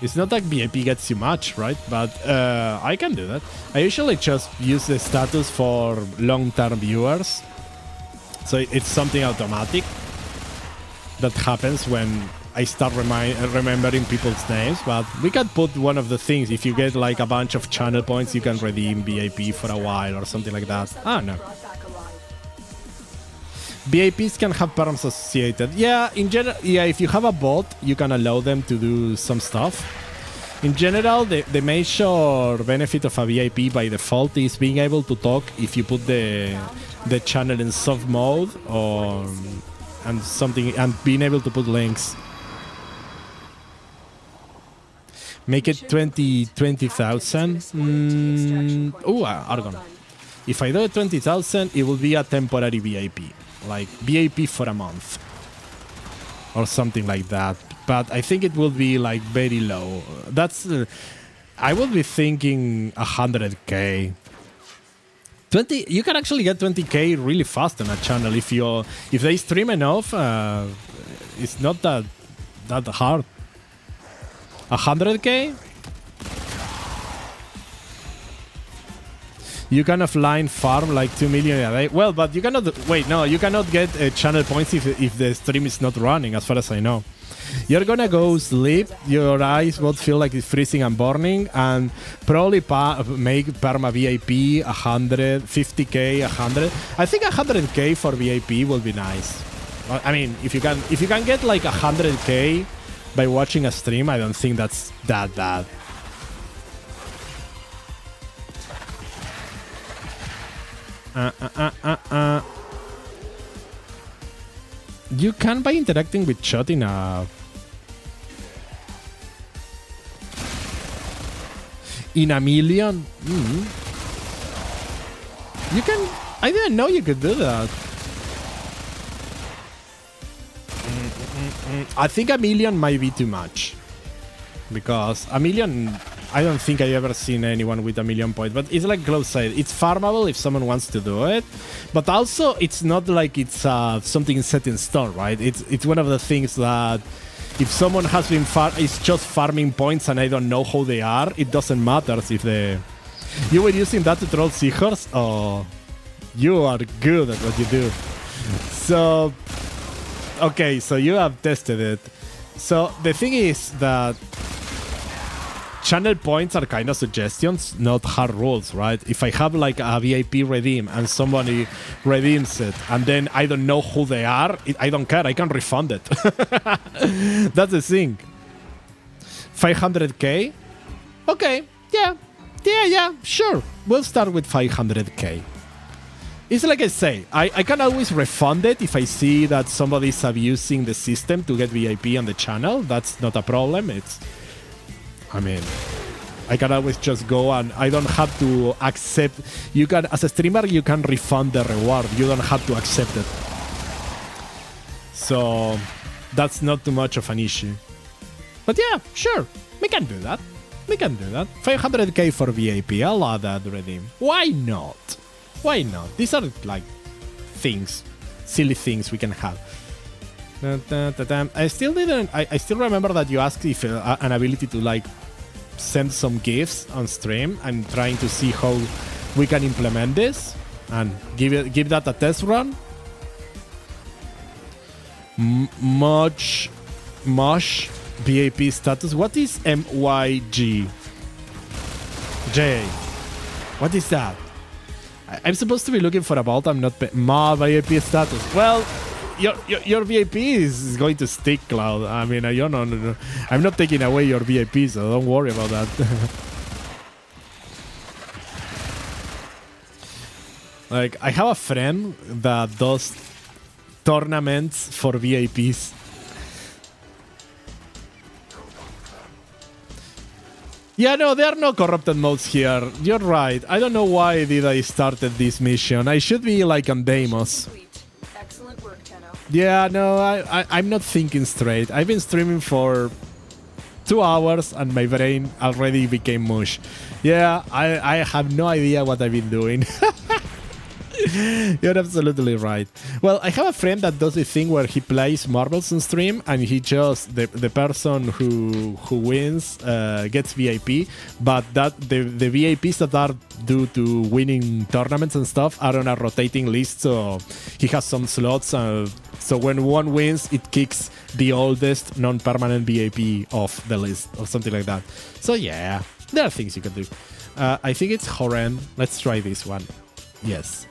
It's not like VIP gets you much, right? But I can do that. I usually just use the status for long-term viewers. So it's something automatic that happens when I start remembering people's names. But we can put one of the things. If you get like a bunch of channel points, you can redeem VIP for a while or something like that. I don't know. Brought back alive. VIPs can have perms associated. Yeah, in general, yeah, if you have a bot, you can allow them to do some stuff. In general, the major benefit of a VIP by default is being able to talk if you put the channel in soft mode or and being able to put links. Make it 20,000. Oh, Argon. If I do it 20,000, it will be a temporary VIP, like VIP for a month or something like that. But I think it will be like very low. That's I would be thinking 100k. 20. You can actually get 20k really fast on a channel if they stream enough. It's not that hard. 100k. You can offline farm like 2 million a day. Well, but you cannot. Wait, no, you cannot get channel points if the stream is not running, as far as I know. You're gonna go sleep, your eyes will feel like it's freezing and burning, and probably make perma VIP 100, 50k, 100. I think 100k for VIP will be nice. I mean, if you can get like 100k by watching a stream, I don't think that's that bad. You can by interacting with chat in a million. You can. I didn't know you could do that. I think a million might be too much, because a million. I don't think I ever seen anyone with a million points, but it's like Cloud said, it's farmable if someone wants to do it, but also it's not like it's something set in stone, right? It's one of the things that if someone has been is just farming points and I don't know how they are, it doesn't matter if you were using that to troll seahorse. Oh, you are good at what you do. So, okay, so you have tested it. So the thing is that channel points are kind of suggestions, not hard rules, right? If I have like a VIP redeem and somebody redeems it and then I don't know who they are, I don't care. I can refund it. That's the thing. 500k? Okay, yeah, sure. We'll start with 500k. It's like I say, I can always refund it if I see that somebody is abusing the system to get VIP on the channel. That's not a problem. I mean, I can always just go and I don't have to accept. You can, as a streamer, you can refund the reward. You don't have to accept it. So that's not too much of an issue. But yeah, sure, we can do that. 500k for VIP. I'll add that redeem. Why not? These are like things, silly things we can have. I still remember that you asked if an ability to like send some GIFs on stream. I'm trying to see how we can implement this and give that a test run. Mosh VIP status. What is MYG? J. What is that? I'm supposed to be looking for a vault. I'm not Ma VIP status. Well, your VIP is going to stick, Cloud. I mean, no. I'm not taking away your VIP, so don't worry about that. Like, I have a friend that does tournaments for VIPs. Yeah, no, there are no corrupted modes here. You're right. I don't know why did I started this mission. I should be like on Deimos. Sweet. Excellent work, Tenno. Yeah, no, I'm not thinking straight. I've been streaming for 2 hours and my brain already became mush. Yeah, I have no idea what I've been doing. You're absolutely right. Well, I have a friend that does a thing where he plays marbles on stream and he just the person who wins gets VIP, but that the VIPs that are due to winning tournaments and stuff are on a rotating list, so he has some slots. So when one wins, it kicks the oldest non-permanent VIP off the list or something like that. So yeah, there are things you can do. I think it's Horan. Let's try this one. Yes.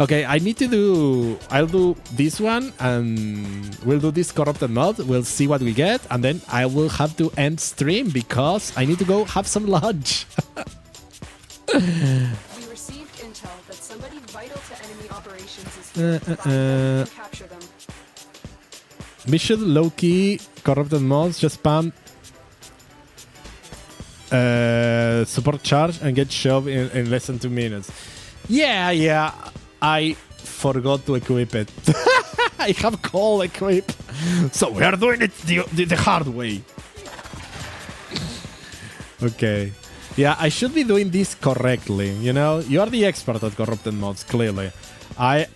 Okay, I need to do... I'll do this one, and we'll do this corrupted mod. We'll see what we get, and then I will have to end stream because I need to go have some lunch. We received intel that somebody vital to enemy operations is here. Find them and capture them. Mission low-key, corrupted mods, just spam support charge and get shoved in less than 2 minutes. Yeah, I forgot to equip it. I have call equip. So we are doing it the hard way. Okay. Yeah, I should be doing this correctly, you know? You are the expert at corrupted mods, clearly. I'm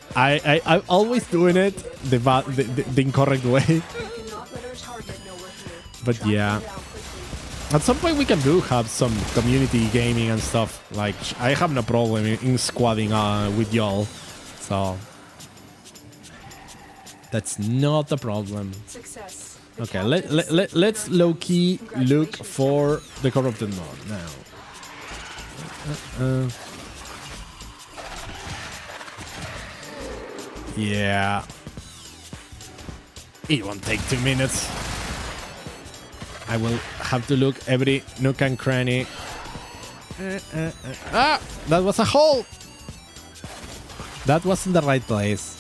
always doing it the incorrect way. We cannot let our target know we're here. But Track them yeah. down quickly. At some point we can have some community gaming and stuff. Like, I have no problem in squadding with y'all. So, that's not a problem. Success. The Okay, captives- let's low-key look for the corrupted mod now. Yeah. It won't take 2 minutes. I will have to look every nook and cranny. Ah! That was a hole! That wasn't the right place.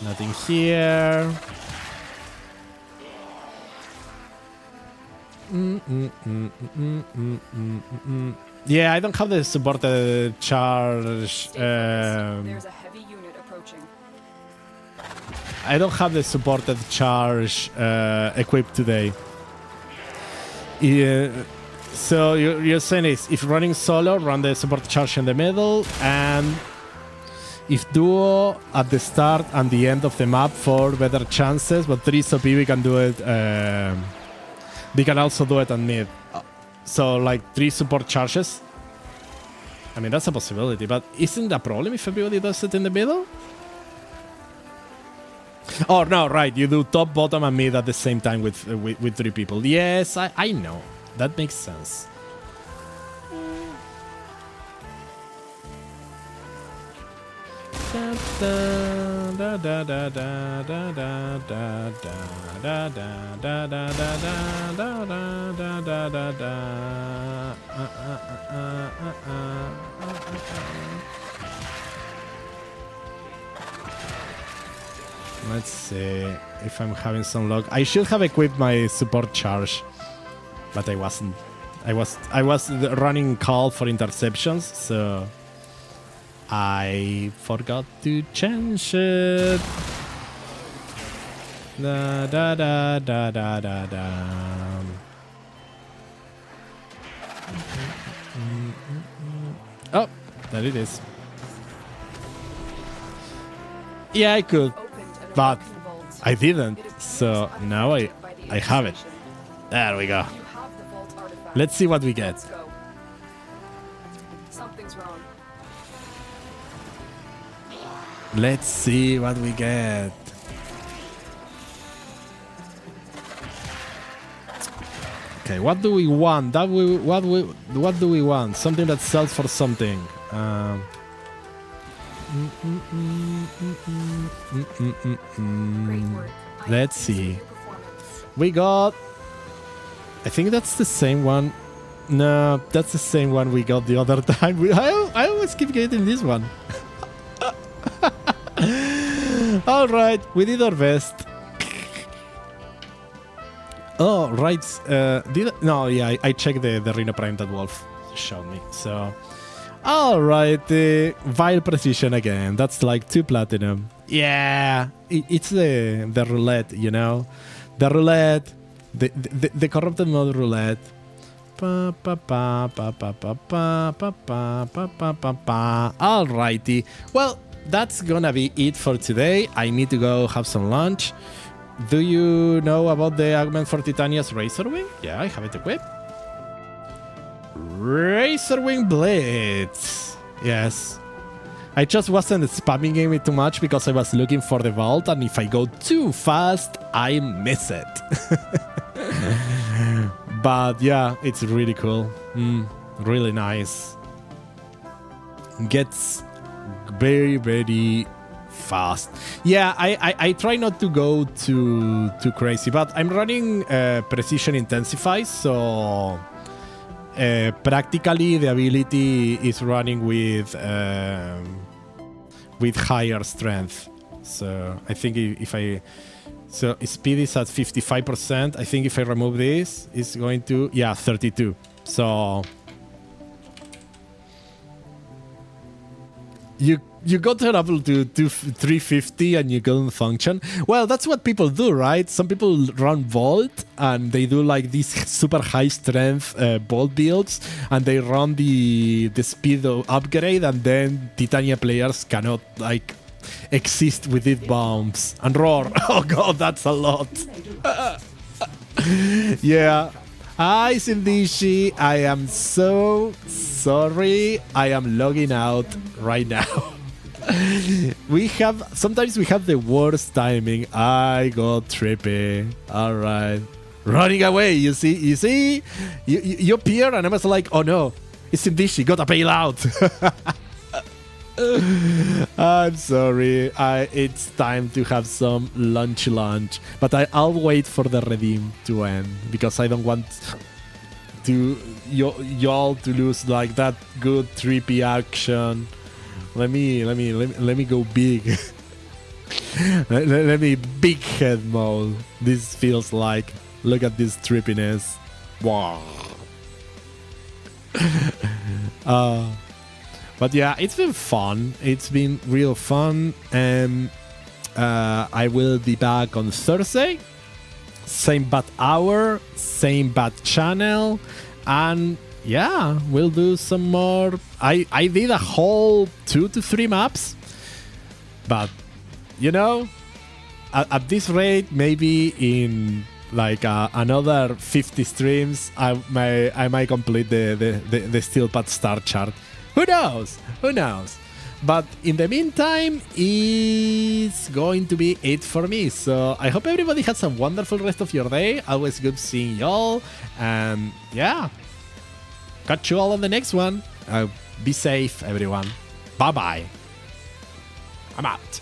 Nothing here. Yeah, I don't have the supported charge. Stay focused. There's a heavy unit approaching. I don't have the supported charge equipped today. Yeah, so you're saying is if running solo, run the support charge in the middle, and if duo at the start and the end of the map for better chances, but 3 so we can do it. They can also do it on mid. So like 3 support charges. I mean, that's a possibility, but isn't that a problem if everybody does it in the middle? Oh, no, right. You do top, bottom, and mid at the same time with 3 people. Yes, I know. That makes sense. Let's see if I'm having some luck. I should have equipped my support charge, but I wasn't. I was running call for interceptions, so I forgot to change it. Da da da da da da da. Oh, there it is. Yeah, I could, Opened an but American vault. I didn't. It appears So now I by the have it. installation. There we go. You have the vault artifact. Let's see what we get. Let's go. Something's wrong. Let's see what we get. Okay, what do we want? What do we want? Something that sells for something. Great work. I Let's appreciate see. your performance. We got. I think that's the same one. No, that's the same one we got the other time. I always keep getting this one. All right, we did our best. Oh, right. I checked the Rhino Prime that Wolf showed me. So, all right, Vile Precision again. That's like 2 platinum. Yeah, it's the roulette, you know, the roulette, the corrupted mode roulette. Pa pa pa pa pa pa pa pa pa pa pa pa pa. Alrighty. Well, that's gonna be it for today. I need to go have some lunch. Do you know about the Augment for Titania's Razorwing? Yeah, I have it equipped. Razorwing Blitz. Yes. I just wasn't spamming it too much because I was looking for the vault, and if I go too fast, I miss it. But yeah, it's really cool. Really nice. Gets very, very fast. Yeah, I try not to go too crazy, but I'm running Precision Intensify, so practically the ability is running with higher strength. So I think if I... So speed is at 55%. I think if I remove this, it's going to... Yeah, 32. So... You got it up to 350 and you couldn't function. Well, that's what people do, right? Some people run Vault and they do like these super high strength Vault builds, and they run the speed upgrade, and then Titania players cannot like exist within bounds and roar. Oh god, that's a lot. Yeah. Hi, Sindishi. I am so sorry. I am logging out right now. Sometimes we have the worst timing. I got trippy. All right, running away. You see, you appear, and I was like, oh no, it's Sindishi. Gotta bail out. I'm sorry. It's time to have some lunch, but I'll wait for the redeem to end because I don't want to y'all to lose like that good trippy action. Let me go big. let me big head mode. This feels like, look at this trippiness. Wow. But yeah, it's been fun. It's been real fun. And I will be back on Thursday. Same bad hour, same bad channel. And yeah, we'll do some more. I did a whole 2 to 3 maps. But, you know, at this rate, maybe in like another 50 streams, I might complete the Steel Pad Star chart. Who knows? Who knows? But in the meantime, it's going to be it for me. So I hope everybody has a wonderful rest of your day. Always good seeing y'all. And yeah, catch you all on the next one. Be safe, everyone. Bye-bye. I'm out.